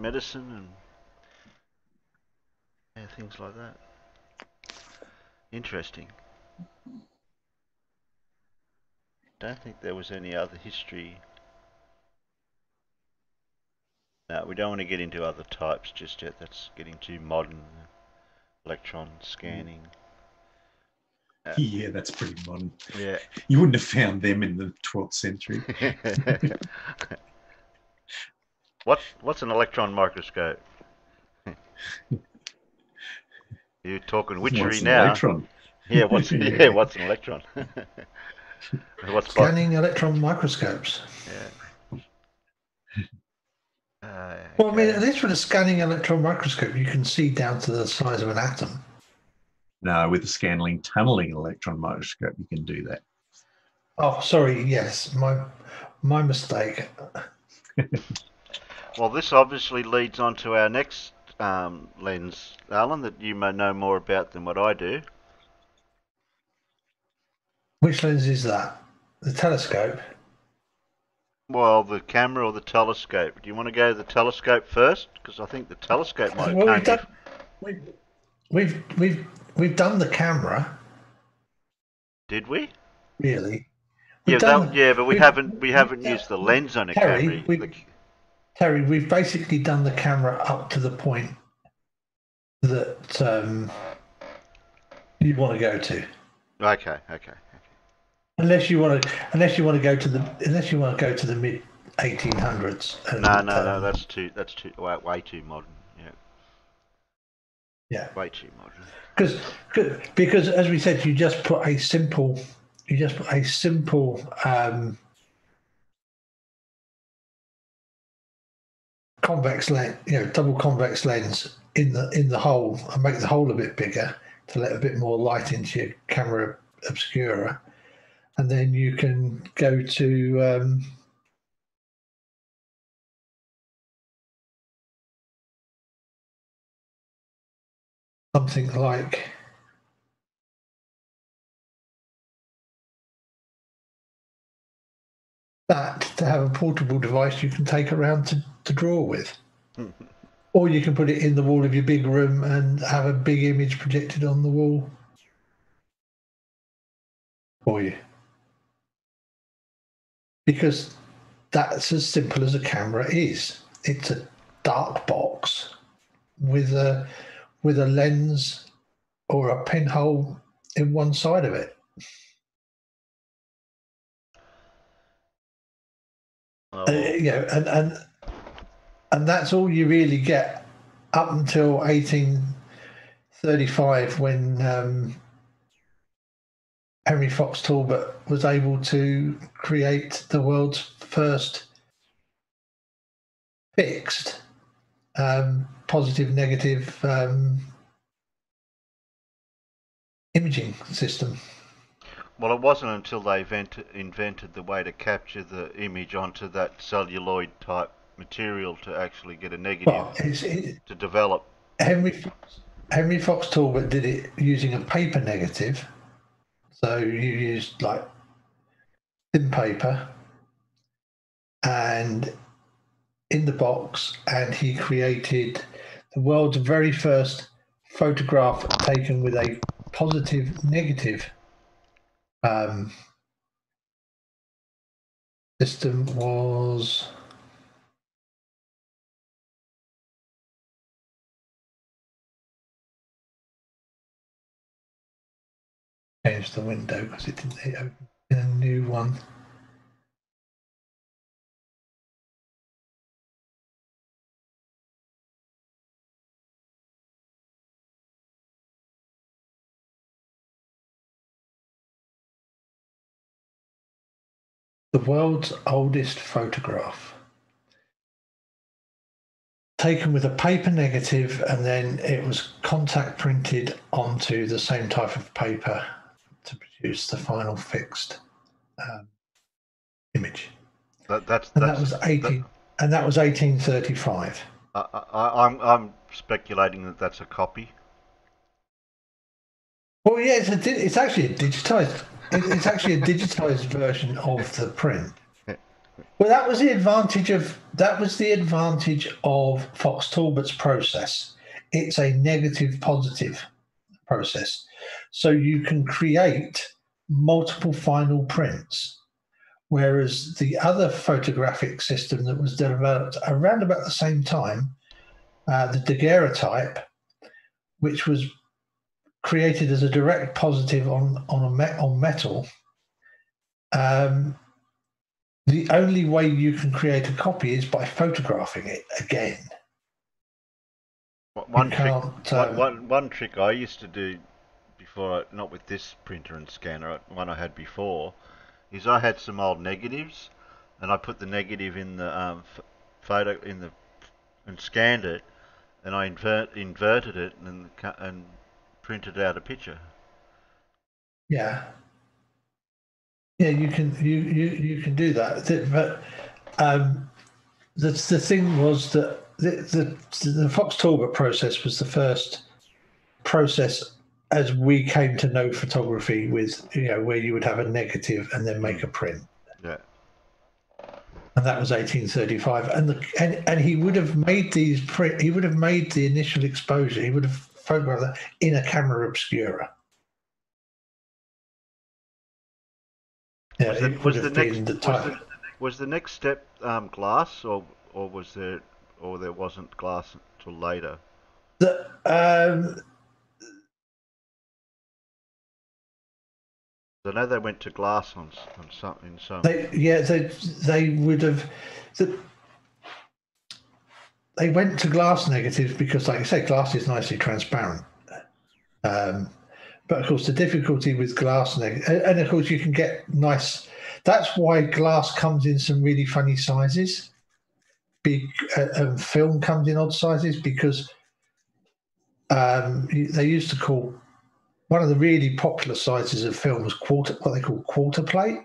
medicine and things like that. Interesting. Don't think there was any other history. No, we don't want to get into other types just yet. That's getting too modern. Electron scanning. Yeah, that's pretty modern. Yeah. You wouldn't have found them in the 12th century. What's an electron microscope? You're talking witchery What's an now. electron? Yeah, what's an electron? Scanning electron microscopes. Yeah. Well, I mean, at least with a scanning electron microscope, you can see down to the size of an atom. No, with the scanning tunneling electron microscope, you can do that. Oh, sorry. Yes, my mistake. Well, this obviously leads on to our next lens, Alan, that you may know more about than what I do. Which lens is that? The telescope? Well, the camera or the telescope? Do you want to go to the telescope first? Because I think the telescope might. Well, we've done the camera. Did we? Really? Yeah, but we haven't used the lens on a camera. Terry, we've basically done the camera up to the point that you want to go to. Okay. Unless you want to go to the mid 1800s. No, that's too way too modern. Yeah. Way too modern. Because as we said, you just put a simple convex lens, double convex lens in the hole and make the hole a bit bigger to let a bit more light into your camera obscura, and then you can go to something like that to have a portable device you can take around to draw with. Or you can put it in the wall of your big room and have a big image projected on the wall for you. Because that's as simple as a camera is. It's a dark box with a lens or a pinhole in one side of it. And that's all you really get up until 1835, when Henry Fox Talbot was able to create the world's first fixed positive-negative imaging system. Well, it wasn't until they invented the way to capture the image onto that celluloid type material to actually get a negative to develop. Henry Fox Talbot did it using a paper negative. So you used like thin paper and in the box, and he created the world's very first photograph taken with a positive-negative system. Was change the window because it didn't open a new one. The world's oldest photograph, taken with a paper negative, and then it was contact printed onto the same type of paper to produce the final fixed image. That was 1835. I'm speculating that that's a copy. Well, yeah, it's actually a digitized. It's actually a digitized version of the print. Well, that was the advantage of Fox Talbot's process. It's a negative-positive process, so you can create multiple final prints. Whereas the other photographic system that was developed around about the same time, the daguerreotype, which was created as a direct positive on metal, the only way you can create a copy is by photographing it again. One trick I used to do before, not with this printer and scanner, one I had before, is I had some old negatives, and I put the negative in the photo and scanned it, and I inverted it and printed out a picture. Yeah, you can do that. But the thing was that the Fox Talbot process was the first process as we came to know photography, with where you would have a negative and then make a print. Yeah. And that was 1835, and he would have made these print. He would have made the initial exposure. He would have photographed that in a camera obscura. Yeah, was the next step glass, or there wasn't glass until later? I know they went to glass on some. They would have. They went to glass negatives because, like you say, glass is nicely transparent. But of course, the difficulty with glass and of course you can get nice. That's why glass comes in some really funny sizes. Film comes in odd sizes because they used to call one of the really popular sizes of film was what they call quarter plate,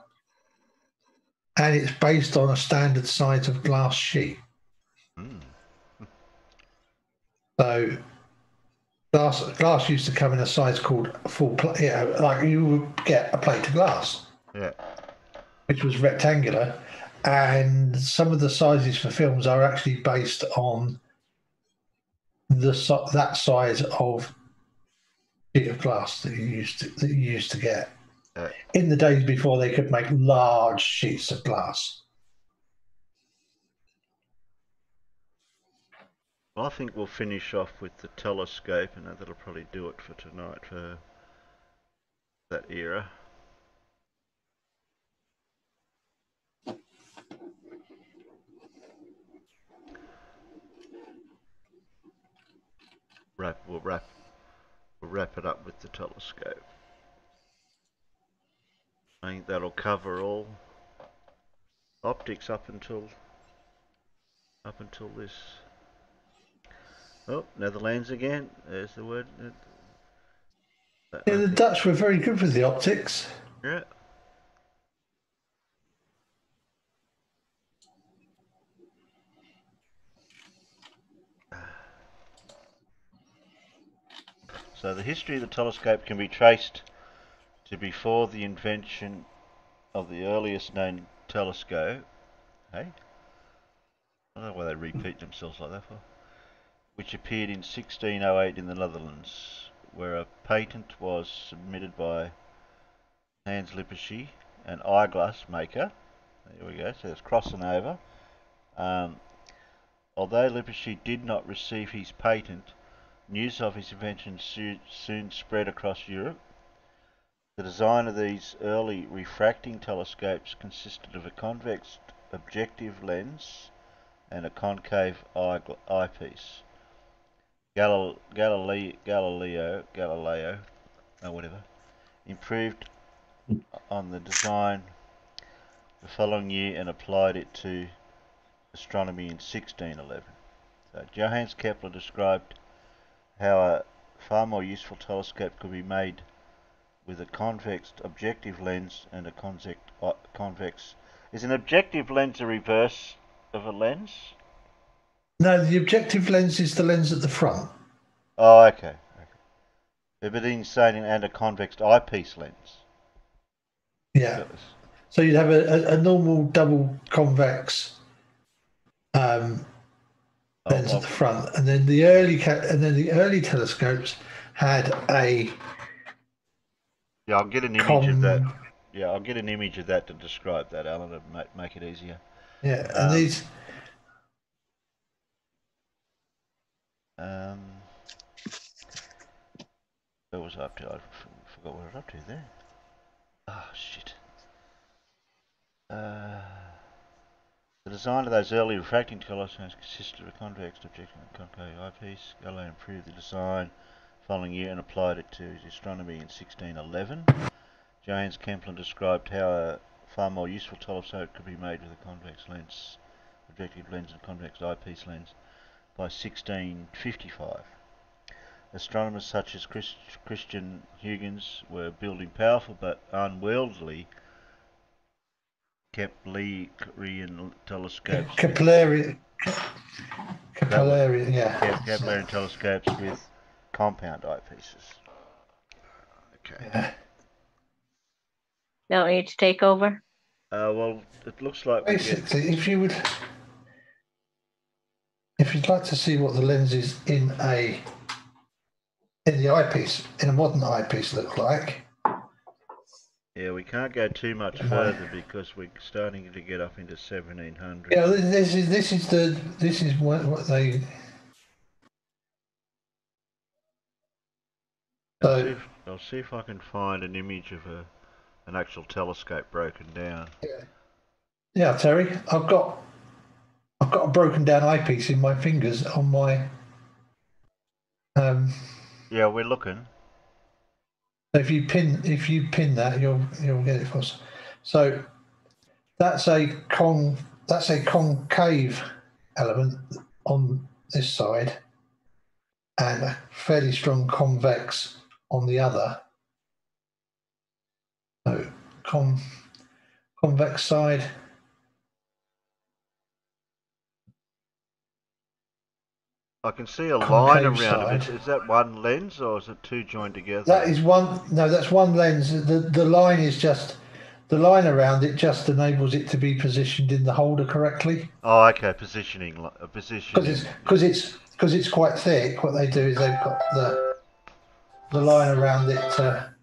and it's based on a standard size of glass sheet. So glass used to come in a size called full plate, like you would get a plate of glass, yeah, which was rectangular, and some of the sizes for films are actually based on that size of sheet of glass that you used to get in the days before they could make large sheets of glass. Well, I think we'll finish off with the telescope, and that'll probably do it for tonight for that era. We'll wrap it up with the telescope. I think that'll cover all optics up until this. Oh, Netherlands again. There's the word. Yeah, the Dutch were very good with the optics. Yeah. So the history of the telescope can be traced to before the invention of the earliest known telescope. Hey? I don't know why they repeat themselves like that for. Which appeared in 1608 in the Netherlands, where a patent was submitted by Hans Lippershey, an eyeglass maker. There we go, so it's crossing over. Although Lippershey did not receive his patent, news of his invention soon spread across Europe. The design of these early refracting telescopes consisted of a convex objective lens and a concave eyepiece. Galileo, improved on the design the following year and applied it to astronomy in 1611. So Johannes Kepler described how a far more useful telescope could be made with a convex objective lens and a convex. Is an objective lens a reverse of a lens? No, the objective lens is the lens at the front. Oh, okay. But then saying and a convex eyepiece lens. Yeah. So you'd have a normal double convex lens at the front, and then the early telescopes had a. Yeah, I'll get an image of that. Yeah, I'll get an image of that to describe that, Alan, to make it easier. Yeah, and these. What was I up to? I forgot what I was up to there. Oh, shit. The design of those early refracting telescopes consisted of a convex objective and concave eyepiece. Galileo improved the design following year and applied it to his astronomy in 1611. Johannes Kepler described how a far more useful telescope could be made with a convex lens, objective lens and convex eyepiece lens by 1655. Astronomers such as Christian Huygens were building powerful but unwieldy Keplerian telescopes. Keplerian, yeah. Keplerian telescopes with compound eyepieces. Okay. Yeah. Don't need to take over? Well, it looks like basically, if you'd like to see what the lenses in the eyepiece, in a modern eyepiece, look like. Yeah, we can't go too much further because we're starting to get up into 1700. Yeah, this is what they. I'll see if I can find an image of an actual telescope broken down. Yeah, Terry, I've got a broken down eyepiece in my fingers on my. Yeah, we're looking. If you pin that, you'll get it for us. So that's a concave element on this side, and a fairly strong convex on the other. So convex side. I can see a line around it. Is that one lens or is it two joined together? That is one. No, that's one lens. The line is just the line around it just enables it to be positioned in the holder correctly. Oh, okay, positioning. Because it's quite thick. What they do is they've got the line around it to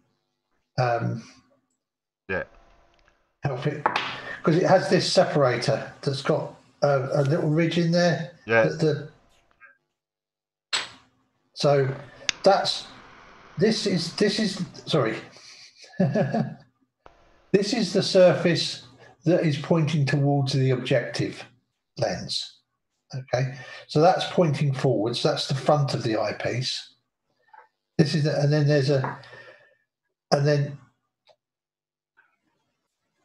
help it, because it has this separator that's got a little ridge in there. Yeah. So this is sorry. This is the surface that is pointing towards the objective lens. Okay, so that's pointing forwards. That's the front of the eyepiece. This is, and then and then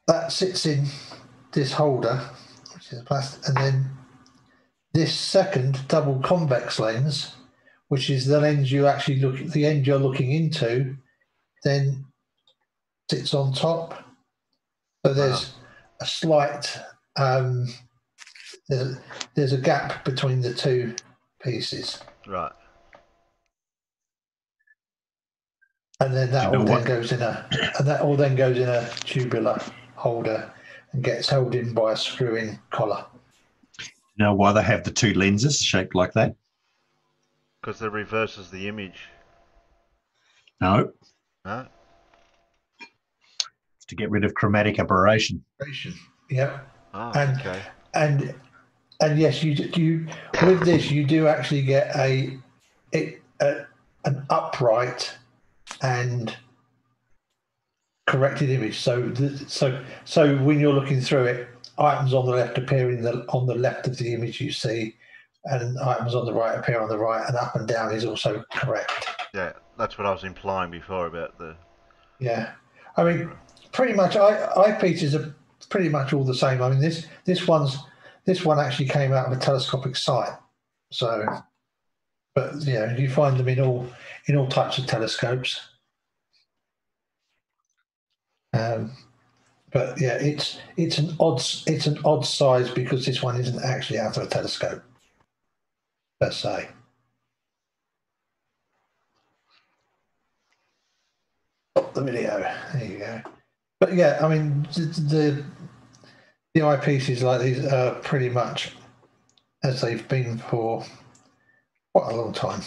that sits in this holder, which is plastic, and then this second double convex lens, which is the lens you actually the end you're looking into, then sits on top. So there's a slight there's a gap between the two pieces. Right. And then that all then goes in a tubular holder and gets held in by a screw-in collar. You know why they have the two lenses shaped like that? Because it reverses the image. No. No. To get rid of chromatic aberration. Yeah. Oh, okay. And yes, you with this you do actually get an upright and corrected image. So when you're looking through it, items on the left appear on the left of the image you see, and items on the right appear on the right, and up and down is also correct. Yeah, that's what I was implying before about the. Yeah, I mean, pretty much eyepieces are pretty much all the same. I mean, this one actually came out of a telescopic sight, so, but you find them in all types of telescopes. But yeah, it's an odd size because this one isn't actually out of a telescope per se. Stop the video. There you go. But yeah, I mean the eyepieces like these are pretty much as they've been for quite a long time.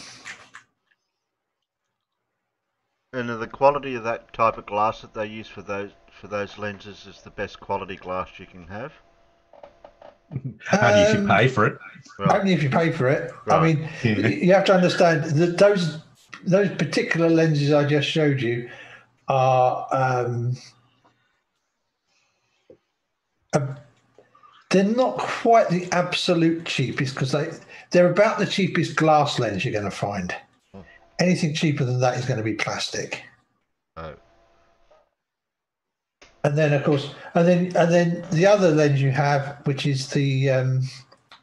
And the quality of that type of glass that they use for those lenses is the best quality glass you can have. Only if you pay for it. Right. Only if you pay for it. Right. I mean, you have to understand that those particular lenses I just showed you are they're not quite the absolute cheapest because they're about the cheapest glass lens you're going to find. Anything cheaper than that is going to be plastic. Oh. And then, of course, and then the other lens you have, which is the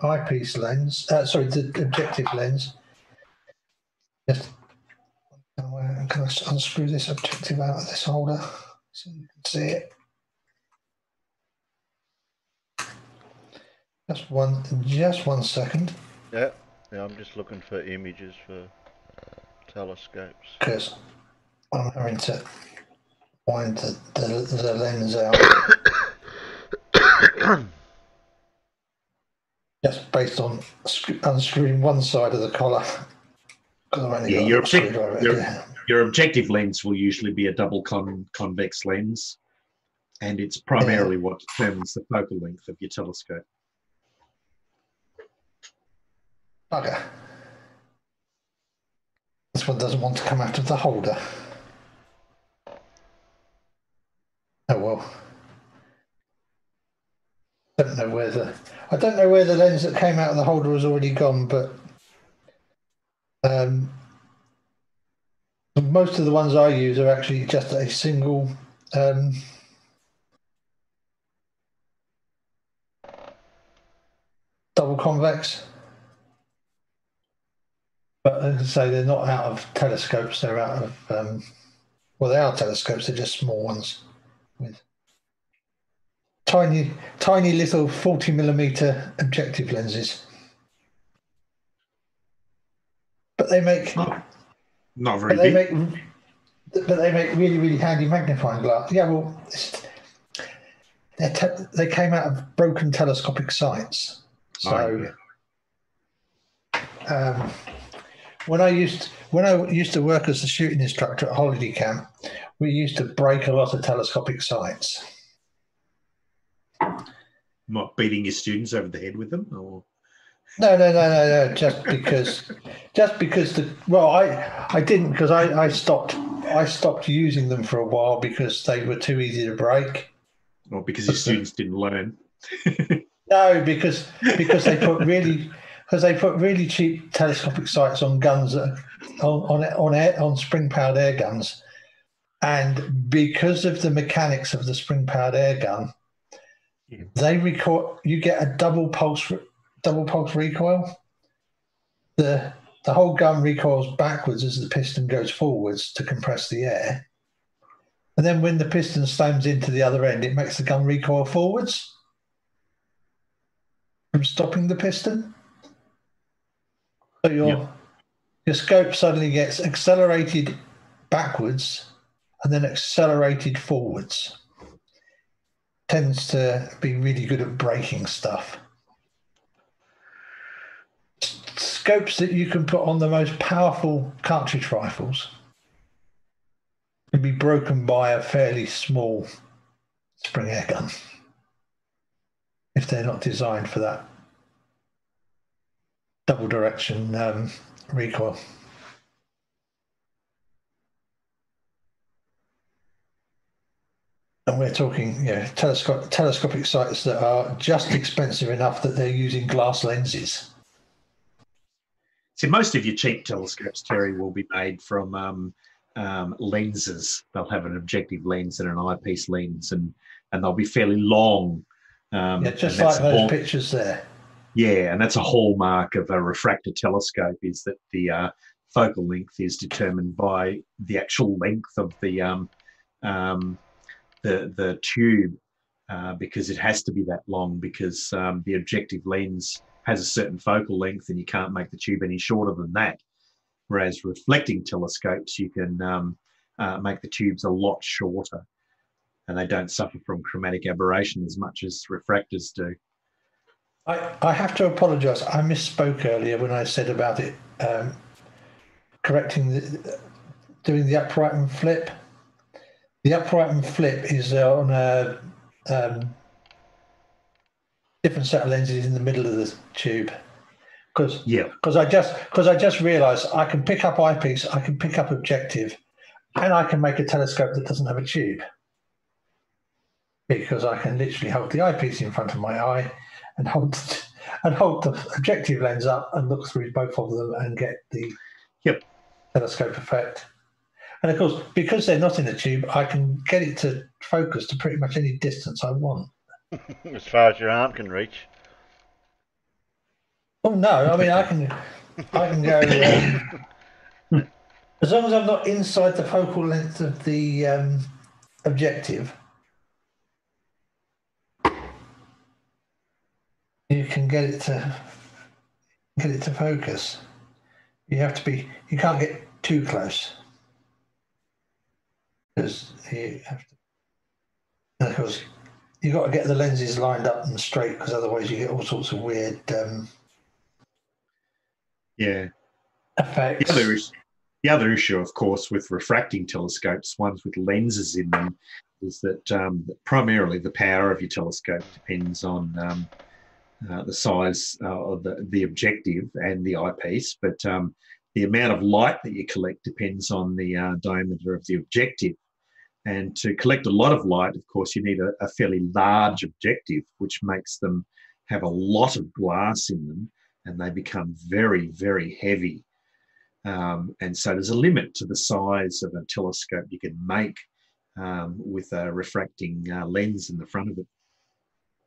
eyepiece lens. Sorry, the objective lens. Just can I unscrew this objective out of this holder so you can see it? Just one second. Yeah, I'm just looking for images for telescopes. Because I'm having to wind the lens out. Just based on unscrewing one side of the collar. Yeah, your objective lens will usually be a double convex lens, and it's primarily what determines the focal length of your telescope. Okay. This one doesn't want to come out of the holder. Oh well. I don't know where the lens that came out of the holder has already gone, but most of the ones I use are actually just a single double convex. But as I say, they're not out of telescopes. They're out of well, they are telescopes. They're just small ones with tiny little 40mm objective lenses. But they make not very big. But they make really handy magnifying glass. Yeah, well, they came out of broken telescopic sights. So when I used to work as a shooting instructor at holiday camp, we used to break a lot of telescopic sights. Not beating your students over the head with them, or no. Just because I didn't, because I stopped using them for a while because they were too easy to break. Or because your students didn't learn. No, because they put really cheap telescopic sights on guns, on spring-powered air guns, and because of the mechanics of the spring-powered air gun, they record. You get a double pulse recoil. The whole gun recoils backwards as the piston goes forwards to compress the air, and then when the piston slams into the other end, it makes the gun recoil forwards from stopping the piston. So your scope suddenly gets accelerated backwards and then accelerated forwards. Tends to be really good at breaking stuff. Scopes that you can put on the most powerful cartridge rifles can be broken by a fairly small spring air gun if they're not designed for that double direction recoil. And we're talking, telescopic sights that are just expensive enough that they're using glass lenses. See, most of your cheap telescopes, Terry, will be made from lenses. They'll have an objective lens and an eyepiece lens, and they'll be fairly long. Just like those pictures there. Yeah, and that's a hallmark of a refractor telescope, is that the focal length is determined by the actual length of the tube, because it has to be that long, because the objective lens has a certain focal length and you can't make the tube any shorter than that. Whereas reflecting telescopes, you can make the tubes a lot shorter, and they don't suffer from chromatic aberration as much as refractors do. I have to apologise. I misspoke earlier when I said about it doing the upright and flip. The upright and flip is on a different set of lenses in the middle of the tube. Because I just realised I can pick up eyepiece, I can pick up objective, and I can make a telescope that doesn't have a tube. Because I can literally hold the eyepiece in front of my eye and hold the objective lens up and look through both of them and get the telescope effect. And of course, because they're not in a tube, I can get it to focus to pretty much any distance I want. As far as your arm can reach. Oh no! I mean, I can go as long as I'm not inside the focal length of the objective. You can get it to focus. You can't get too close. Because you have to, and of course, you've got to get the lenses lined up and straight, because otherwise you get all sorts of weird effects. The other issue, of course, with refracting telescopes, ones with lenses in them, is that primarily the power of your telescope depends on the size of the objective and the eyepiece, but the amount of light that you collect depends on the diameter of the objective. And to collect a lot of light, of course, you need a fairly large objective, which makes them have a lot of glass in them, and they become very, very heavy. And so there's a limit to the size of a telescope you can make with a refracting lens in the front of it.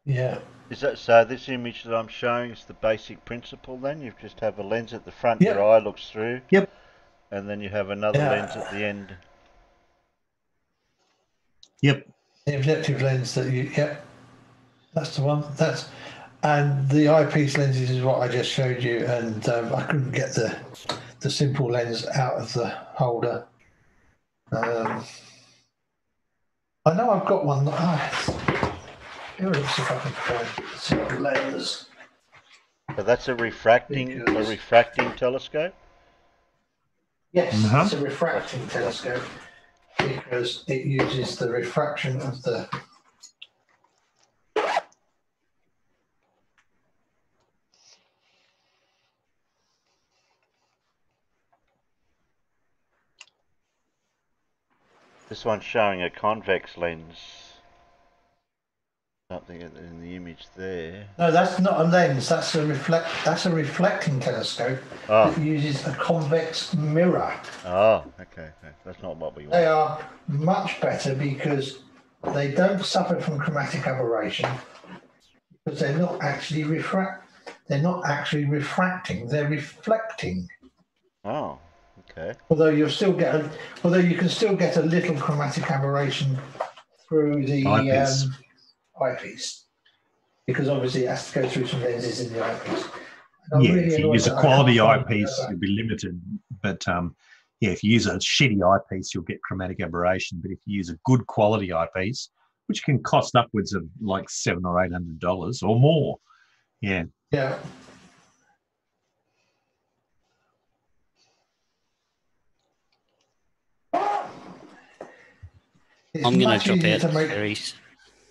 Yeah. Is that so? This image that I'm showing is the basic principle then? You just have a lens at the front your eye looks through. Yep. And then you have another lens at the end. Yep. The objective lens that that's the one. And the eyepiece lenses is what I just showed you, and I couldn't get the simple lens out of the holder. I know I've got one. let's see if I can find the lens. So that's a refracting telescope? Yes, it's a refracting telescope because it uses the refraction of the This one's showing a convex lens. Something in the image there. No, that's not a lens. That's a reflecting telescope that uses a convex mirror. Oh, okay. That's not what we want. They are much better because they don't suffer from chromatic aberration because they're not actually refracting. They're reflecting. Oh, okay. Although you can still get a little chromatic aberration through the eyepiece, because obviously it has to go through some lenses in the eyepiece. If you use a quality eyepiece, you'll be limited. But if you use a shitty eyepiece, you'll get chromatic aberration. But if you use a good quality eyepiece, which can cost upwards of like $700 or $800 or more, yeah. I'm going to drop out, Terry.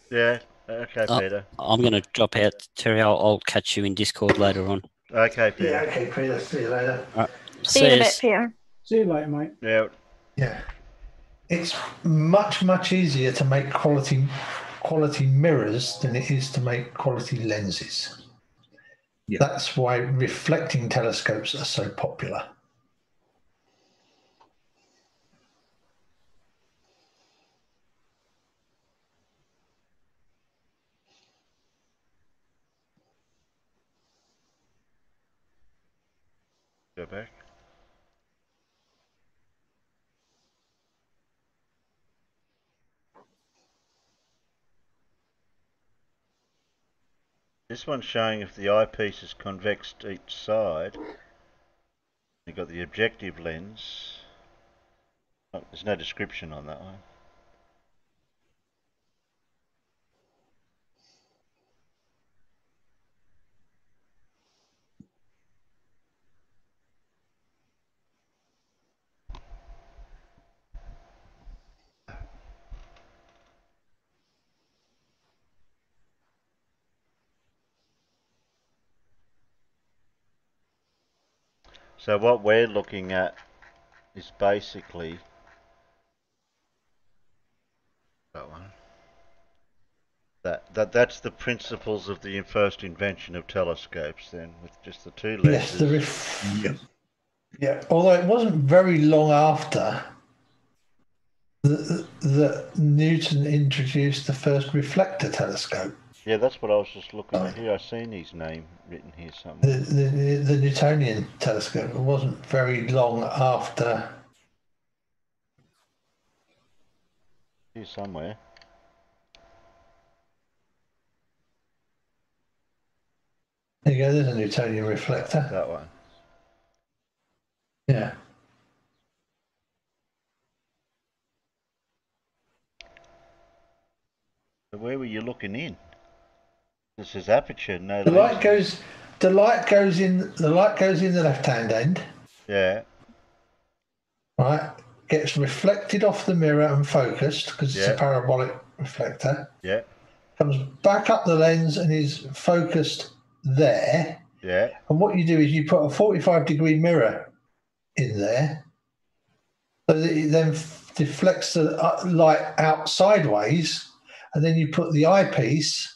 Yeah, okay, Peter. I'm going to drop out, Terry. I'll catch you in Discord later on. Okay, Peter. Yeah, okay, Peter. See you later. Right. See you in a bit, Peter. See you later, mate. Yeah. Yeah. It's much easier to make quality mirrors than it is to make quality lenses. Yeah. That's why reflecting telescopes are so popular. Go back. This one's showing if the eyepiece is convex to each side. You've got the objective lens. Oh, there's no description on that one. So what we're looking at is basically that one. That's the principles of the first invention of telescopes. Then, with just the two lenses. Yes, yeah. Although it wasn't very long after that Newton introduced the first reflector telescope. Yeah, that's what I was just looking at here. I've seen his name written here somewhere. The Newtonian telescope. It wasn't very long after. Here somewhere. There you go. There's a Newtonian reflector. That one. Yeah. So where were you looking in? This is aperture, no. The light goes in the left-hand end. Yeah. Right. Gets reflected off the mirror and focused because it's a parabolic reflector. Yeah. Comes back up the lens and is focused there. Yeah. And what you do is you put a 45-degree mirror in there, so that it then deflects the light out sideways, and then you put the eyepiece.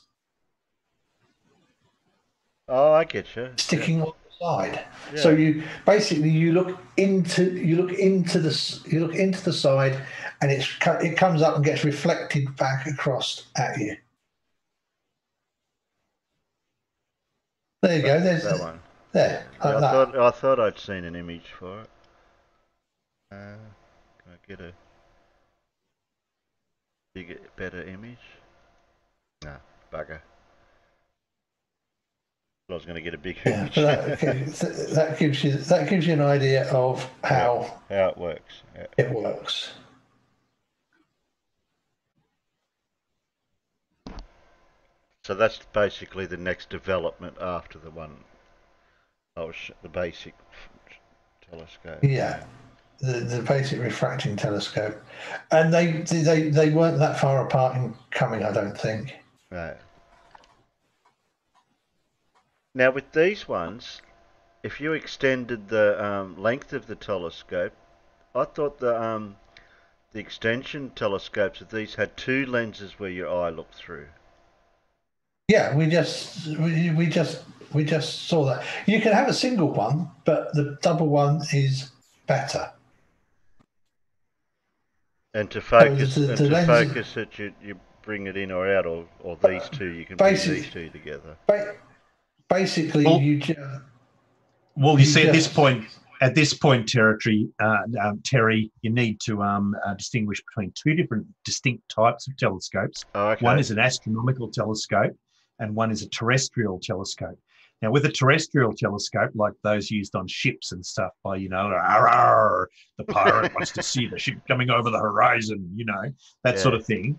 Oh, I get you. Sticking on the side. Yeah. So you basically you look into the side, and it comes up and gets reflected back across at you. There you go. There's that one. There. Yeah, Like I thought I'd seen an image for it. Can I get a better image? No, bugger. I was going to get a big image. that gives you an idea of how it works. Yeah. It works. So that's basically the next development after the one, the basic telescope. Yeah, the basic refracting telescope, and they weren't that far apart in coming, I don't think. Right. Now with these ones, if you extended the length of the telescope, I thought the extension telescopes of these had 2 lenses where your eye looked through. Yeah, we just saw that. You can have a single one, but the double one is better. And to focus, So focus it, you bring it in or out, or these two, you can bring these two together. Basically, well, you just. Well, you see, at this point, Terry, you need to distinguish between 2 different distinct types of telescopes. Oh, okay. One is an astronomical telescope, and one is a terrestrial telescope. Now, with a terrestrial telescope, like those used on ships and stuff, by the pirate wants to see the ship coming over the horizon, that sort of thing.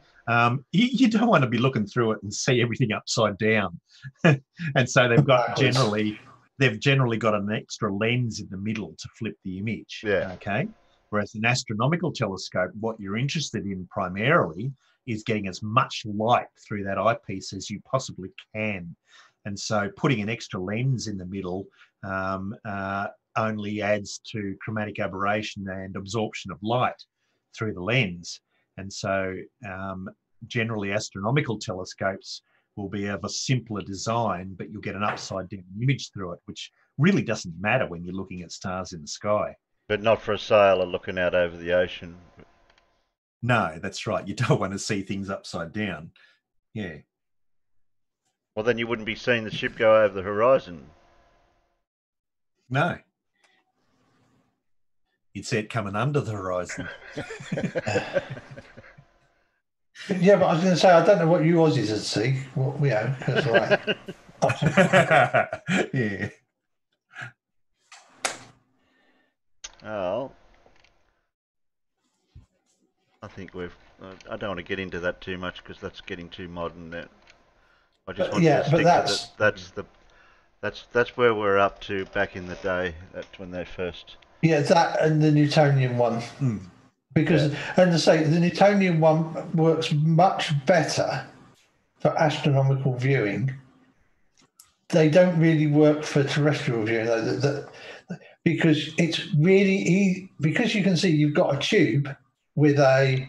You don't want to be looking through it and see everything upside down, and so they've generally got an extra lens in the middle to flip the image. Yeah. Okay. Whereas an astronomical telescope, what you're interested in primarily is getting as much light through that eyepiece as you possibly can. And so putting an extra lens in the middle only adds to chromatic aberration and absorption of light through the lens. And so generally astronomical telescopes will be of a simpler design, but you'll get an upside down image through it, which really doesn't matter when you're looking at stars in the sky. But not for a sailor looking out over the ocean. No, that's right. You don't want to see things upside down. Yeah. Well, then you wouldn't be seeing the ship go over the horizon. No. You'd see it coming under the horizon. Yeah, but I was going to say, I don't know what you Aussies would see. Because yeah. Oh, I think I don't want to get into that too much because that's getting too modern. I just want to stick to that's where we're up to back in the day. That's when they first. Yeah, that and the Newtonian one. Because, and to say, the Newtonian one works much better for astronomical viewing. They don't really work for terrestrial viewing, though, because it's really because you can see you've got a tube with a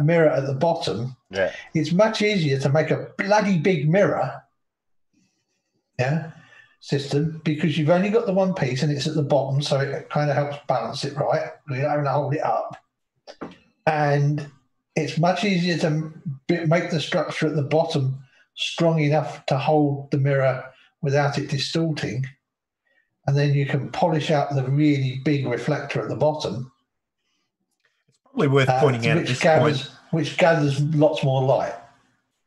mirror at the bottom. Yeah. It's much easier to make a bloody big mirror system because you've only got the one piece and it's at the bottom, so it kind of helps balance it right. You don't hold it up. And it's much easier to make the structure at the bottom strong enough to hold the mirror without it distorting. And then you can polish out the really big reflector at the bottom. It's probably worth pointing out at this point. Which gathers lots more light.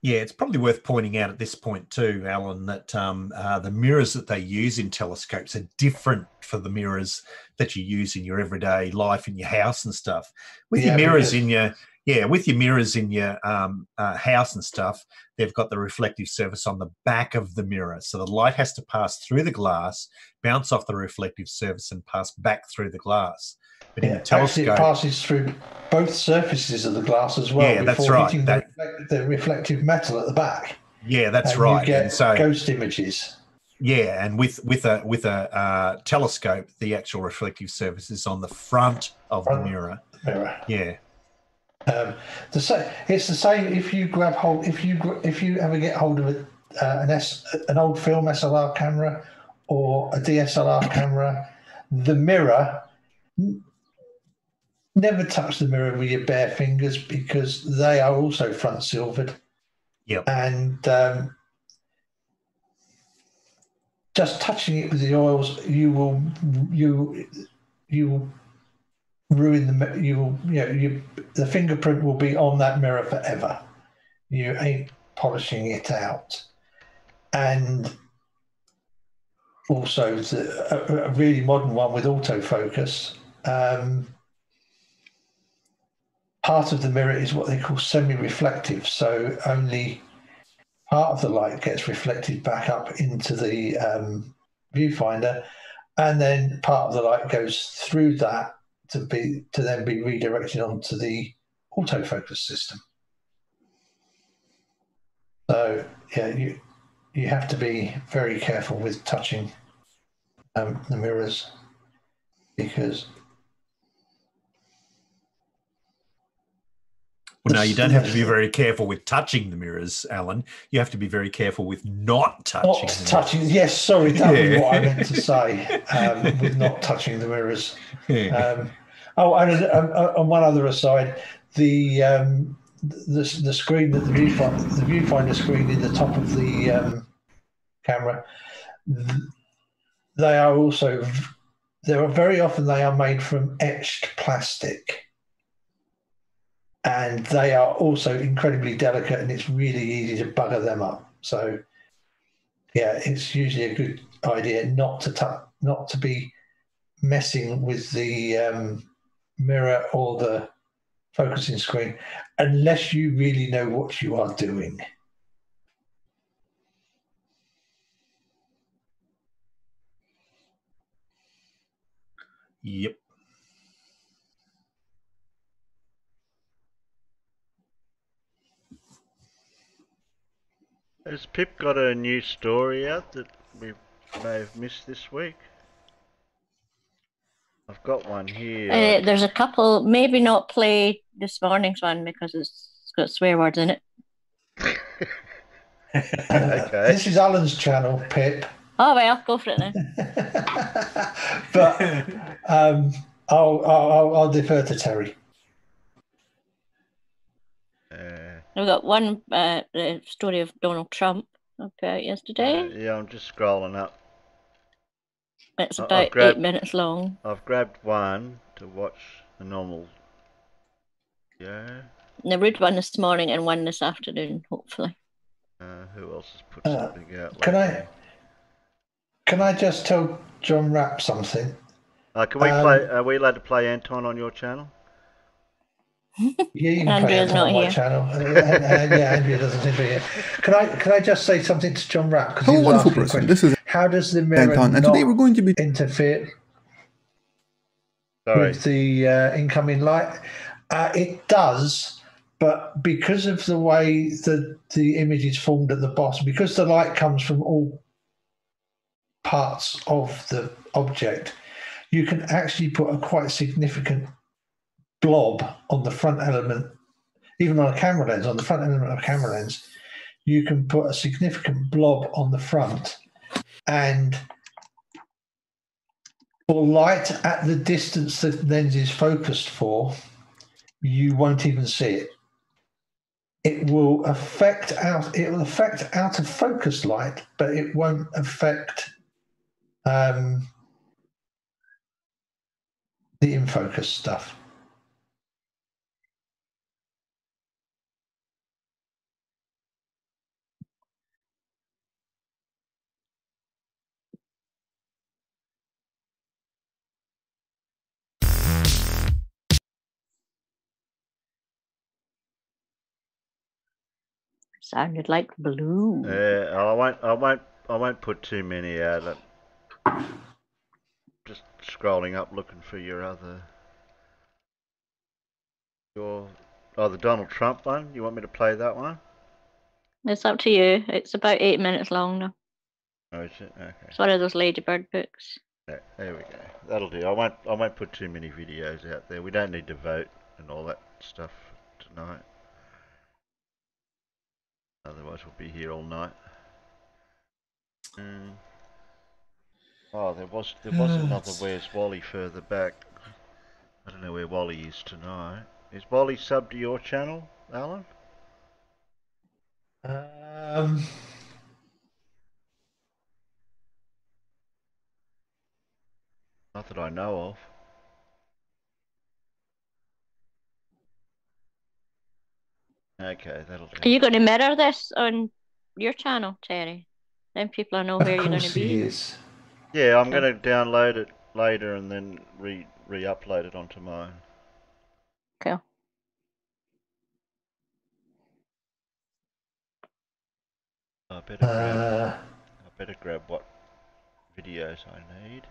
Yeah, it's probably worth pointing out at this point too, Alan, that the mirrors that they use in telescopes are different for the mirrors that you use in your everyday life in your house and stuff. With your mirrors in your house and stuff, they've got the reflective surface on the back of the mirror, so the light has to pass through the glass, bounce off the reflective surface, and pass back through the glass. But in the telescope, actually it passes through both surfaces of the glass as well. Yeah, that's right. Hitting the reflective metal at the back. Yeah, that's right. You get and so, ghost images. Yeah, and with a telescope, the actual reflective surface is on the front of the mirror. Yeah. It's the same if you grab hold. If you ever get hold of an old film SLR camera or a DSLR camera, the mirror. Never touch the mirror with your bare fingers because they are also front silvered. Yep. And just touching it with the oils, you will ruin the fingerprint will be on that mirror forever. You ain't polishing it out. And also a really modern one with autofocus. Part of the mirror is what they call semi-reflective, so only part of the light gets reflected back up into the viewfinder, and then part of the light goes through that to then be redirected onto the autofocus system. So yeah, you have to be very careful with touching the mirrors, because well, no, you don't have to be very careful with touching the mirrors, Alan. You have to be very careful with not touching. Not touching. Yes, sorry, that was what I meant to say. With not touching the mirrors. And one other aside, the screen that the viewfinder screen in the top of the camera, they are very often they are made from etched plastic. And they are also incredibly delicate, and it's really easy to bugger them up. So, yeah, it's usually a good idea not to be messing with the mirror or the focusing screen unless you really know what you are doing. Yep. Has Pip got a new story out that we may have missed this week? I've got one here. There's a couple, maybe not play this morning's one because it's got swear words in it. Okay. This is Alan's channel, Pip. Oh well, go for it then. But I'll defer to Terry. We've got one the story of Donald Trump I put out yesterday. Yeah, I'm just scrolling up. It's about 8 minutes long. I've grabbed one to watch the normal. Yeah. I read one this morning and one this afternoon, hopefully. Who else has put something out? Can I just tell John Rapp something? Can we play? Are we allowed to play Anton on your channel? Yeah, you can play Anton on my channel. Yeah, Andrea doesn't seem to be here. Can I just say something to John Rapp? Hello, wonderful person. This is how does the mirror Anton, and today we're going to be interfere with the incoming light? It does, but because of the way the image is formed at the bottom, because the light comes from all parts of the object, you can actually put a quite significant blob on the front element, even on a camera lens, on the front element of a camera lens, you can put a significant blob on the front, and for light at the distance the lens is focused for, you won't even see it. It will affect out of focus light, but it won't affect the in focus stuff. Sounded like blue. I won't put too many out. Just scrolling up looking for the Donald Trump one. You want me to play that one? It's up to you. It's about 8 minutes long now. Oh, is it? Okay. It's one of those Ladybird books. There we go. That'll do. I won't put too many videos out there. We don't need to vote and all that stuff tonight. Otherwise we'll be here all night. Oh, there was another WheresWally further back. I don't know where Wally is tonight. Is Wally sub to your channel, Alan? Not that I know of. Okay, that'll do. Are you going to mirror this on your channel, Terry? Then people will know where you're going to be. Is. Yeah, I'm going to download it later and then re-upload it onto mine. Cool. I Uh, better grab what videos I need.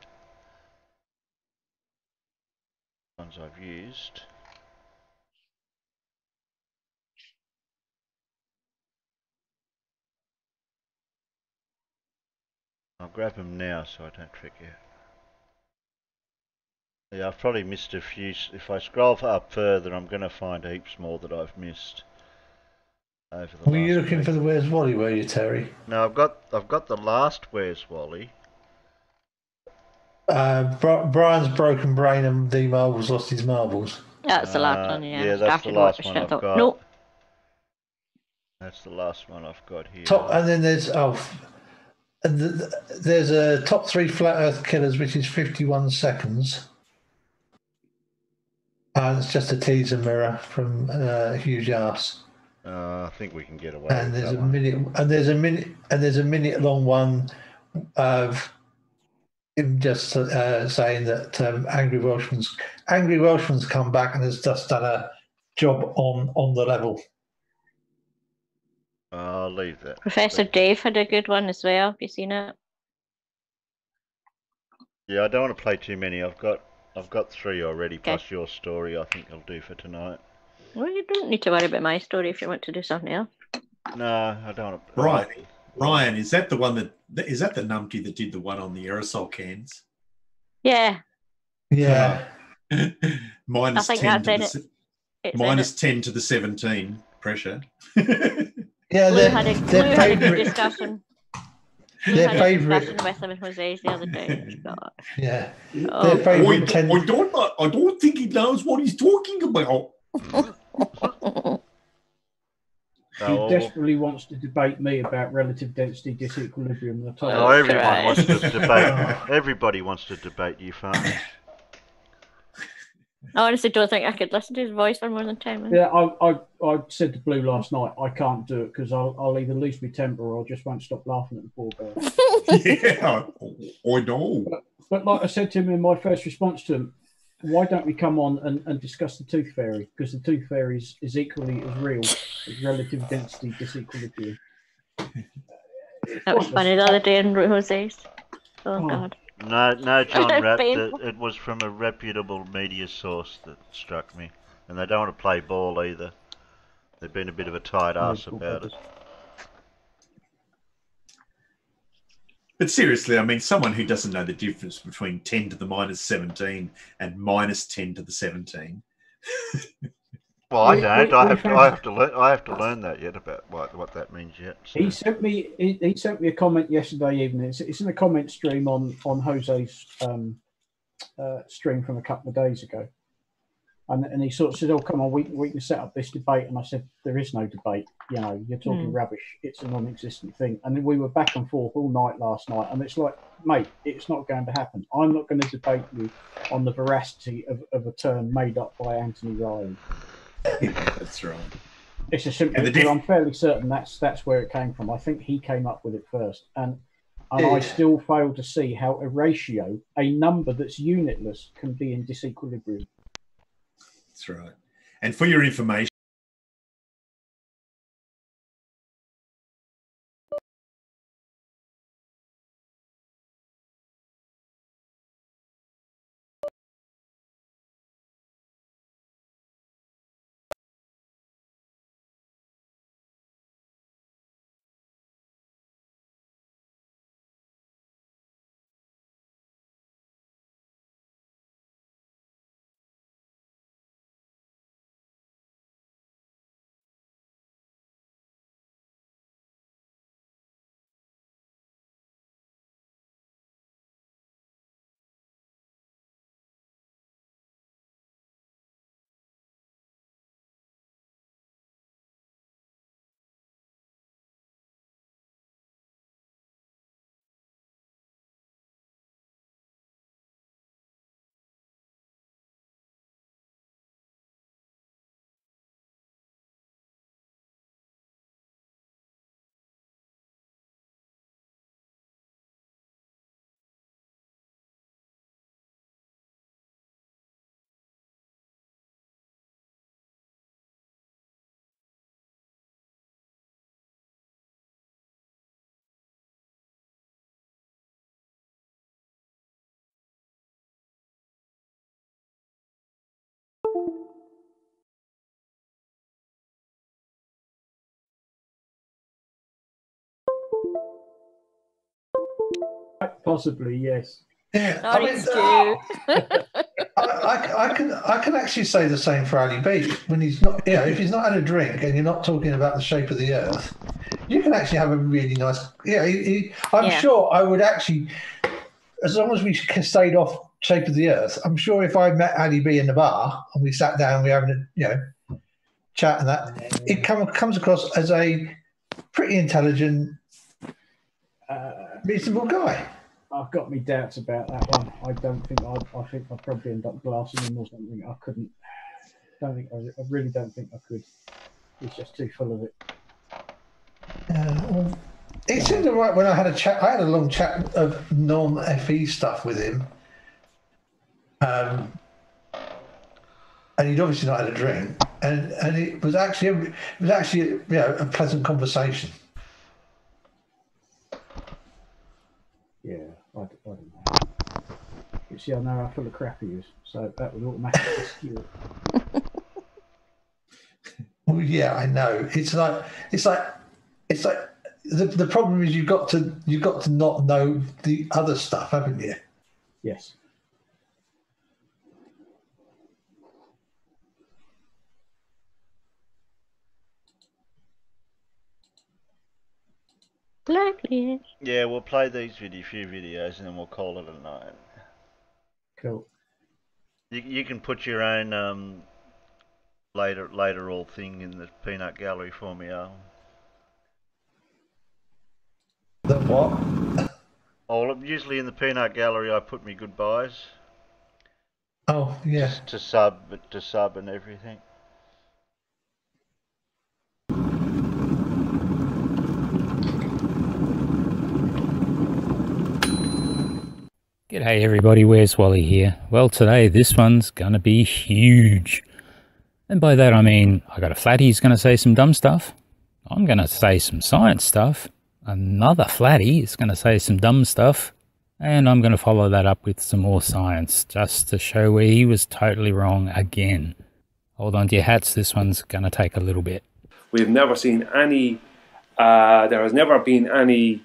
Ones I've used. I'll grab them now so I don't forget. Yeah, I've probably missed a few. If I scroll up further, I'm going to find heaps more that I've missed over the were last you looking week. for the Where's Wally, were you, Terry? No, I've got the last Where's Wally. Brian's broken brain and D.Marbles lost his marbles. That's the last one, yeah. Yeah, that's the last one I've got. Nope. That's the last one I've got here. And then there's there's a top 3 flat Earth killers, which is 51 seconds. And it's just a teaser mirror from Huge Arse. I think we can get away. And with there's that a one. minute long one of him just saying that Angry Welshman's come back and has just done a job on the level. I'll leave that. Professor Dave had a good one as well. Have you seen it? Yeah, I don't want to play too many. I've got 3 already, plus your story. I think I'll do for tonight. Well, you don't need to worry about my story if you want to do something else. No, I don't want to. Right. Ryan, is that the one is that the numpty that did the one on the aerosol cans? Yeah. Yeah. minus I think 10 that's to it. minus 10 to the 17 pressure. Yeah, Blue had a good discussion. Their favourite. Discussion with him and Jose's the other day. God. Yeah. Oh. Their favourite I don't think he knows what he's talking about. He desperately wants to debate me about relative density disequilibrium. Oh, everyone wants to debate. Everybody wants to debate you, farmers. I honestly don't think I could listen to his voice for more than 10 minutes. Yeah, I said to Blue last night, I can't do it because I'll either lose my temper or I just won't stop laughing at the poor guy. Yeah, I know. But like I said to him in my first response to him, why don't we come on and discuss the tooth fairy? Because the tooth fairy is equally as real as relative density disequilibrium. That was funny the other day in Jose's. Oh, God. No, John Rapp. It was from a reputable media source that struck me, and they don't want to play ball either. They've been a bit of a tight ass about it. But seriously, I mean, someone who doesn't know the difference between 10 to the minus 17 and minus 10 to the 17. Well, I don't. I have to learn that yet about what that means yet. So. He sent me a comment yesterday evening. It's in a comment stream on Jose's stream from a couple of days ago, and he sort of said, "Oh, come on, we can set up this debate." And I said, "There is no debate. You know, you're talking rubbish. It's a non-existent thing." And then we were back and forth all night last night, and it's like, mate, it's not going to happen. I'm not going to debate you on the veracity of a term made up by Anthony Ryan. That's right. It's a simple. I'm fairly certain that's where it came from. I think he came up with it first, and I still fail to see how a ratio, a number that's unitless, can be in disequilibrium. That's right. And for your information. Possibly, yes. Yeah, Sorry, Stu. I can actually say the same for Ali B. When he's not, if he's not had a drink and you're not talking about the shape of the earth, you can actually have a really nice. I'm sure I would actually, as long as we stayed off shape of the earth. I'm sure if I met Ali B in the bar and we sat down, we're having a chat and that, it comes across as a pretty intelligent, reasonable guy. I've got me doubts about that one. I don't think I think I'd probably end up glassing him or something. I couldn't. I really don't think I could. He's just too full of it. It seemed all right when I had a chat. I had a long chat of non-FE stuff with him, and he'd obviously not had a drink, and it was actually a pleasant conversation. Yeah, I don't know. You see, I know how full of crap he is, so that would automatically skew it. Well, yeah, I know. It's like the problem is you've got to not know the other stuff, haven't you? Yes. Lovely. Yeah, we'll play these few videos and then we'll call it a night. Cool. You can put your own later all thing in the peanut gallery for me, Al. The what? Usually in the peanut gallery I put me goodbyes. Oh yeah. Just to sub and everything. G'day everybody, WheresWally here. Well, today this one's gonna be huge. And by that I mean, I got a flatty who's gonna say some dumb stuff. I'm gonna say some science stuff. Another flatty is gonna say some dumb stuff. And I'm gonna follow that up with some more science, just to show where he was totally wrong again. Hold on to your hats, this one's gonna take a little bit. We've never seen any, there has never been any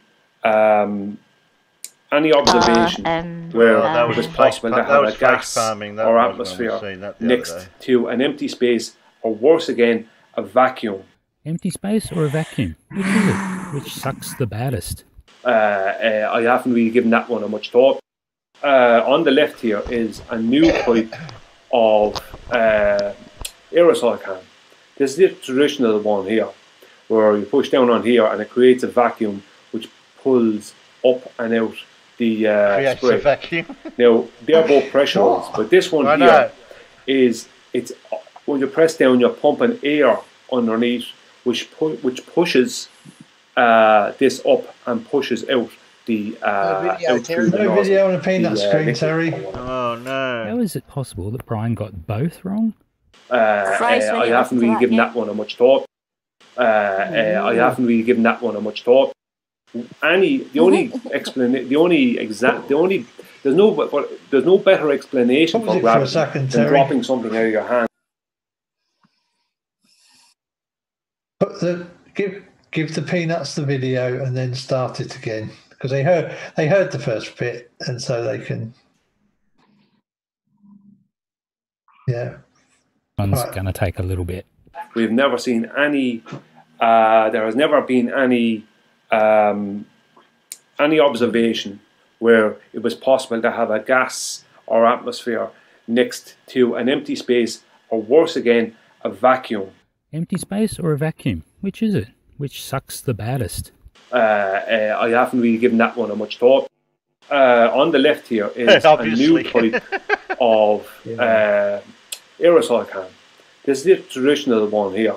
observation where it was possible to have a gas or atmosphere next to an empty space, or worse again, a vacuum. Empty space or a vacuum? Which is it? Which sucks the baddest? I haven't really given that one much thought. On the left here is a new type of aerosol can. This is the traditional one here, where you push down on here and it creates a vacuum which pulls up and out the spray. Vacuum. Now they're both pressurized, but this one here is when you press down, you're pumping air underneath, which pushes this up and pushes out the out through the nozzle. Video on a peanut screen, Terry. Oh no! How is it possible that Brian got both wrong? I haven't really given that one much thought. I haven't really given that one much thought. There's no better explanation for gravity than dropping something out of your hand. Give the peanuts the video and then start it again, because they heard the first bit, and so they can. Yeah. One's gonna take a little bit. We've never seen any. There has never been any observation where it was possible to have a gas or atmosphere next to an empty space, or worse again, a vacuum. Empty space or a vacuum? Which is it? Which sucks the baddest? I haven't really given that one much thought. On the left here is a new type of aerosol can. This is the traditional one here,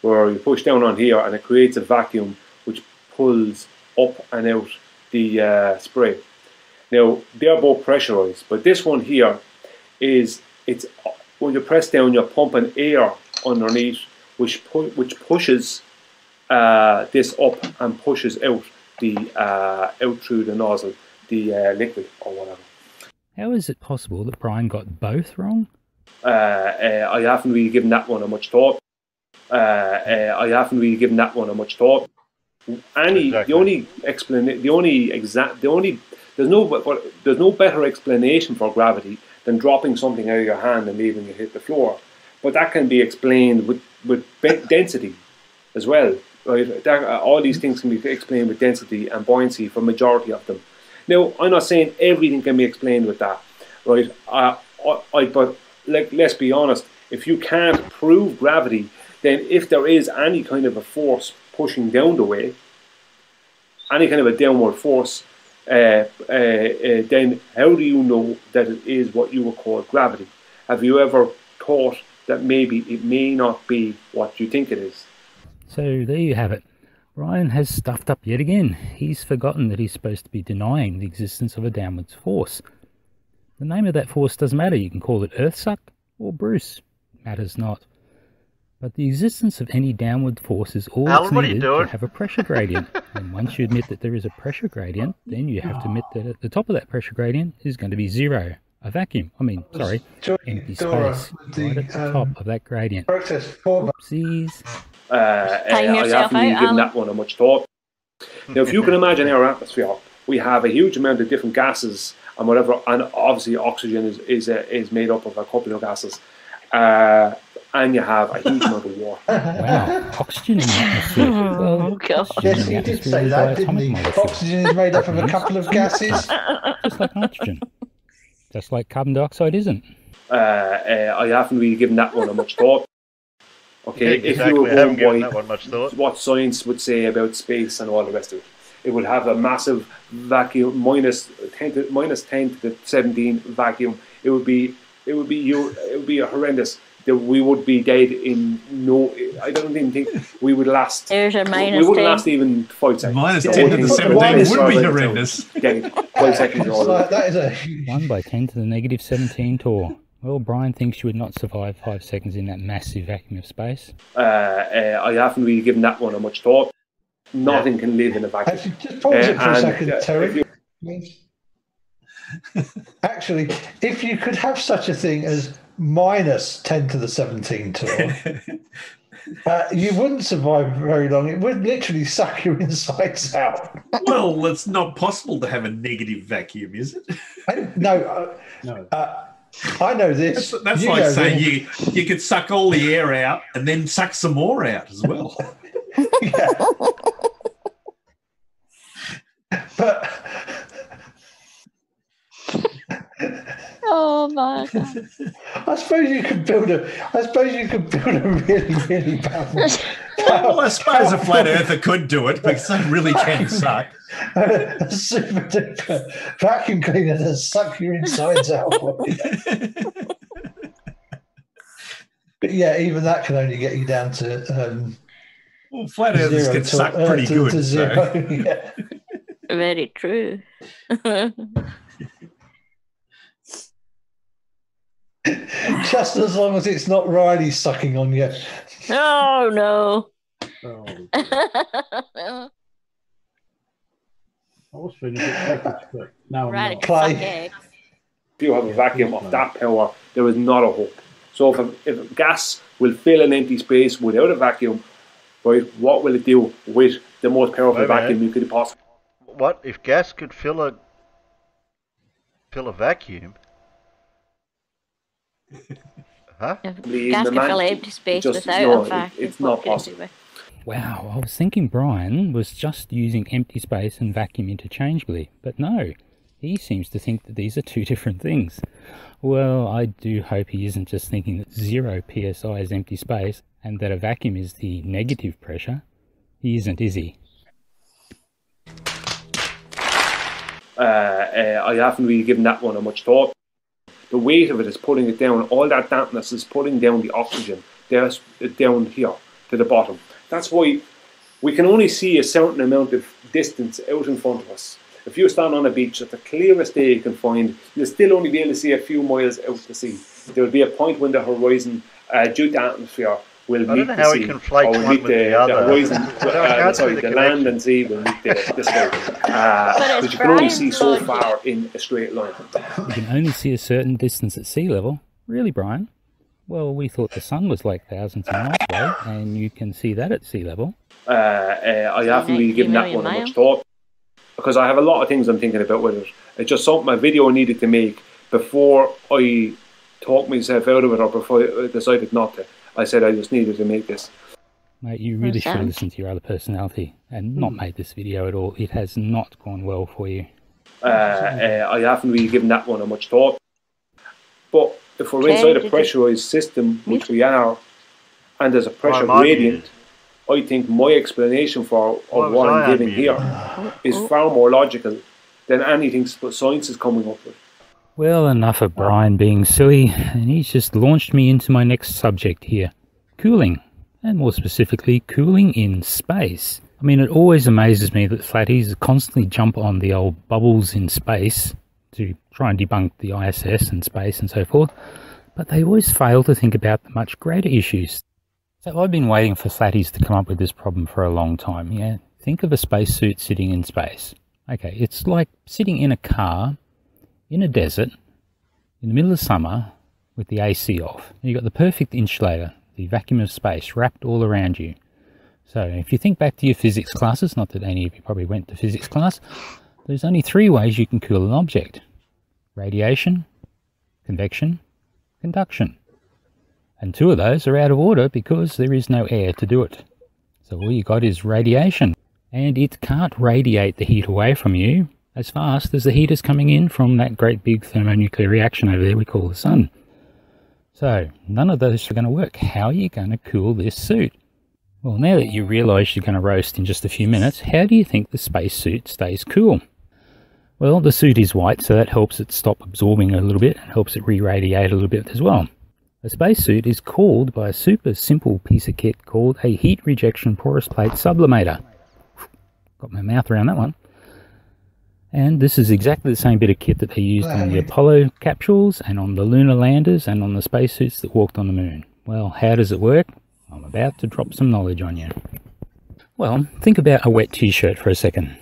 where you push down on here and it creates a vacuum which pulls up and out the spray. Now they're both pressurized, but this one here is when you press down, you're pumping air underneath, which pushes this up and pushes out out through the nozzle, the liquid or whatever. How is it possible that Brian got both wrong? I haven't really given that one much thought. The only there's no better explanation for gravity than dropping something out of your hand and leaving it hit the floor. But that can be explained with density as well. Right? All these things can be explained with density and buoyancy for majority of them. Now, I'm not saying everything can be explained with that, right? But let's be honest. If you can't prove gravity, then if there is any kind of a force pushing down the way, any kind of a downward force, then how do you know that it is what you would call gravity? Have you ever thought that maybe it may not be what you think it is? So there you have it. Ryan has stuffed up yet again. He's forgotten that he's supposed to be denying the existence of a downwards force. The name of that force doesn't matter. You can call it Earthsuck or Bruce. It matters not. But the existence of any downward force is all that's needed to have a pressure gradient. And once you admit that there is a pressure gradient, then you have to admit that at the top of that pressure gradient is going to be zero. A vacuum. Empty space. Right at the top of that gradient. Oopsies. I haven't really given that one a much thought. Now, if you can imagine our atmosphere, we have a huge amount of different gases and whatever, and obviously oxygen is made up of a couple of gases. And you have a huge amount of water. Wow, oxygen in the atmosphere. Well, yes, he did say that, didn't he? Oxygen is made up of a couple of gases. Just like nitrogen. Just like carbon dioxide isn't. I haven't really given that one a much thought. Okay, yeah, exactly. If you were going by what science would say about space and all the rest of it, it would have a massive vacuum, minus 10 to the 17 vacuum. It would be a horrendous. We would be dead in no. I don't even think we would last. There's a minus. We wouldn't last even 5 seconds. Minus 10 to the 17 would be horrendous. Dead 5 seconds. That is a 1 by 10 to the negative 17 torr. Well, Brian thinks you would not survive 5 seconds in that massive vacuum of space. I haven't really given that one a much thought. Nothing can live in a vacuum. Actually, just pause it for a second, Terry. Actually, if you could have such a thing as minus 10 to the 17 torr, you wouldn't survive very long. It would literally suck your insides out. Well, it's not possible to have a negative vacuum, is it? No. I know this. That's like saying you could suck all the air out and then suck some more out as well. Yeah. But oh my God! I suppose you could build a really, really balanced. Well, I suppose a flat earther could do it because they really can suck. A super duper vacuum cleaner that suck your insides out. But yeah, even that can only get you down to. Well, flat earthers can suck pretty good. To zero. So. Yeah. Very true. Just as long as it's not Riley sucking on you. Oh no. Oh. I was feeling a bit packaged, but now I'm not. Clay. If you have a vacuum of that power, there is not a hope. So if gas will fill an empty space without a vacuum, right, what will it do with the most powerful vacuum you could possibly? What if gas could fill a vacuum? Huh? Gas could fill empty space without a vacuum. It's not possible. Wow, I was thinking Brian was just using empty space and vacuum interchangeably, but no, he seems to think that these are two different things. Well, I do hope he isn't just thinking that 0 psi is empty space and that a vacuum is the negative pressure. He isn't, is he? I haven't really given that one a much thought. The weight of it is pulling it down. All that dampness is pulling down the oxygen down here to the bottom. That's why we can only see a certain amount of distance out in front of us. If you stand on a beach at the clearest day you can find, you'll still only be able to see a few miles out to sea. There will be a point when the horizon, due to atmosphere, will meet the sea. Or will meet the horizon, the land and sea will meet the sky. But you can only see so far in a straight line. You can only see a certain distance at sea level? Really, Brian? Well, we thought the sun was like thousands of miles away, and you can see that at sea level. I haven't really given that one much thought because I have a lot of things I'm thinking about with it. It's just something a video I needed to make before I talked myself out of it or before I decided not to. I said I just needed to make this. Mate, you really should have listened to your other personality and not made this video at all. It has not gone well for you. I haven't really given that one much thought. But if we're inside a pressurized system, which we are, and there's a pressure gradient, I think my explanation for what I'm giving here is far more logical than anything science is coming up with. Well, enough of Brian being silly, and he's just launched me into my next subject here. Cooling, and more specifically, cooling in space. I mean, it always amazes me that flatties constantly jump on the old bubbles in space to try and debunk the ISS and space and so forth, but they always fail to think about the much greater issues. So I've been waiting for flatties to come up with this problem for a long time, yeah? Think of a spacesuit sitting in space. Okay, it's like sitting in a car in a desert in the middle of summer with the AC off. You've got the perfect insulator, the vacuum of space wrapped all around you. So if you think back to your physics classes, not that any of you probably went to physics class, there's only 3 ways you can cool an object. Radiation, convection, conduction. And 2 of those are out of order because there is no air to do it. So all you got is radiation. And it can't radiate the heat away from you as fast as the heat is coming in from that great big thermonuclear reaction over there we call the sun. So none of those are going to work. How are you going to cool this suit? Well, now that you realise you're going to roast in just a few minutes, how do you think the spacesuit stays cool? Well, the suit is white, so that helps it stop absorbing a little bit and helps it re-radiate a little bit as well. A spacesuit is cooled by a super simple piece of kit called a heat rejection porous plate sublimator. Got my mouth around that one. And this is exactly the same bit of kit that they used on the Apollo capsules and on the lunar landers and on the spacesuits that walked on the moon. Well, how does it work? I'm about to drop some knowledge on you. Well, think about a wet t-shirt for a second.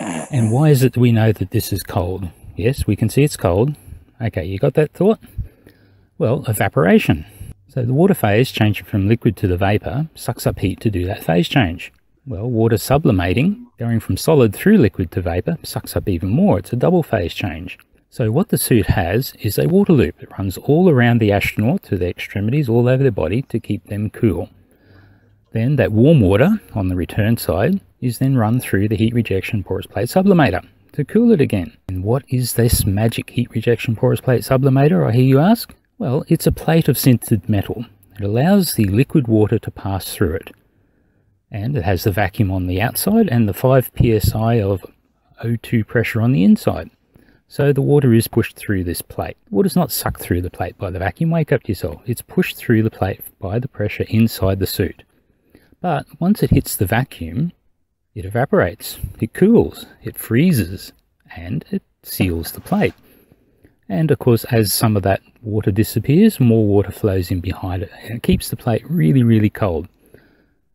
And why is it that we know that this is cold? Yes, we can see it's cold. Okay, you got that thought? Well, evaporation. So the water phase changing from liquid to the vapor sucks up heat to do that phase change. Well, water sublimating, going from solid through liquid to vapor, sucks up even more. It's a double phase change. So what the suit has is a water loop that runs all around the astronaut to their extremities, all over their body to keep them cool. Then that warm water on the return side is then run through the heat rejection porous plate sublimator to cool it again. And what is this magic heat rejection porous plate sublimator, I hear you ask? Well, it's a plate of sintered metal. It allows the liquid water to pass through it. And it has the vacuum on the outside and the 5 psi of O2 pressure on the inside. So the water is pushed through this plate. Water's not sucked through the plate by the vacuum, wake up yourself. It's pushed through the plate by the pressure inside the suit. But once it hits the vacuum, it evaporates, it cools, it freezes, and it seals the plate. And of course, as some of that water disappears, more water flows in behind it, and it keeps the plate really, really cold.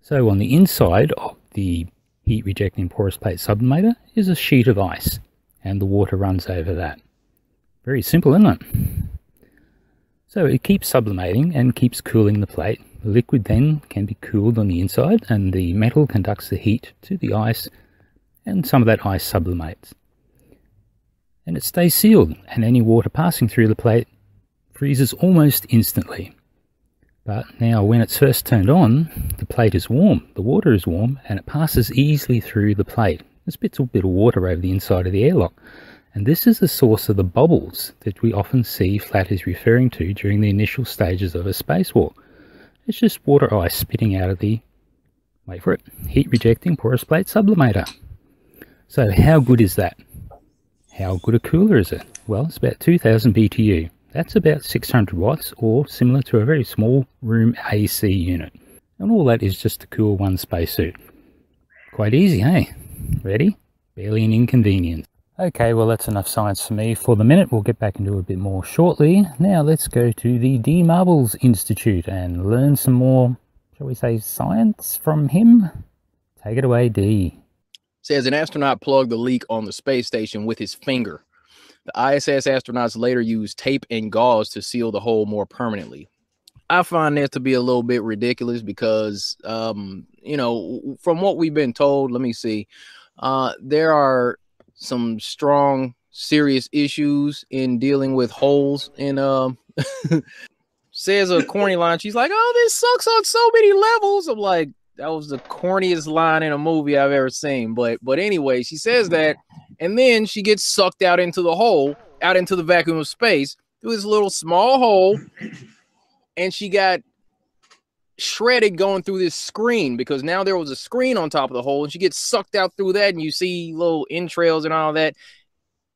So on the inside of the heat rejecting porous plate sublimator is a sheet of ice, and the water runs over that. Very simple, isn't it? So it keeps sublimating and keeps cooling the plate. The liquid then can be cooled on the inside, and the metal conducts the heat to the ice, and some of that ice sublimates. And it stays sealed, and any water passing through the plate freezes almost instantly. But now when it's first turned on, the plate is warm, the water is warm, and it passes easily through the plate. It spits a bit of water over the inside of the airlock. And this is the source of the bubbles that we often see flatties referring to during the initial stages of a spacewalk. It's just water ice spitting out of the, wait for it, heat rejecting porous plate sublimator. So how good is that? How good a cooler is it? Well, it's about 2000 BTU. That's about 600 watts, or similar to a very small room AC unit. And all that is just to cool one spacesuit. Quite easy, hey? Ready? Barely an inconvenience. Okay, well that's enough science for me for the minute. We'll get back into a bit more shortly. Now let's go to the D.Marbles Institute and learn some more, shall we say, science from him. Take it away, D. Says an astronaut plugged the leak on the space station with his finger. The ISS astronauts later used tape and gauze to seal the hole more permanently. I find that to be a little bit ridiculous because, you know, from what we've been told, let me see, there are some strong, serious issues in dealing with holes in, says a corny line. She's like, oh, this sucks on so many levels. I'm like, that was the corniest line in a movie I've ever seen. But anyway, she says that, and then she gets sucked out into the hole, out into the vacuum of space through this little small hole, and she got shredded going through this screen because now there was a screen on top of the hole, and she gets sucked out through that, and you see little entrails and all that.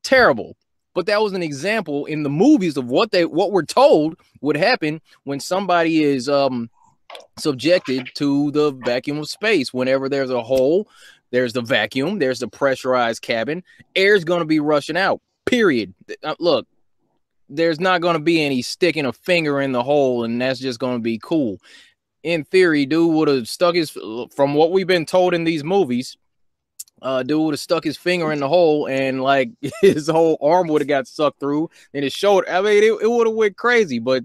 Terrible. But that was an example in the movies of what we're told would happen when somebody is subjected to the vacuum of space. Whenever there's a hole, there's the vacuum, there's the pressurized cabin, air's going to be rushing out, period. Look, there's not going to be any sticking a finger in the hole, and that's just going to be cool. In theory, dude would have stuck his, from what we've been told in these movies, dude would have stuck his finger in the hole, and like his whole arm would have got sucked through, and his shoulder. I mean, it would have went crazy. But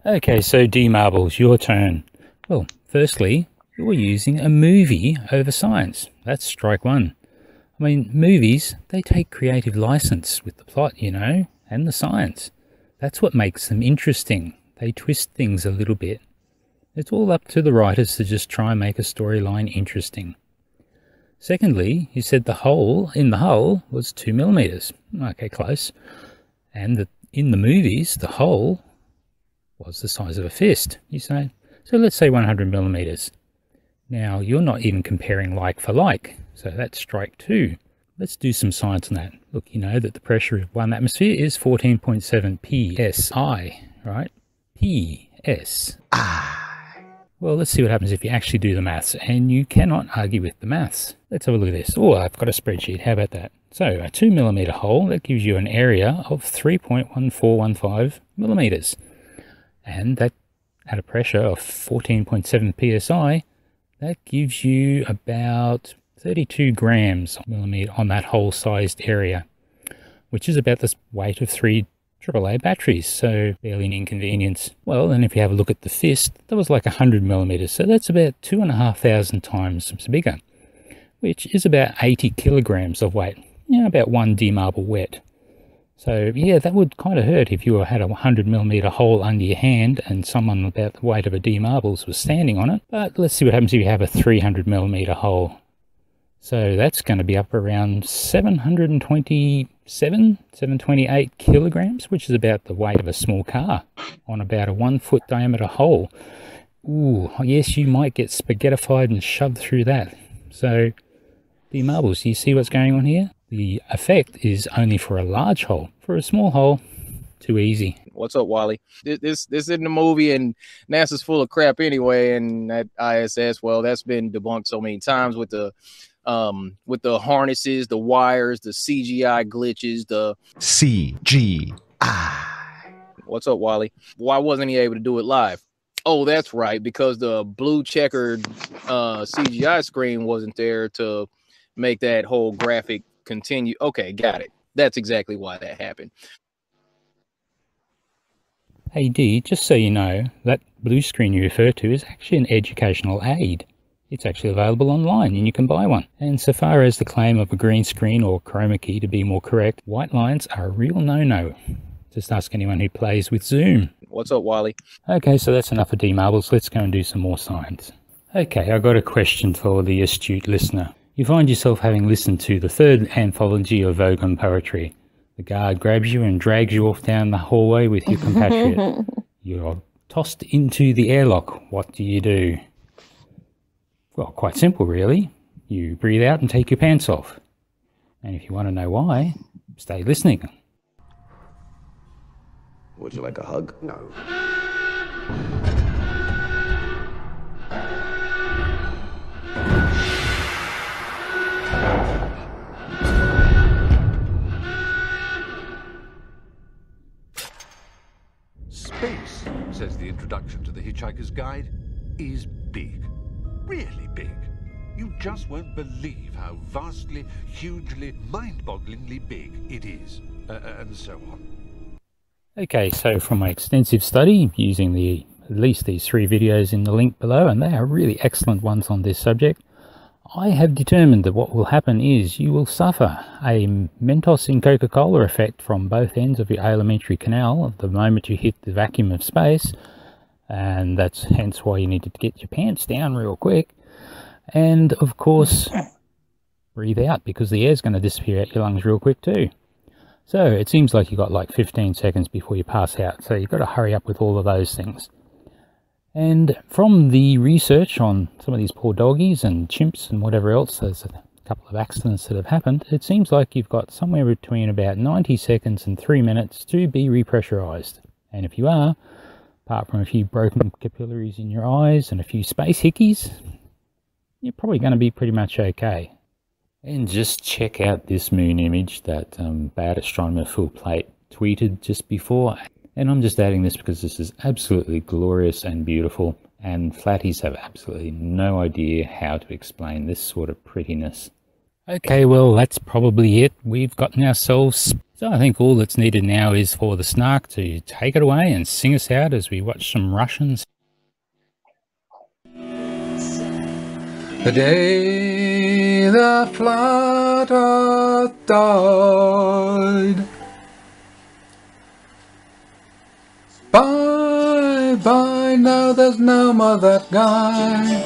okay, so D.Marbles, your turn. Well, firstly, you're using a movie over science. That's strike one. I mean, movies, they take creative license with the plot, you know, and the science. That's what makes them interesting. They twist things a little bit. It's all up to the writers to just try and make a storyline interesting. Secondly, you said the hole in the hull was 2 millimeters. Okay, close. And in the movies, the hole was the size of a fist, you say. So let's say 100 millimeters. Now, you're not even comparing like for like, so that's strike two. Let's do some science on that. Look, you know that the pressure of one atmosphere is 14.7 psi, right? psi. Well, let's see what happens if you actually do the maths, and you cannot argue with the maths. Let's have a look at this. Oh, I've got a spreadsheet. How about that? So, a 2 millimeter hole, that gives you an area of 3.1415 millimeters. And that, at a pressure of 14.7 psi, that gives you about 32 grams millimeter on that hole-sized area, which is about the weight of 3 AAA batteries, so barely an inconvenience. Well, and if you have a look at the fist, that was like 100 millimeters, so that's about 2,500 times bigger, which is about 80 kilograms of weight, you know, about 1 D-marble wet. So yeah, that would kind of hurt if you had a 100 millimeter hole under your hand and someone about the weight of a D-Marbles was standing on it. But let's see what happens if you have a 300 millimeter hole. So that's going to be up around 728 kilograms, which is about the weight of a small car on about a 1 foot diameter hole. Ooh, yes, you might get spaghettified and shoved through that. So, D.Marbles, you see what's going on here? The effect is only for a large hole. For a small hole, too easy. What's up, Wally? This isn't a movie, and NASA's full of crap anyway. And that ISS, well, that's been debunked so many times with the harnesses, the wires, the CGI glitches, the CGI. What's up, Wally? Why wasn't he able to do it live? Oh, that's right, because the blue checkered CGI screen wasn't there to make that whole graphic continue. Okay, got it. That's exactly why that happened. Hey D, just so you know, that blue screen you refer to is actually an educational aid. It's actually available online and you can buy one. And so far as the claim of a green screen or chroma key to be more correct, white lines are a real no-no. Just ask anyone who plays with Zoom. What's up, Wally? Okay, so that's enough of D.Marbles. Let's go and do some more science. Okay, I got a question for the astute listener. You find yourself having listened to the third anthology of Vogon poetry. The guard grabs you and drags you off down the hallway with your compatriot. You're tossed into the airlock. What do? Well, quite simple, really. You breathe out and take your pants off. And if you want to know why, stay listening. Would you like a hug? No. Space, says the introduction to the Hitchhiker's Guide, is big. Really big. You just won't believe how vastly, hugely, mind-bogglingly big it is, and so on. Okay, so from my extensive study using the at least these 3 videos in the link below, and they are really excellent ones on this subject. I have determined that what will happen is you will suffer a Mentos in Coca-Cola effect from both ends of your alimentary canal the moment you hit the vacuum of space, and that's hence why you need to get your pants down real quick. And of course, breathe out, because the air's going to disappear out your lungs real quick too. So it seems like you've got like 15 seconds before you pass out, so you've got to hurry up with all of those things. And from the research on some of these poor doggies and chimps and whatever else, there's a couple of accidents that have happened, it seems like you've got somewhere between about 90 seconds and 3 minutes to be repressurized. And if you are, apart from a few broken capillaries in your eyes and a few space hickeys, you're probably going to be pretty much okay. And just check out this moon image that Bad Astronomer Full Plate tweeted just before. And I'm just adding this because this is absolutely glorious and beautiful, and flatties have absolutely no idea how to explain this sort of prettiness. Okay, well, that's probably it. We've gotten ourselves... So I think all that's needed now is for the Snark to take it away and sing us out as we watch some Russians. The day the flat earth died, bye, now there's no more that guy.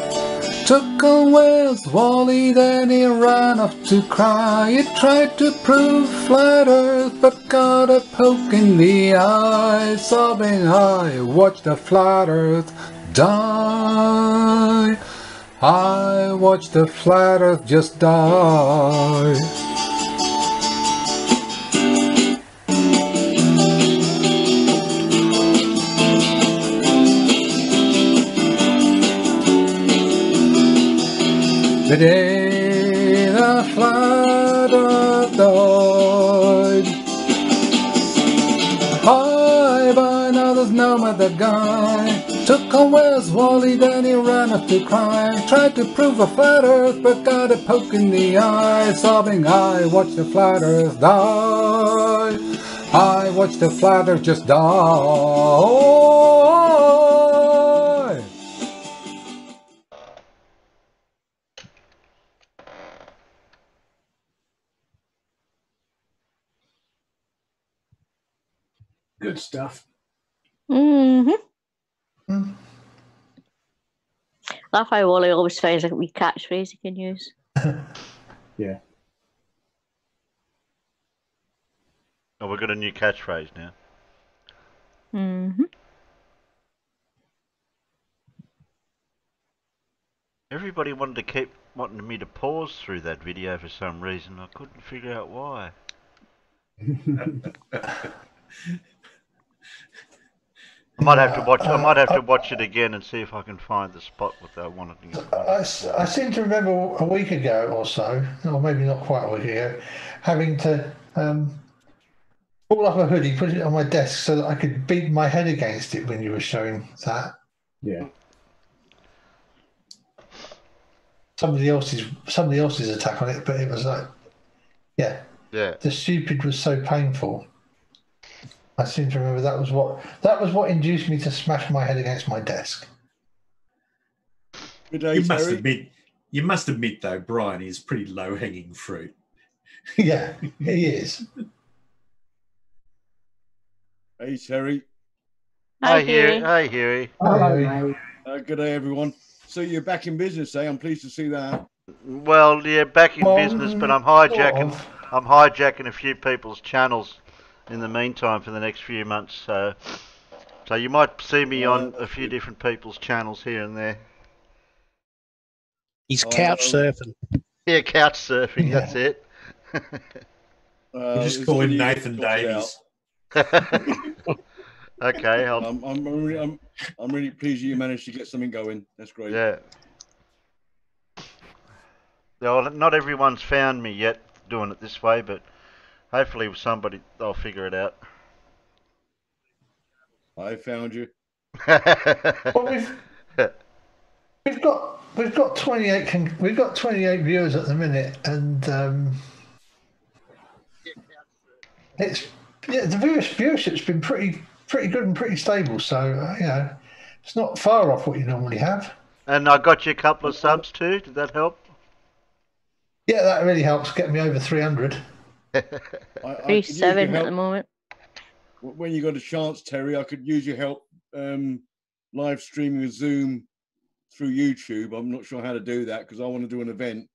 Took on WheresWally, then he ran off to cry. He tried to prove flat earth, but got a poke in the eye. Sobbing, I watched the flat earth die. I watched the flat earth just die. The day the flat earth died. Bye, now there's no more that guy. Took on WheresWally, then he ran off to cry. Tried to prove a flat earth, but got a poke in the eye. Sobbing, I watched the flat earth die. I watched the flat earth just die. Good stuff. Mm-hmm. That's how Wally always finds a wee catchphrase he can use. Yeah. Oh, we've got a new catchphrase now. Mm-hmm. Everybody wanted to keep wanting me to pause through that video for some reason. I couldn't figure out why. I might have to watch. I might have to watch it again and see if I can find the spot what they wanted. I seem to remember a week ago or so, or maybe not quite a week ago, having to pull up a hoodie, put it on my desk so that I could beat my head against it when you were showing that. Yeah. Somebody else's attack on it, but it was like, yeah. The stupid was so painful. I seem to remember that was what induced me to smash my head against my desk. Good day, you must admit though, Brian is pretty low hanging fruit. Yeah, he is. Hey, Terry. Hi, Huey. Hi, Huey. Hello. Good day, everyone. So you're back in business, eh? I'm pleased to see that. Well, yeah, back in business, but I'm hijacking a few people's channels in the meantime for the next few months. So you might see me on a few different people's channels here and there. He's couch surfing. Yeah, couch surfing. That's it. You just call him Nathan Davies. Okay. I'm really pleased you managed to get something going. That's great. Yeah. Well, not everyone's found me yet doing it this way, but hopefully with somebody they'll figure it out. I found you. Well, we've got 28 viewers at the minute, and the viewership's been pretty good and pretty stable. So you know, It's not far off what you normally have. And I got you a couple of subs too. Did that help? Yeah, that really helps get me over 300. I could use your help at the moment. When you got a chance, Terry, I could use your help live streaming a Zoom through YouTube. I'm not sure how to do that because I want to do an event.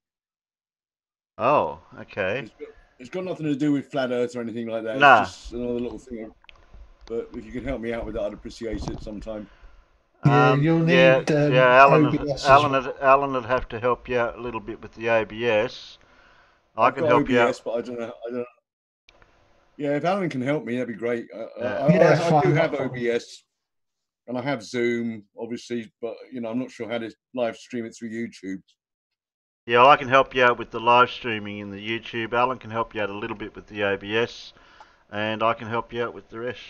Oh, okay. It's got nothing to do with flat Earth or anything like that. Nah. It's just another little thing. But if you can help me out with that, I'd appreciate it sometime. You'll need Alan would have to help you out a little bit with the OBS. I've can got help OBS, you out. but I don't know. Yeah, if Alan can help me, that'd be great. I do have OBS, and I have Zoom, obviously, but I'm not sure how to live stream it through YouTube. Yeah, well, I can help you out with the live streaming in the YouTube. Alan can help you out a little bit with the OBS, and I can help you out with the rest.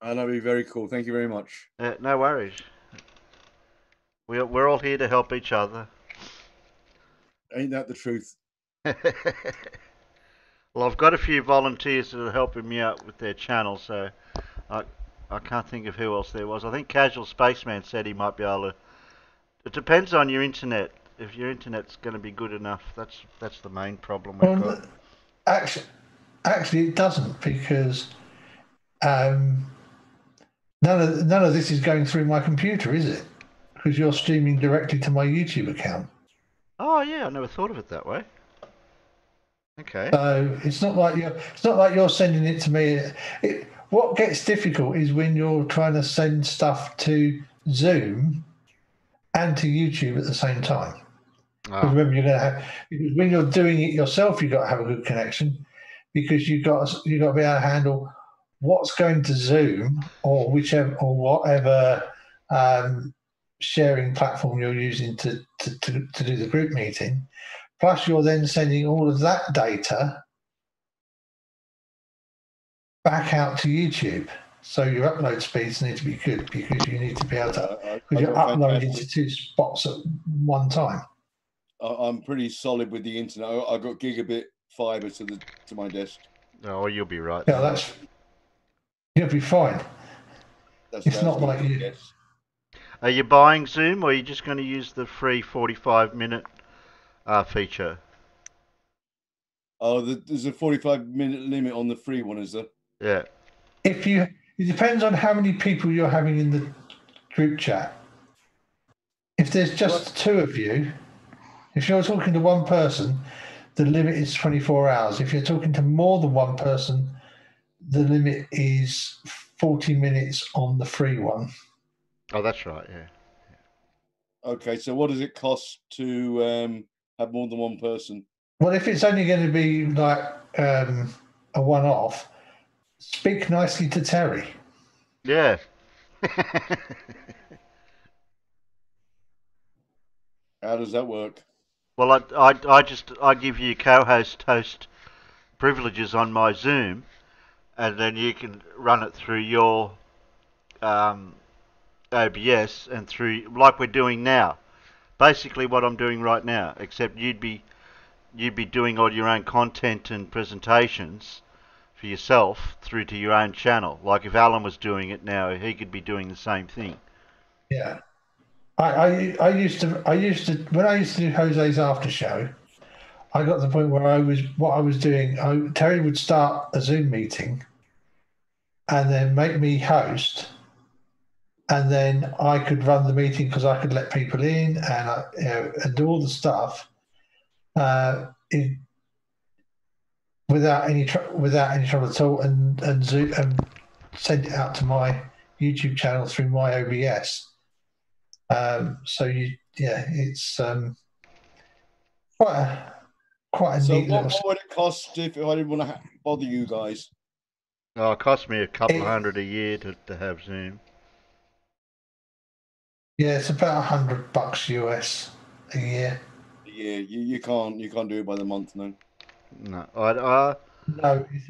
That'd be very cool. Thank you very much. No worries. We're all here to help each other. Ain't that the truth? Well, I've got a few volunteers that are helping me out with their channel, so I can't think of who else there was. I think Casual Spaceman said he might be able to. It depends on your internet. If your internet's going to be good enough, that's the main problem we've got. Actually, it doesn't, because none of this is going through my computer, is it? Because you're streaming directly to my YouTube account. Oh yeah, I never thought of it that way. Okay. So it's not like you're sending it to me. What gets difficult is when you're trying to send stuff to Zoom and to YouTube at the same time. Because remember, because when you're doing it yourself, you've got to have a good connection, because you've got to be able to handle what's going to Zoom or whatever sharing platform you're using to do the group meeting. Plus, you're then sending all of that data back out to YouTube. So your upload speeds need to be good, because you need to be able to, because you're uploading to two spots at one time. I'm pretty solid with the internet. I've got gigabit fiber to my desk. Oh, you'll be right. Yeah, you'll be fine. It's not like you. Yes. Are you buying Zoom, or are you just going to use the free 45-minute feature? Oh, there's a 45-minute limit on the free one, is there? Yeah. It depends on how many people you're having in the group chat. If there's just two of you, if you're talking to one person, the limit is 24 hours. If you're talking to more than one person, the limit is 40 minutes on the free one. Oh, that's right, yeah. Okay, so what does it cost to have more than one person? Well, if it's only going to be like a one-off, speak nicely to Terry. Yeah. How does that work? Well, I give you co-host host privileges on my Zoom, and then you can run it through your OBS and through, like we're doing now. Basically, what I'm doing right now, except you'd be doing all your own content and presentations for yourself through to your own channel. Like if Alan was doing it now, he could be doing the same thing. Yeah. I used to when I used to do Jose's after show, I got to the point where what I was doing, Terry would start a Zoom meeting and then make me host, and then I could run the meeting because I could let people in and do all the stuff without any trouble at all, and Zoom and send it out to my YouTube channel through my OBS. So it's quite a So neat what would it cost if I didn't want to bother you guys? Oh, it cost me a couple of $100 a year to have Zoom. Yeah, it's about $100 US a year. Yeah, you can't do it by the month, no. No, no.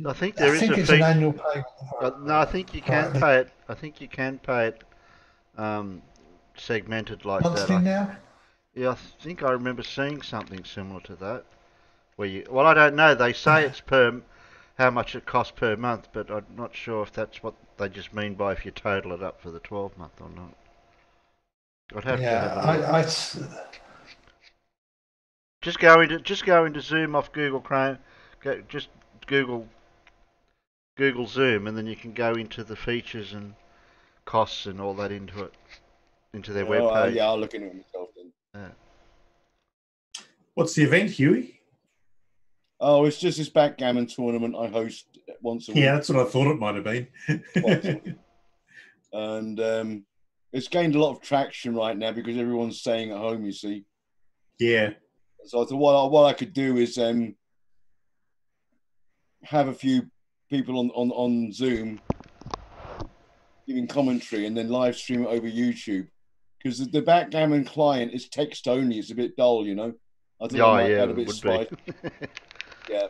I think there is a it's fee. an annual payment. No, I think you can pay it. I think you can pay it segmented like monthly that. Now? Yeah, I think I remember seeing something similar to that. Where you, well, I don't know. They say it's per how much it costs per month, but I'm not sure if that's what they just mean by if you total it up for the 12-month or not. I'd have to have a look. Just go into Zoom off Google Chrome. Just Google Zoom, and then you can go into the features and costs and all that into their web page. Yeah, I'll look into it myself then. Yeah. What's the event, Huey? Oh, it's just this backgammon tournament I host once a week. Yeah, that's what I thought it might have been. And it's gained a lot of traction right now because everyone's staying at home, you see. Yeah. So I thought what I could do is have a few people on Zoom giving commentary and then live stream it over YouTube. Because the backgammon client is text only. It's a bit dull, you know. I thought I might add a bit of spice. Yeah.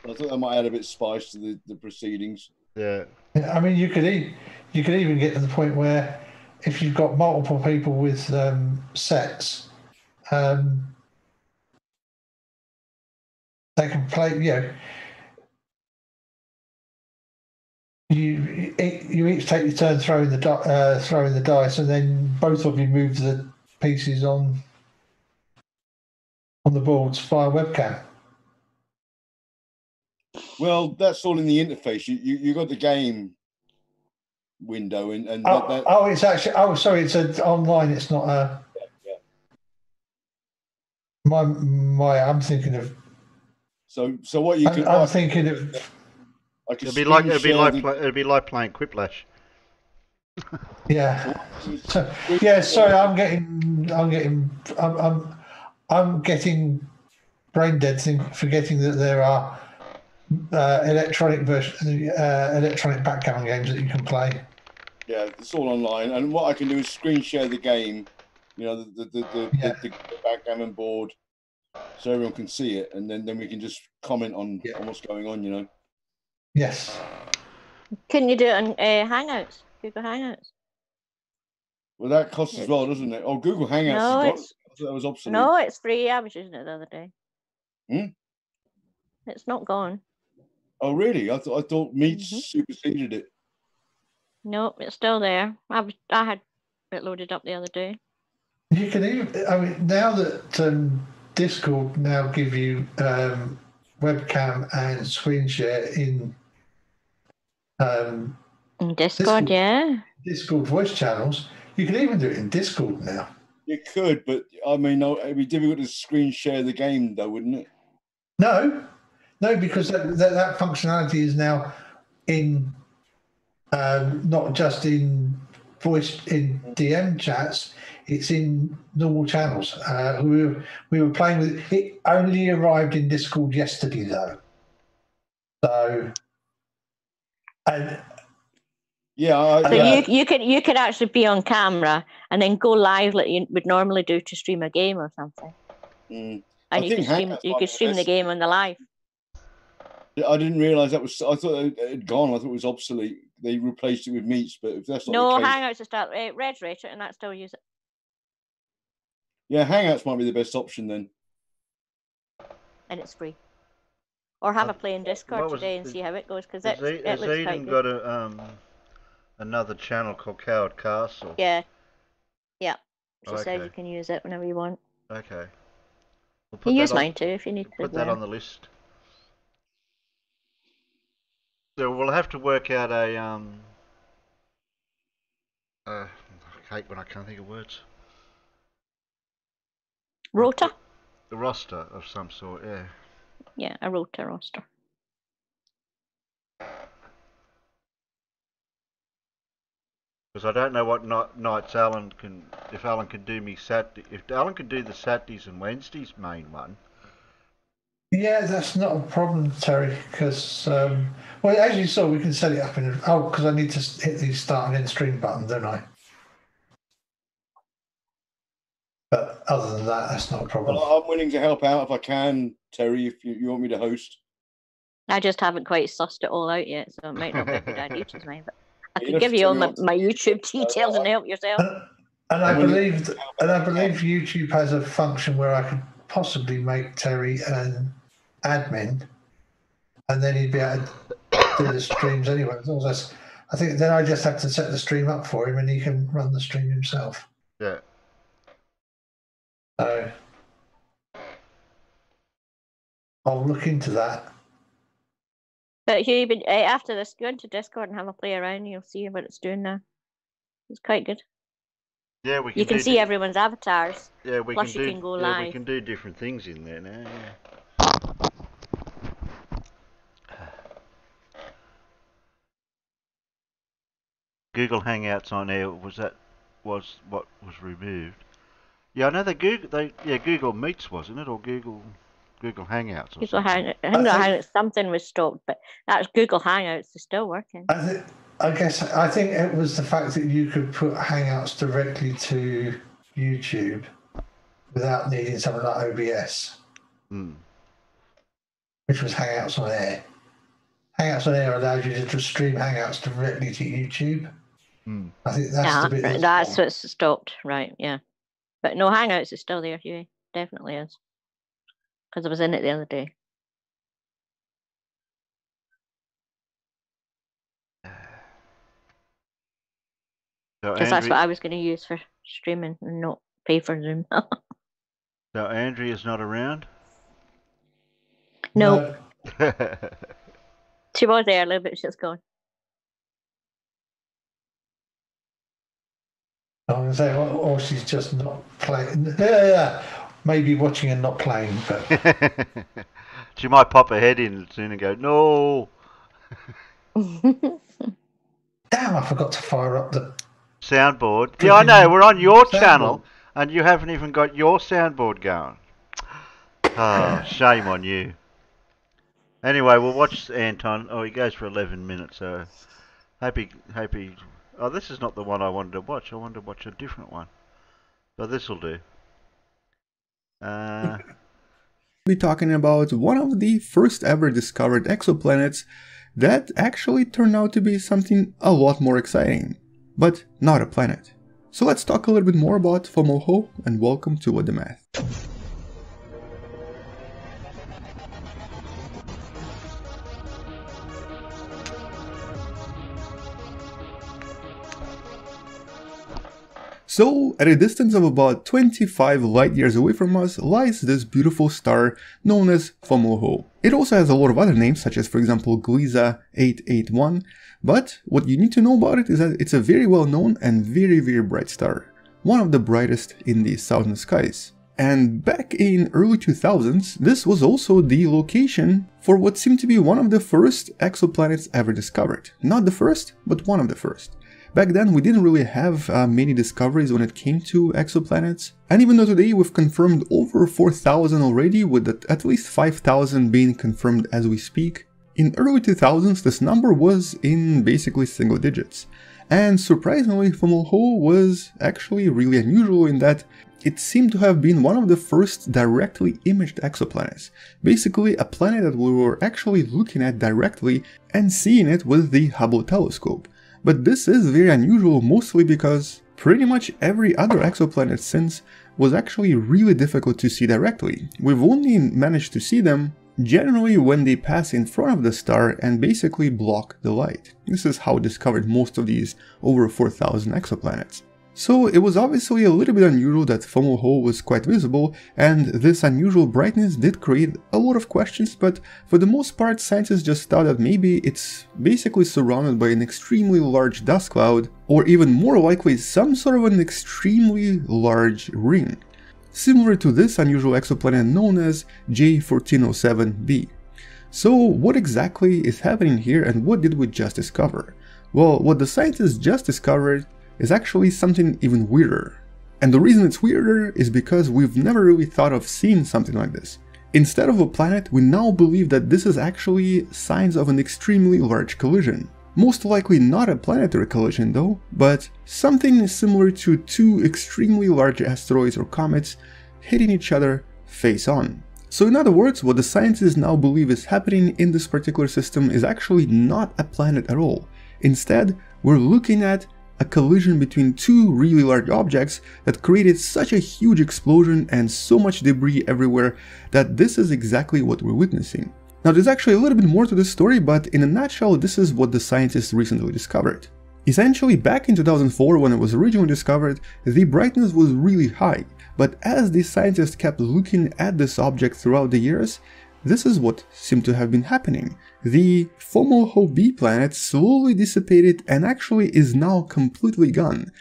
I thought I might add a bit of spice to the proceedings. Yeah. I mean, you could even get to the point where if you've got multiple people with sets, they can play. You each take your turn throwing the dice, and then both of you move the pieces on the boards via webcam. Well, that's all in the interface. You got the game window and it's actually sorry, it's online. It's not a. Yeah. I'm thinking of. So what you can. I'm thinking of. It'd be like playing Quiplash. Yeah. Sorry, I'm getting brain dead forgetting that there are electronic backgammon games that you can play. Yeah, it's all online, and what I can do is screen share the game. You know, the backgammon board, so everyone can see it, and then we can just comment on what's going on. You know. Yes. Can you do it on Hangouts? Google Hangouts. Well, that costs as well, doesn't it? Oh, Google Hangouts. No, I thought that was obsolete. No, it's free. I was using it the other day. Hmm? It's not gone. Oh, really? I thought Meets superseded it. No, it's still there. I had it loaded up the other day. You can even. I mean, now that Discord now give you webcam and screen share in Discord, yeah. Discord voice channels. You can even do it in Discord now. You could, but I mean, it'd be difficult to screen share the game, though, wouldn't it? No, because that functionality is now in not just in voice in DM chats. It's in normal channels. We were playing with it. Only arrived in Discord yesterday, though. So, you could actually be on camera and then go live like you would normally do to stream a game or something. And you could stream the game on the live. I didn't realise that was. I thought it had gone. I thought it was obsolete. They replaced it with Meets, but if that's not the case, Hangouts to start. Red's rate it, and that still use it. Yeah, Hangouts might be the best option then. And it's free. Or have a play in Discord today and see how it goes, because it looks quite good. Eden got another channel called Coward Castle? Yeah. She says you can use it whenever you want. Okay. You use mine too if you need to. Put that on the list. So we'll have to work out a I hate when I can't think of words. Rota? The roster of some sort, yeah. Yeah, a rota roster. Because I don't know what nights Alan can, if Alan can do me Saturday, if Alan can do the Saturdays and Wednesdays main one. Yeah, that's not a problem, Terry, because, well, as you saw, we can set it up in, because I need to hit the start and end stream button, don't I? But other than that, that's not a problem. Well, I'm willing to help out if I can, Terry, if you want me to host. I just haven't quite sussed it all out yet, so it might not be a good idea to me, but I could give you all my YouTube details and help yourself. And I believe YouTube has a function where I could possibly make Terry an admin and then he'd be able to do the streams anyway. I think then I just have to set the stream up for him, and he can run the stream himself. Yeah. So I'll look into that. But Hugh, after this, go into Discord and have a play around. You'll see what it's doing now. It's quite good. Yeah, we can. You can see everyone's avatars. Yeah, we plus can do. You can go yeah, live. we can do different things in there now. Yeah. Google Hangouts on air was what was removed. Yeah, I know Google Meets, wasn't it, or Google Hangouts? Or Google Hangouts, something was stopped, but that's Google Hangouts is still working. I think it was the fact that you could put Hangouts directly to YouTube without needing something like OBS, which was Hangouts on Air. Hangouts on Air allows you to just stream Hangouts directly to YouTube. I think that's the bit that's what's stopped, right? Yeah, but no, Hangouts is still there, Huey. Definitely is, because I was in it the other day. Because that's what I was going to use for streaming and not pay for Zoom. So Andrea's not around? No. She was there a little bit, she's gone. I was going to say, or she's just not playing. Yeah, maybe watching and not playing. But she might pop her head in soon and go, no. Damn, I forgot to fire up the soundboard. Yeah, I know, we're on your channel and you haven't even got your soundboard going. Oh, shame on you. Anyway, we'll watch Anton. Oh, he goes for 11 minutes, so happy. Oh, this is not the one I wanted to watch. I wanted to watch a different one. So this will do. We'll be talking about one of the first ever discovered exoplanets that actually turned out to be something a lot more exciting, but not a planet. So let's talk a little bit more about Fomalhaut, and welcome to What the Math. So, at a distance of about 25 light years away from us lies this beautiful star known as Fomalhaut. It also has a lot of other names, such as for example Gliese 881, but what you need to know about it is that it's a very well known and very bright star, one of the brightest in the southern skies. And back in early 2000s, this was also the location for what seemed to be one of the first exoplanets ever discovered. Not the first, but one of the first. Back then we didn't really have many discoveries when it came to exoplanets, and even though today we've confirmed over 4,000 already, with at least 5,000 being confirmed as we speak, in early 2000s this number was in basically single digits. And surprisingly, Fomalhaut was actually really unusual in that it seemed to have been one of the first directly imaged exoplanets, basically a planet that we were actually looking at directly and seeing it with the Hubble telescope. But this is very unusual, mostly because pretty much every other exoplanet since was actually really difficult to see directly. We've only managed to see them generally when they pass in front of the star and basically block the light. This is how we discovered most of these over 4,000 exoplanets. So it was obviously a little bit unusual that Fomalhaut was quite visible, and this unusual brightness did create a lot of questions, but for the most part scientists just thought that maybe it's basically surrounded by an extremely large dust cloud, or even more likely some sort of an extremely large ring, similar to this unusual exoplanet known as J1407b. So what exactly is happening here, and what did we just discover? Well, what the scientists just discovered is actually something even weirder. And the reason it's weirder is because we've never really thought of seeing something like this. Instead of a planet, we now believe that this is actually signs of an extremely large collision. Most likely not a planetary collision though, but something similar to two extremely large asteroids or comets hitting each other face on. So in other words, what the scientists now believe is happening in this particular system is actually not a planet at all. Instead, we're looking at a collision between two really large objects that created such a huge explosion and so much debris everywhere that this is exactly what we're witnessing. Now there's actually a little bit more to this story, but in a nutshell, this is what the scientists recently discovered. Essentially, back in 2004, when it was originally discovered, the brightness was really high, but as the scientists kept looking at this object throughout the years, this is what seemed to have been happening. The Fomalhaut B planet slowly dissipated and actually is now completely gone.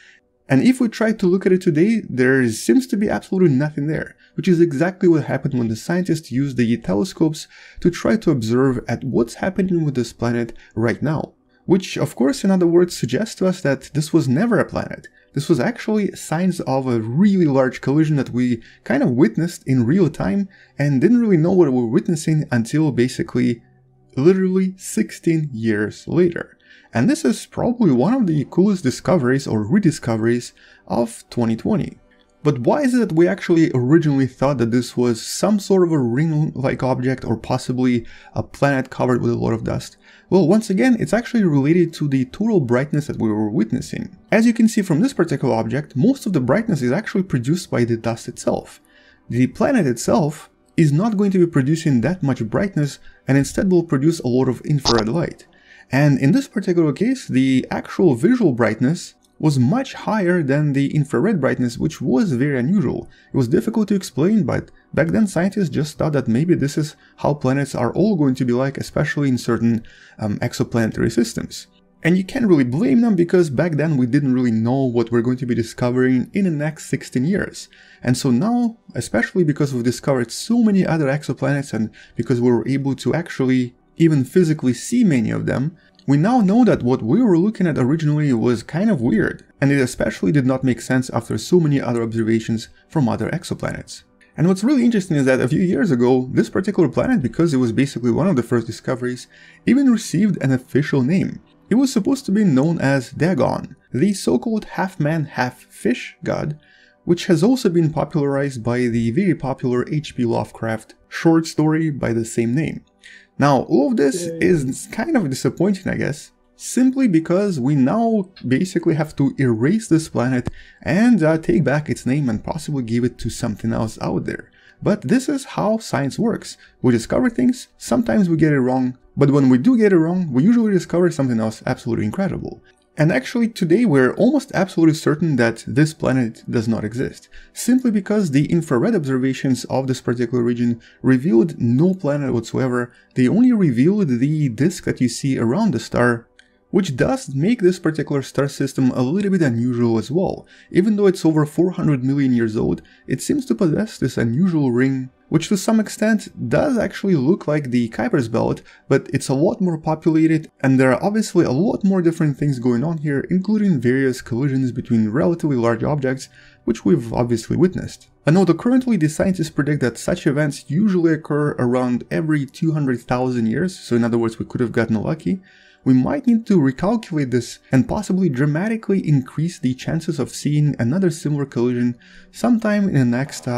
And if we try to look at it today, there seems to be absolutely nothing there, which is exactly what happened when the scientists used the telescopes to try to observe at what's happening with this planet right now. Which, of course, in other words, suggests to us that this was never a planet. This was actually signs of a really large collision that we kind of witnessed in real time and didn't really know what we were witnessing until basically literally 16 years later. And this is probably one of the coolest discoveries or rediscoveries of 2020. But why is it that we actually originally thought that this was some sort of a ring-like object or possibly a planet covered with a lot of dust? Well, once again, it's actually related to the total brightness that we were witnessing. As you can see from this particular object, most of the brightness is actually produced by the dust itself. The planet itself is not going to be producing that much brightness and instead will produce a lot of infrared light. And in this particular case, the actual visual brightness was much higher than the infrared brightness, which was very unusual. It was difficult to explain, but back then scientists just thought that maybe this is how planets are all going to be like, especially in certain exoplanetary systems. And you can't really blame them because back then we didn't really know what we're going to be discovering in the next 16 years. And so now, especially because we've discovered so many other exoplanets and because we were able to actually even physically see many of them, we now know that what we were looking at originally was kind of weird, and it especially did not make sense after so many other observations from other exoplanets. And what's really interesting is that a few years ago, this particular planet, because it was basically one of the first discoveries, even received an official name. It was supposed to be known as Dagon, the so-called half-man, half-fish god, which has also been popularized by the very popular H.P. Lovecraft short story by the same name. Now, all of this is kind of disappointing, I guess, simply because we now basically have to erase this planet and take back its name and possibly give it to something else out there. But this is how science works. We discover things, sometimes we get it wrong, but when we do get it wrong, we usually discover something else absolutely incredible. And actually today we're almost absolutely certain that this planet does not exist, simply because the infrared observations of this particular region revealed no planet whatsoever. They only revealed the disk that you see around the star, which does make this particular star system a little bit unusual as well. Even though it's over 400 million years old, it seems to possess this unusual ring, which to some extent does actually look like the Kuiper's belt, but it's a lot more populated and there are obviously a lot more different things going on here, including various collisions between relatively large objects, which we've obviously witnessed. And although currently the scientists predict that such events usually occur around every 200,000 years, so in other words we could have gotten lucky, we might need to recalculate this and possibly dramatically increase the chances of seeing another similar collision sometime in the next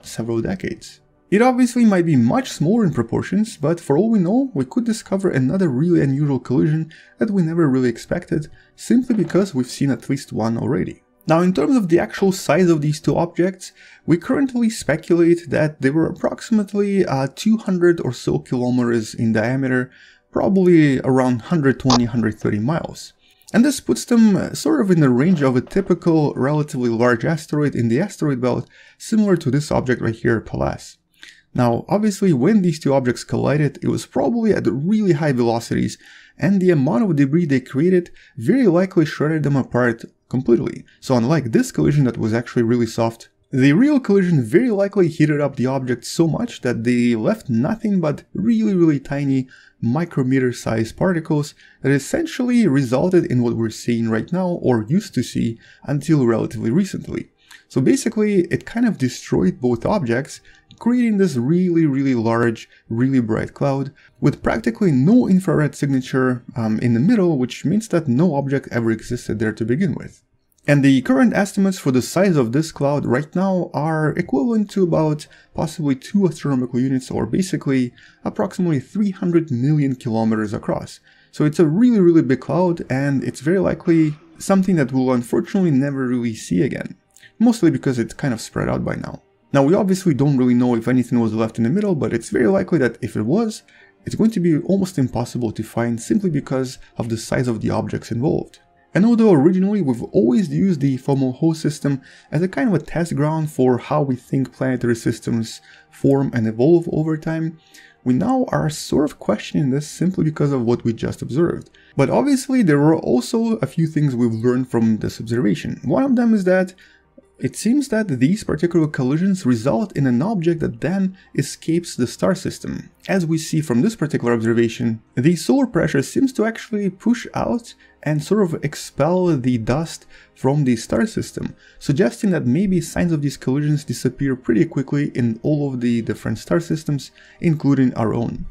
several decades. It obviously might be much smaller in proportions, but for all we know, we could discover another really unusual collision that we never really expected, simply because we've seen at least one already. Now, in terms of the actual size of these two objects, we currently speculate that they were approximately 200 or so kilometers in diameter, probably around 120-130 miles. And this puts them sort of in the range of a typical relatively large asteroid in the asteroid belt, similar to this object right here, Pallas. Now, obviously, when these two objects collided, it was probably at really high velocities, and the amount of debris they created very likely shredded them apart completely. So unlike this collision that was actually really soft, the real collision very likely heated up the object so much that they left nothing but really tiny micrometer-sized particles that essentially resulted in what we're seeing right now, or used to see until relatively recently. So basically, it kind of destroyed both objects, creating this really large, really bright cloud with practically no infrared signature in the middle, which means that no object ever existed there to begin with. And the current estimates for the size of this cloud right now are equivalent to about possibly 2 astronomical units, or basically approximately 300 million kilometers across. So it's a really big cloud, and it's very likely something that we'll unfortunately never really see again. Mostly because it's kind of spread out by now. Now, we obviously don't really know if anything was left in the middle, but it's very likely that if it was, it's going to be almost impossible to find simply because of the size of the objects involved. And although originally we've always used the Fomalhaut system as a kind of a test ground for how we think planetary systems form and evolve over time, we now are sort of questioning this simply because of what we just observed. But obviously there were also a few things we've learned from this observation. One of them is that it seems that these particular collisions result in an object that then escapes the star system. As we see from this particular observation, the solar pressure seems to actually push out and sort of expel the dust from the star system, suggesting that maybe signs of these collisions disappear pretty quickly in all of the different star systems, including our own.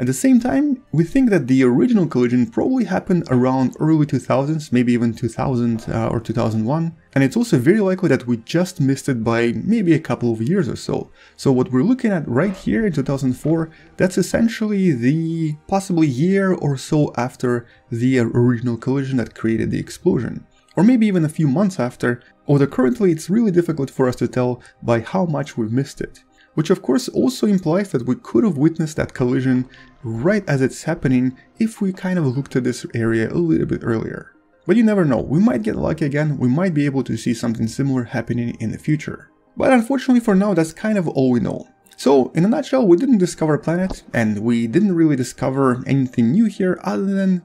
At the same time, we think that the original collision probably happened around early 2000s, maybe even 2000 or 2001, and it's also very likely that we just missed it by maybe a couple of years or so. So what we're looking at right here in 2004, that's essentially the possibly year or so after the original collision that created the explosion. Or maybe even a few months after, although currently it's really difficult for us to tell by how much we've missed it. Which of course also implies that we could have witnessed that collision right as it's happening if we kind of looked at this area a little bit earlier. But you never know, we might get lucky again, we might be able to see something similar happening in the future. But unfortunately for now, that's kind of all we know. So in a nutshell, we didn't discover a planet, and we didn't really discover anything new here other than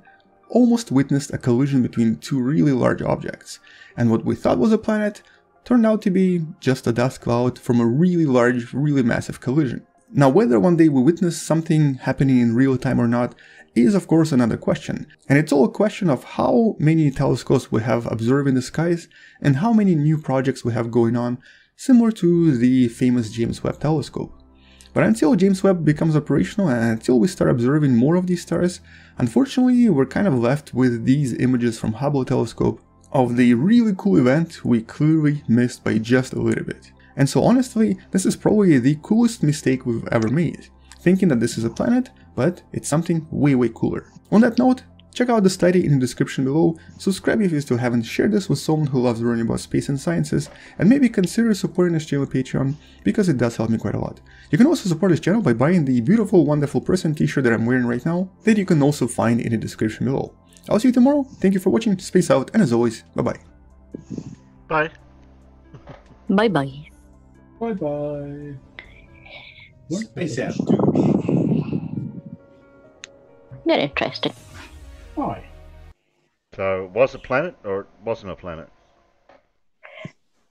almost witnessed a collision between two really large objects. And what we thought was a planet turned out to be just a dust cloud from a really large, really massive collision. Now, whether one day we witness something happening in real time or not is of course another question, and it's all a question of how many telescopes we have observing the skies and how many new projects we have going on, similar to the famous James Webb telescope. But until James Webb becomes operational and until we start observing more of these stars, unfortunately we're kind of left with these images from Hubble telescope of the really cool event we clearly missed by just a little bit. And so honestly, this is probably the coolest mistake we've ever made, thinking that this is a planet, but it's something way cooler. On that note, check out the study in the description below, subscribe if you still haven't, share this with someone who loves learning about space and sciences, and maybe consider supporting this channel on Patreon, because it does help me quite a lot. You can also support this channel by buying the beautiful wonderful person t-shirt that I'm wearing right now, that you can also find in the description below. I'll see you tomorrow, thank you for watching, space out, and as always, bye bye. Bye. Bye bye. Bye bye. Space out. Very interesting. Hi. So, was it a planet or it wasn't a planet?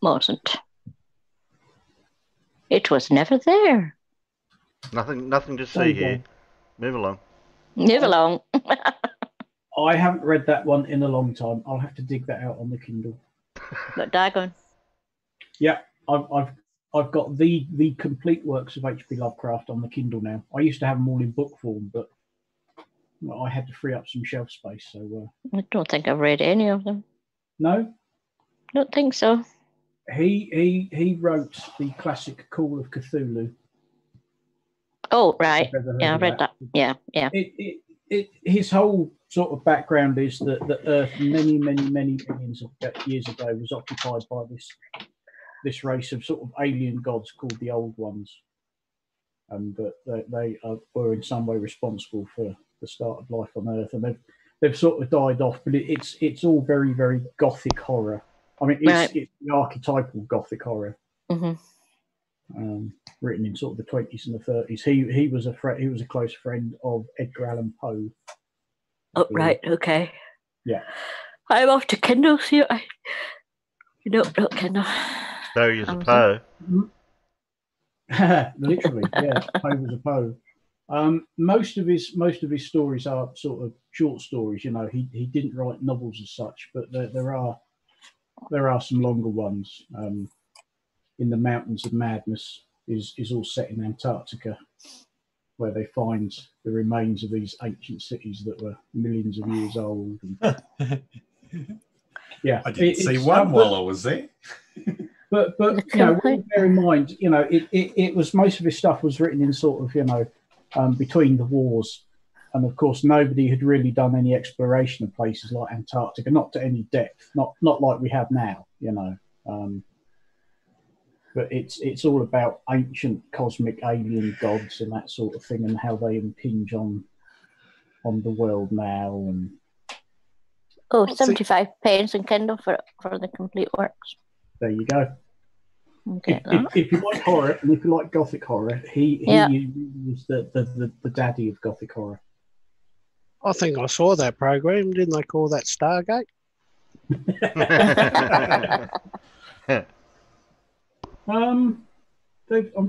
Wasn't. It was never there. Nothing to see here. Move along. Move along. I haven't read that one in a long time. I'll have to dig that out on the Kindle. But daggone. Yeah, I've got the complete works of H.P. Lovecraft on the Kindle now. I used to have them all in book form, but I had to free up some shelf space. So I don't think I've read any of them. No, don't think so. He wrote the classic Call of Cthulhu. Oh right, yeah, I read that. Yeah. His whole sort of background is that the Earth many billions of years ago was occupied by this race of sort of alien gods called the Old Ones, and that they were in some way responsible for the start of life on Earth, and they've sort of died off. But it's all very gothic horror. I mean, it's the archetypal gothic horror, written in sort of the 20s and the 30s. He was a close friend of Edgar Allan Poe. Oh right, okay. Yeah, I'm off to Kindle. See, not Kindle. So you're a Poe. Literally, yeah. Poe was a Poe. Most of his stories are sort of short stories. You know, he didn't write novels as such, but there are some longer ones. In the Mountains of Madness is all set in Antarctica, where they find the remains of these ancient cities that were millions of years old. And, yeah, I didn't see one while I was there. But you know, bear in mind, you know, it was most of his stuff was written in sort of, you know, between the wars, and of course nobody had really done any exploration of places like Antarctica, not to any depth, not like we have now, you know. but it's all about ancient cosmic alien gods and that sort of thing, and how they impinge on the world now. And 75 pence in Kindle for the complete works. there you go. Okay, if you like horror and if you like gothic horror, he was the daddy of gothic horror. I think I saw that program. Didn't they call that Stargate? I'm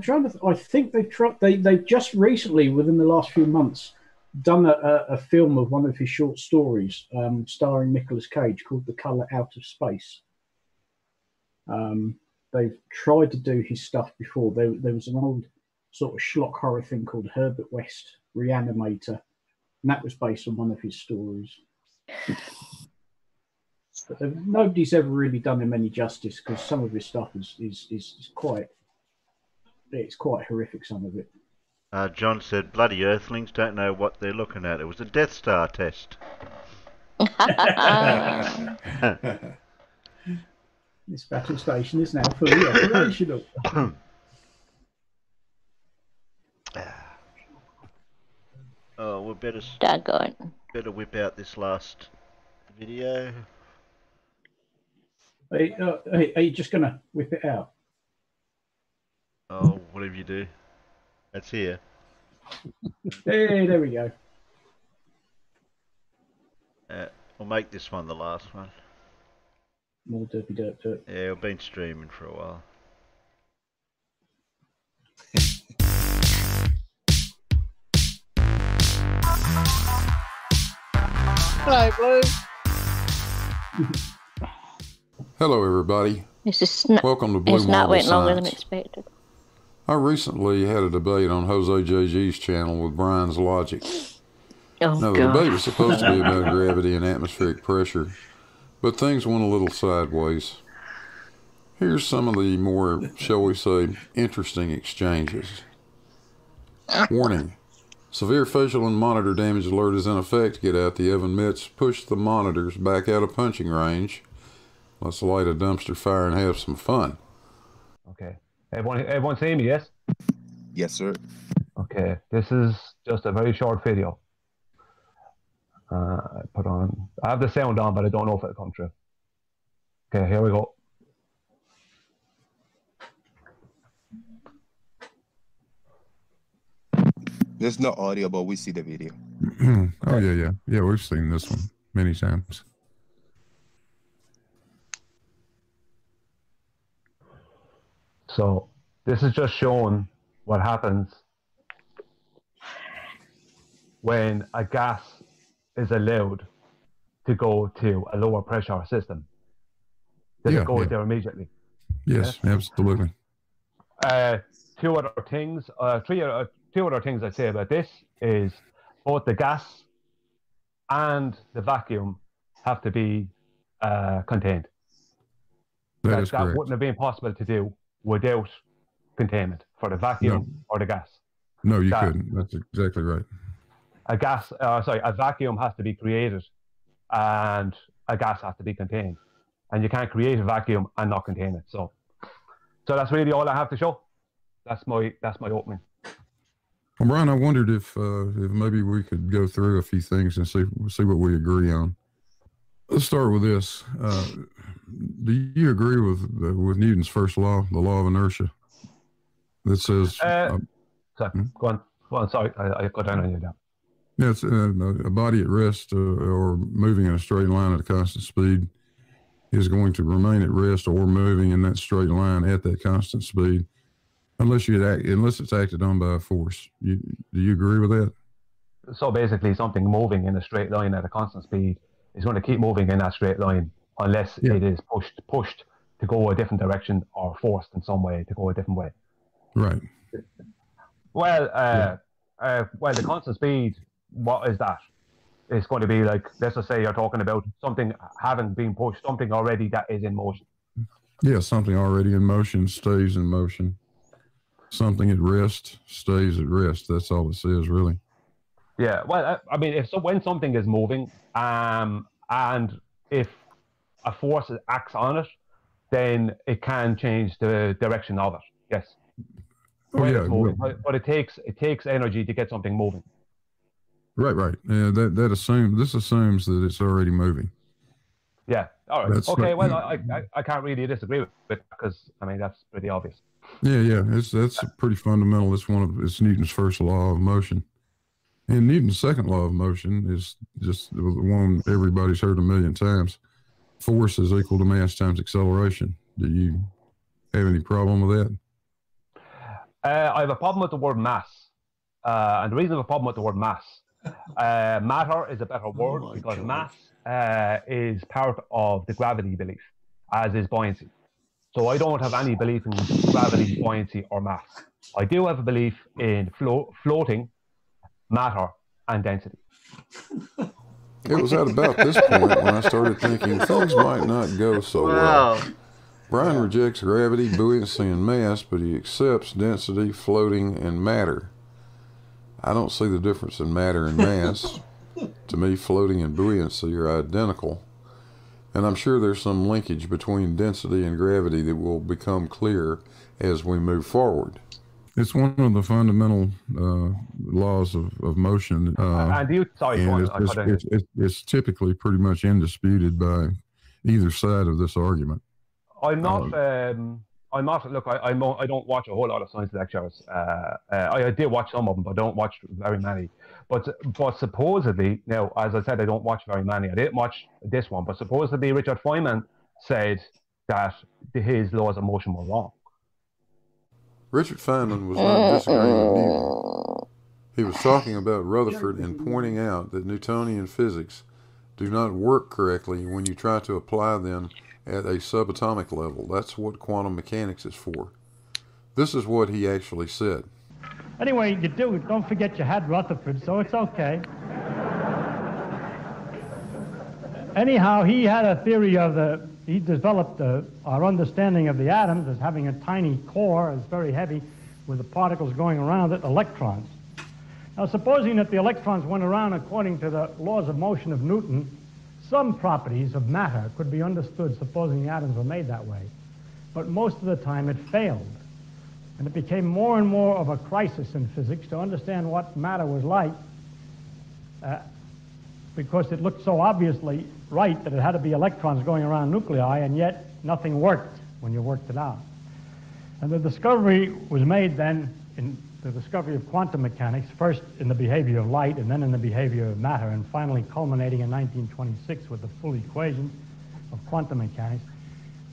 trying to. I think they've just recently, within the last few months, done a film of one of his short stories, starring Nicolas Cage, called "The Color Out of Space." They've tried to do his stuff before. There was an old sort of schlock horror thing called Herbert West Reanimator, and that was based on one of his stories. But nobody's ever really done him any justice, because some of his stuff is quite horrific, some of it. John said, bloody Earthlings don't know what they're looking at. It was a Death Star test. This battle station is now fully operational. Oh, we better whip out this last video. Are you just gonna whip it out? Oh, whatever you do. That's here. Hey, there we go. We'll make this one the last one. More derpy derp to it. Yeah, we've been streaming for a while. Hello, Blue. Hello, everybody. Welcome to Blue It's not Marble went longer than Science. expected. I recently had a debate on Jose JG's channel with Brian's Logic. Oh, now, the debate was supposed to be about gravity and atmospheric pressure, but things went a little sideways. Here's some of the more, shall we say, interesting exchanges. Warning. Severe facial and monitor damage alert is in effect. Get out the oven mitts, push the monitors back out of punching range. Let's light a dumpster fire and have some fun. Okay. Everyone see me, yes? Yes, sir. Okay. This is just a very short video. I have the sound on, but I don't know if it'll come through. Okay, here we go. There's no audio, but we see the video. Oh, yeah. Yeah, we've seen this one many times. So this is just showing what happens when a gas is allowed to go to a lower pressure system. Does it go there immediately? Yes, absolutely. Two other things I'd say about this is both the gas and the vacuum have to be contained. That wouldn't have been possible to do without containment for the vacuum or the gas. No, you couldn't. That's exactly right. A vacuum has to be created and a gas has to be contained. And you can't create a vacuum and not contain it. So that's really all I have to show. That's my opening. Well, Brian, I wondered if maybe we could go through a few things and see what we agree on. Let's start with this. Do you agree with Newton's first law, the law of inertia, that says? Go on. Sorry, I got down on you now. Yeah, it's a body at rest or moving in a straight line at a constant speed is going to remain at rest or moving in that straight line at that constant speed, unless it's acted on by a force. Do you agree with that? So basically, something moving in a straight line at a constant speed is going to keep moving in that straight line unless it is pushed to go a different direction or forced in some way to go a different way. Right. Well, the constant speed, what is that? It's going to be like, let's just say you're talking about something having been pushed, something already that is in motion. Yeah, something already in motion stays in motion. Something at rest stays at rest. That's all it says, really. Yeah, well, I mean, when something is moving, and if a force acts on it, then it can change the direction of it. Yes. Oh, yeah. But it takes energy to get something moving. Right. Yeah, this assumes that it's already moving. Yeah. All right. That's okay. what, Well, I can't really disagree with it because I mean that's pretty obvious. Yeah. That's pretty fundamental. It's Newton's first law of motion, and Newton's second law of motion is just the one everybody's heard a million times. Force is equal to mass times acceleration. Do you have any problem with that? I have a problem with the word mass, and the reason I have a problem with the word mass, matter is a better word because mass is part of the gravity belief, as is buoyancy. So I don't have any belief in gravity, buoyancy, or mass. I do have a belief in floating, matter, and density. It was at about this point when I started thinking things might not go so well. Brian rejects gravity, buoyancy, and mass, but he accepts density, floating, and matter. I don't see the difference in matter and mass. To me, floating and buoyancy are identical. And I'm sure there's some linkage between density and gravity that will become clear as we move forward. It's one of the fundamental laws of motion. It's typically pretty much indisputed by either side of this argument. I'm not. Look, I don't watch a whole lot of science lectures. I did watch some of them, but I don't watch very many. But supposedly, now, as I said, I don't watch very many. I didn't watch this one, but supposedly Richard Feynman said that his laws of motion were wrong. Richard Feynman was not disagreeing with Newton. He was talking about Rutherford and pointing out that Newtonian physics do not work correctly when you try to apply them at a subatomic level. That's what quantum mechanics is for. This is what he actually said. Anyway, don't forget you had Rutherford, so it's okay. Anyhow, he had a theory he developed our understanding of the atoms as having a tiny core, it's very heavy, with the particles going around it, electrons. Now, supposing that the electrons went around according to the laws of motion of Newton, some properties of matter could be understood supposing the atoms were made that way. But most of the time it failed. And it became more and more of a crisis in physics to understand what matter was like because it looked so obviously right that it had to be electrons going around nuclei, and yet nothing worked when you worked it out. And the discovery was made then in the discovery of quantum mechanics, first in the behavior of light and then in the behavior of matter, and finally culminating in 1926 with the full equations of quantum mechanics,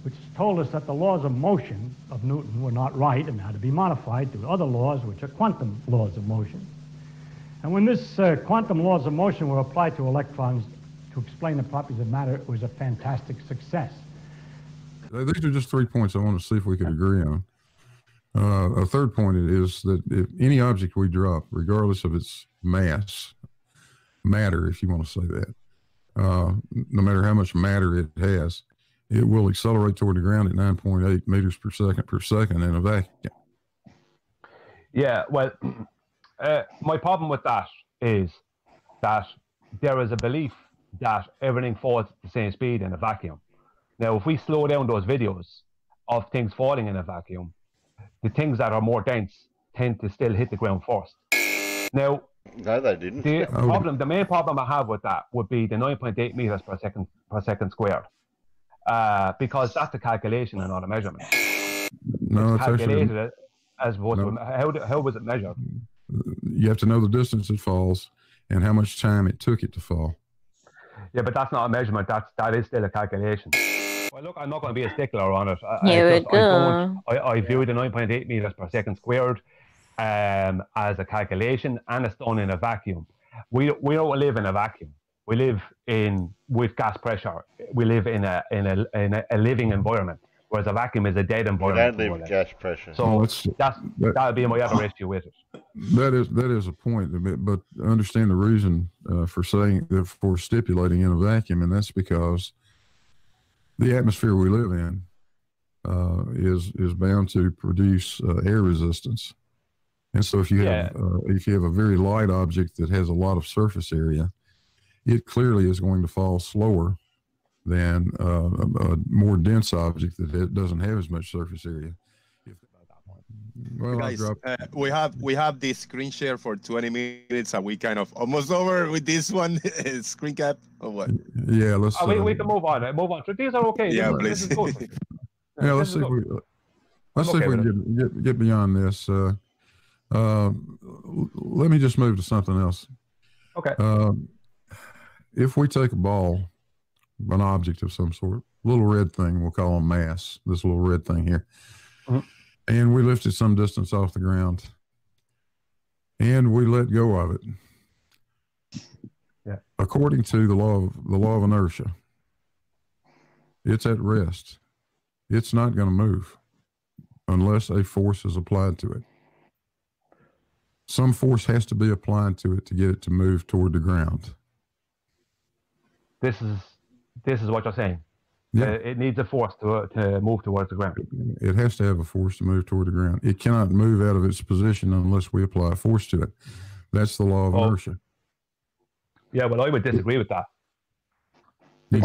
which told us that the laws of motion of Newton were not right and had to be modified to other laws, which are quantum laws of motion. And when this quantum laws of motion were applied to electrons to explain the properties of matter, it was a fantastic success. These are just 3 points I want to see if we could agree on. A third point is that if any object we drop, regardless of its mass, matter, if you want to say that, no matter how much matter it has, it will accelerate toward the ground at 9.8 meters per second in a vacuum. Yeah, well, my problem with that is that there is a belief that everything falls at the same speed in a vacuum. Now, if we slow down those videos of things falling in a vacuum, the things that are more dense tend to still hit the ground first. Now, no, they didn't. The main problem I have with that would be the 9.8 meters per second squared, because that's a calculation and not a measurement. No, it's calculated actually, as opposed to how was it measured? You have to know the distance it falls and how much time it took it to fall. Yeah, but that's not a measurement. That is still a calculation. Well, look, I'm not going to be a stickler on it. I view the 9.8 meters per second squared as a calculation, and it's done in a vacuum. We don't live in a vacuum. We live with gas pressure. We live in a living environment, whereas a vacuum is a dead environment. We don't live with gas pressure. So that would be my other issue with it. That is a point, but understand the reason for stipulating in a vacuum, and that's because the atmosphere we live in is bound to produce air resistance, and so if you have a very light object that has a lot of surface area, it clearly is going to fall slower than a more dense object that doesn't have as much surface area. Well, guys, we have this screen share for 20 minutes, and we kind of almost over with this one screen cap or what? Yeah, let's. We can move on. Move on. So these are okay. Yeah, this is good. Yeah, let's see if we can get beyond this. Let me just move to something else. Okay. If we take a ball, an object of some sort, little red thing, we'll call them mass, this little red thing here, and we lift it some distance off the ground, and we let go of it. Yeah. According to the law of inertia, it's at rest. It's not going to move unless a force is applied to it. Some force has to be applied to it to get it to move toward the ground. This is what you're saying. Yeah. It needs a force to move towards the ground. It has to have a force to move toward the ground. It cannot move out of its position unless we apply a force to it. That's the law of inertia. Yeah, well, I would disagree with that. I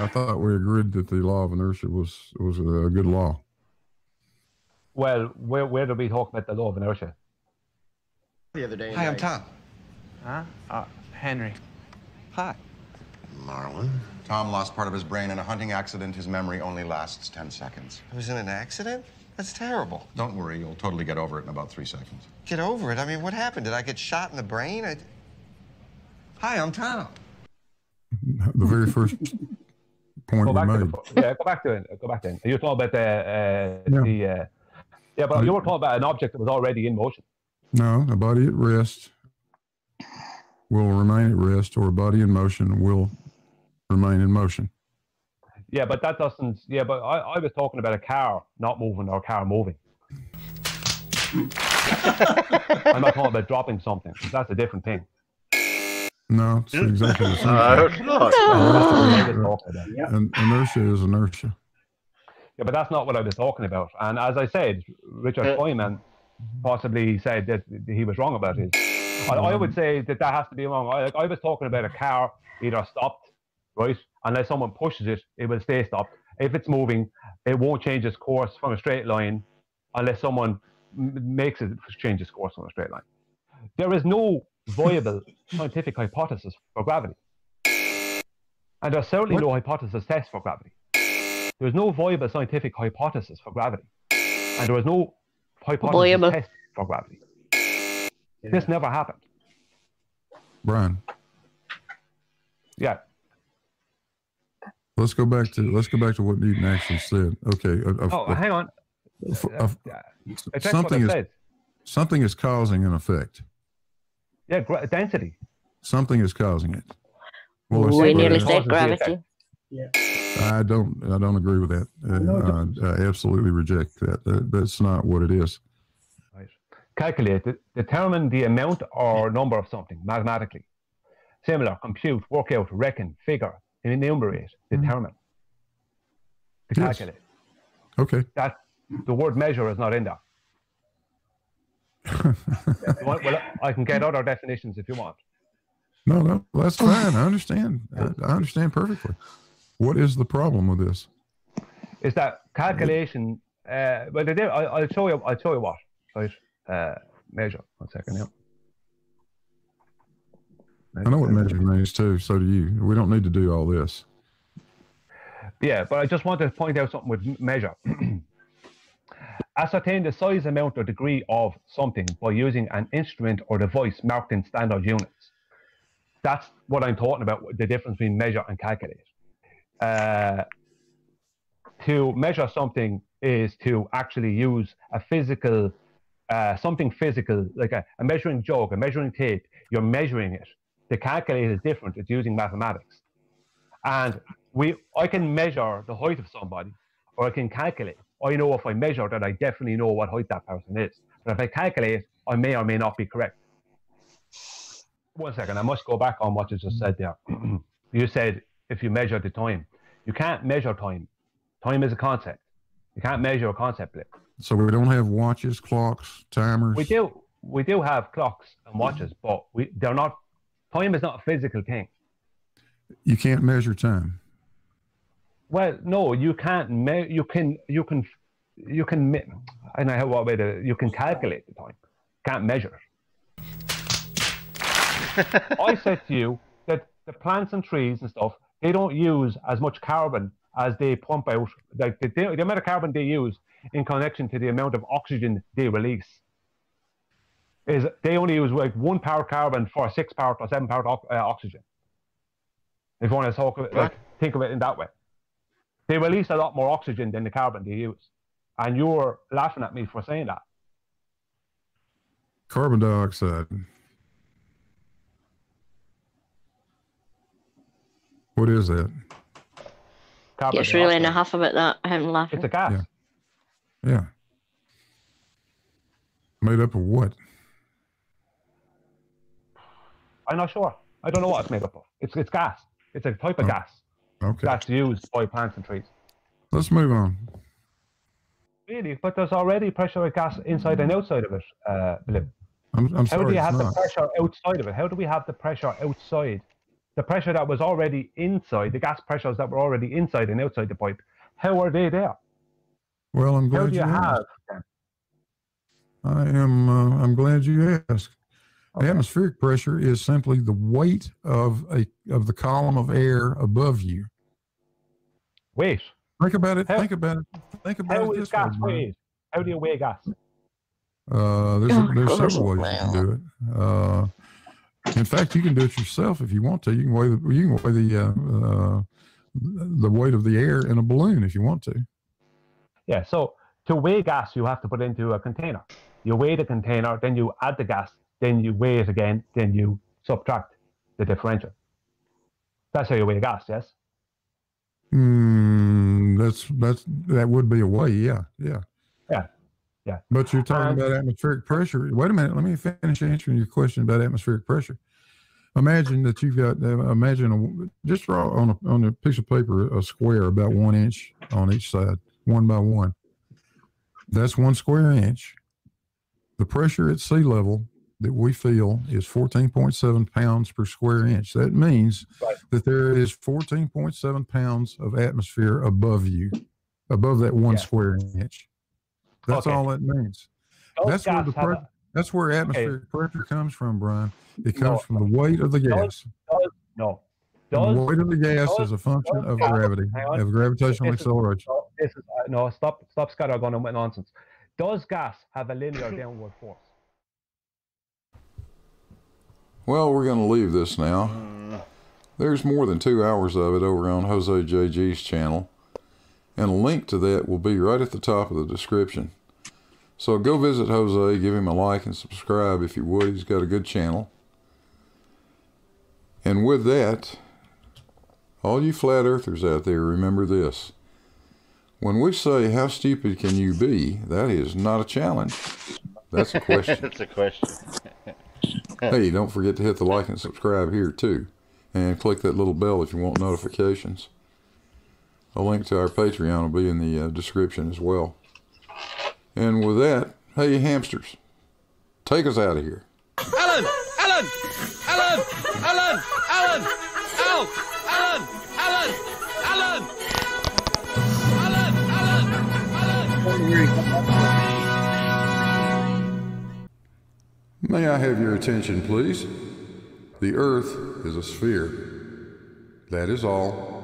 thought we agreed that the law of inertia was a good law. Well, where do we talk about the law of inertia? The other day. Hi, I'm Tom. Huh? Henry. Hi. Marlon. Tom lost part of his brain in a hunting accident. His memory only lasts 10 seconds. I was in an accident? That's terrible. Don't worry, you'll totally get over it in about 3 seconds. Get over it? I mean, what happened? Did I get shot in the brain? Hi, I'm Tom. The very first point we made. Go back to it. Go back to it. You're talking about but you were talking about an object that was already in motion. No, a body at rest will remain at rest, or a body in motion will remain in motion. Yeah, but that doesn't. Yeah, but I was talking about a car not moving or a car moving. I'm not talking about dropping something. That's a different thing. No, it's exactly the same. And inertia is inertia. Yeah, but that's not what I was talking about. And as I said, Richard Feynman possibly said that he was wrong about it. I would say that has to be wrong. I was talking about a car either stopped, right? Unless someone pushes it, it will stay stopped. If it's moving, it won't change its course from a straight line unless someone makes it change its course from a straight line. There is no viable scientific hypothesis for gravity. And there's certainly no hypothesis test for gravity. There's no viable scientific hypothesis for gravity. And there was no hypothesis test for gravity. Yeah. This never happened. Brian. Yeah. Let's go back to what Newton actually said. Okay. Hang on. Something is causing an effect. Yeah, density. Something is causing it. Well, we nearly said gravity. Yeah. I don't agree with that. I absolutely reject that. That's not what it is. Right. Calculate it. Determine the amount or number of something mathematically. Similar, compute, work out, reckon, figure, enumerate, determine. To calculate. Okay. That the word measure is not in there. Well, I can get other definitions if you want. No, that's fine. I understand. I understand perfectly. What is the problem with this? Is that calculation? I'll show you. I'll show you what. Right. Measure. 1 second. Yeah. I know what measure means too. So do you. We don't need to do all this. Yeah, but I just want to point out something with measure. Ascertain the size, amount, or degree of something by using an instrument or device marked in standard units. That's what I'm talking about, the difference between measure and calculate. To measure something is to actually use a physical, something physical, like a measuring jug, a measuring tape. You're measuring it. To calculate is different. It's using mathematics. And I can measure the height of somebody, or I can calculate. I know if I measure that I definitely know what height that person is. But if I calculate, I may or may not be correct. 1 second, I must go back on what you just said there. You said if you measure the time. You can't measure time. Time is a concept. You can't measure a concept. So we don't have watches, clocks, timers? We do have clocks and watches, but they're not. Time is not a physical thing. You can't measure time. Well, no, you can't. You can. I know what way to. You can calculate the time. Can't measure it. I said to you that the plants and trees and stuff, they don't use as much carbon as they pump out. Like the amount of carbon they use in connection to the amount of oxygen they release is they only use like 1 part carbon for 6 part or 7 part oxygen. If you want to talk of it, like think of it in that way, they release a lot more oxygen than the carbon they use. And you're laughing at me for saying that. Carbon dioxide. What is that? It's really in a huff about that. I haven't laughed. It's a gas. Yeah. Made up of what? I'm not sure. I don't know what it's made up of. It's gas. It's a type of gas. Okay. That's used by plants and trees. Let's move on. Really? But there's already pressurized gas inside and outside of it, Blim. I'm sorry. How do you have the not. pressure outside of it? How do we have the pressure outside? The pressure that was already inside, the gas pressures that were already inside and outside the pipe, how are they there? Well, I'm glad how do you have them? I'm glad you asked. Okay. Atmospheric pressure is simply the weight of the column of air above you. Weight. Think about it. Think about it. Think about how it. Is gas weighed? How do you weigh gas? There's several ways you can do it. In fact, you can do it yourself if you want to. You can weigh the weight of the air in a balloon if you want to. Yeah. So to weigh gas, you have to put it into a container. You weigh the container, then you add the gas, then you weigh it again, then you subtract the differential. That's how you weigh gas. Yes. That would be a way. Yeah. But you're talking about atmospheric pressure. Wait a minute. Let me finish answering your question about atmospheric pressure. Imagine that you've got. Just draw on a piece of paper a square about 1 inch on each side, 1 by 1. That's 1 square inch. The pressure at sea level that we feel is 14.7 pounds per square inch. That means that there is 14.7 pounds of atmosphere above you, above that 1 square inch. That's all that means. That's where atmospheric pressure comes from, Brian. It comes from the weight of the gas. The weight of the gas is a function of gravity, of gravitational acceleration. Stop scattergun with nonsense. Does gas have a linear downward force? Well, we're going to leave this now. There's more than 2 hours of it over on Jose JG's channel, and a link to that will be right at the top of the description. So go visit Jose, give him a like and subscribe if you would. He's got a good channel. And with that, all you flat earthers out there, remember this. When we say, how stupid can you be, that is not a challenge. That's a question. That's a question. Hey, don't forget to hit the like and subscribe here too. And click that little bell if you want notifications. A link to our Patreon will be in the description as well. And with that, hey hamsters, take us out of here. Alan! Alan! Alan! Alan! Alan! Al! Alan! Alan! Alan! May I have your attention, please? The Earth is a sphere. That is all.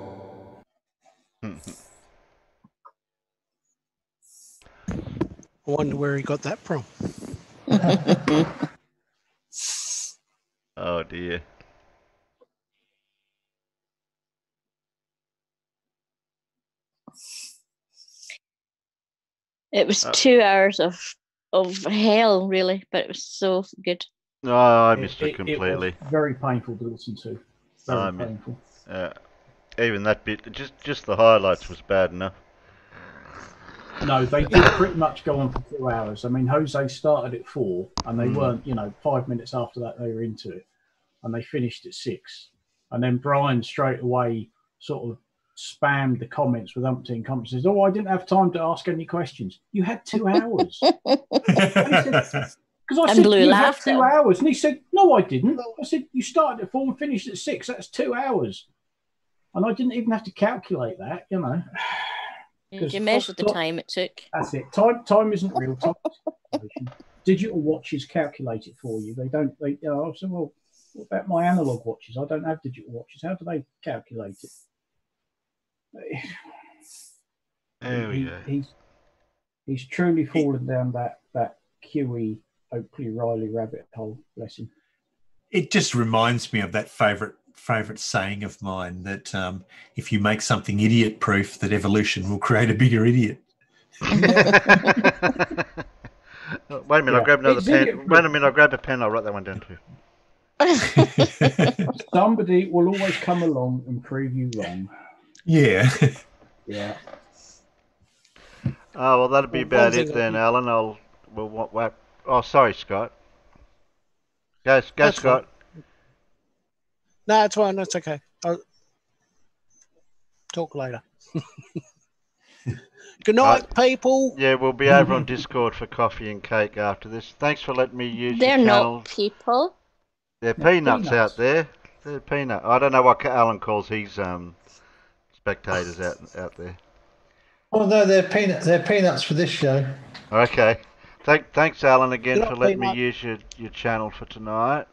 I wonder where he got that from. Oh dear. It was 2 hours of hell, really, but it was so good. Oh, I missed it completely. It was very painful to listen to. Very painful. Even that bit, just the highlights was bad enough. No, they did pretty much go on for 2 hours. I mean, Jose started at 4, and they weren't, 5 minutes after that they were into it, and they finished at 6. And then Brian straight away sort of spammed the comments with umpteen comments. Says, "Oh, I didn't have time to ask any questions." You had 2 hours. Because I said you had 2 hours, and he said, "No, I didn't." I said, "You started at 4 and finished at 6. That's 2 hours." And I didn't even have to calculate that, you know. You measured the time it took. That's it. Time isn't real time. Digital watches calculate it for you. They don't. I said, well, what about my analog watches? I don't have digital watches. How do they calculate it? There we go. He's truly fallen down that QE Oakley Riley rabbit hole. Bless him. It just reminds me of that favourite saying of mine that if you make something idiot proof, that evolution will create a bigger idiot. Wait a minute, I'll grab another pen. Wait a minute, I'll grab a pen. I'll write that one down too. Somebody will always come along and prove you wrong. Yeah. Yeah. Oh well, that'll be about it then, Alan. Oh, sorry, Scott. Go, Scott. Fine. No, it's fine. That's okay. I'll talk later. Good night, people. Yeah, we'll be over on Discord for coffee and cake after this. Thanks for letting me use They're your channel. not people. They're peanuts out there. They're peanut. I don't know what Alan calls his spectators out there. Oh no, they're peanuts for this show. Okay. Thanks, Alan, again Good for night, letting me Peanut. use your channel for tonight.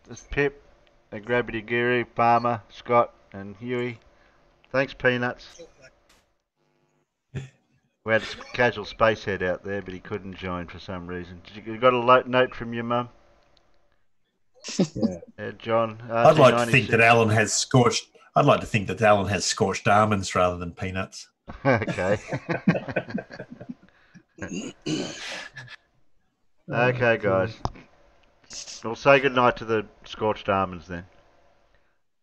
This Pip, and Gravity Guru, Palmer, Scott, and Huey. Thanks, Peanuts. We had a casual spacehead out there, but he couldn't join for some reason. You got a note from your mum? Yeah. John. I'd like to think that Alan has scorched. I'd like to think that Alan has scorched almonds rather than peanuts. Okay. Okay, guys. We'll say goodnight to the scorched almonds then.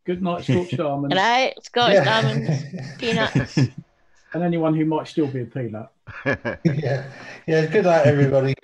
Good night, scorched almonds. Good night, scorched almonds, peanuts. And anyone who might still be a peanut. Yeah. Good night, everybody.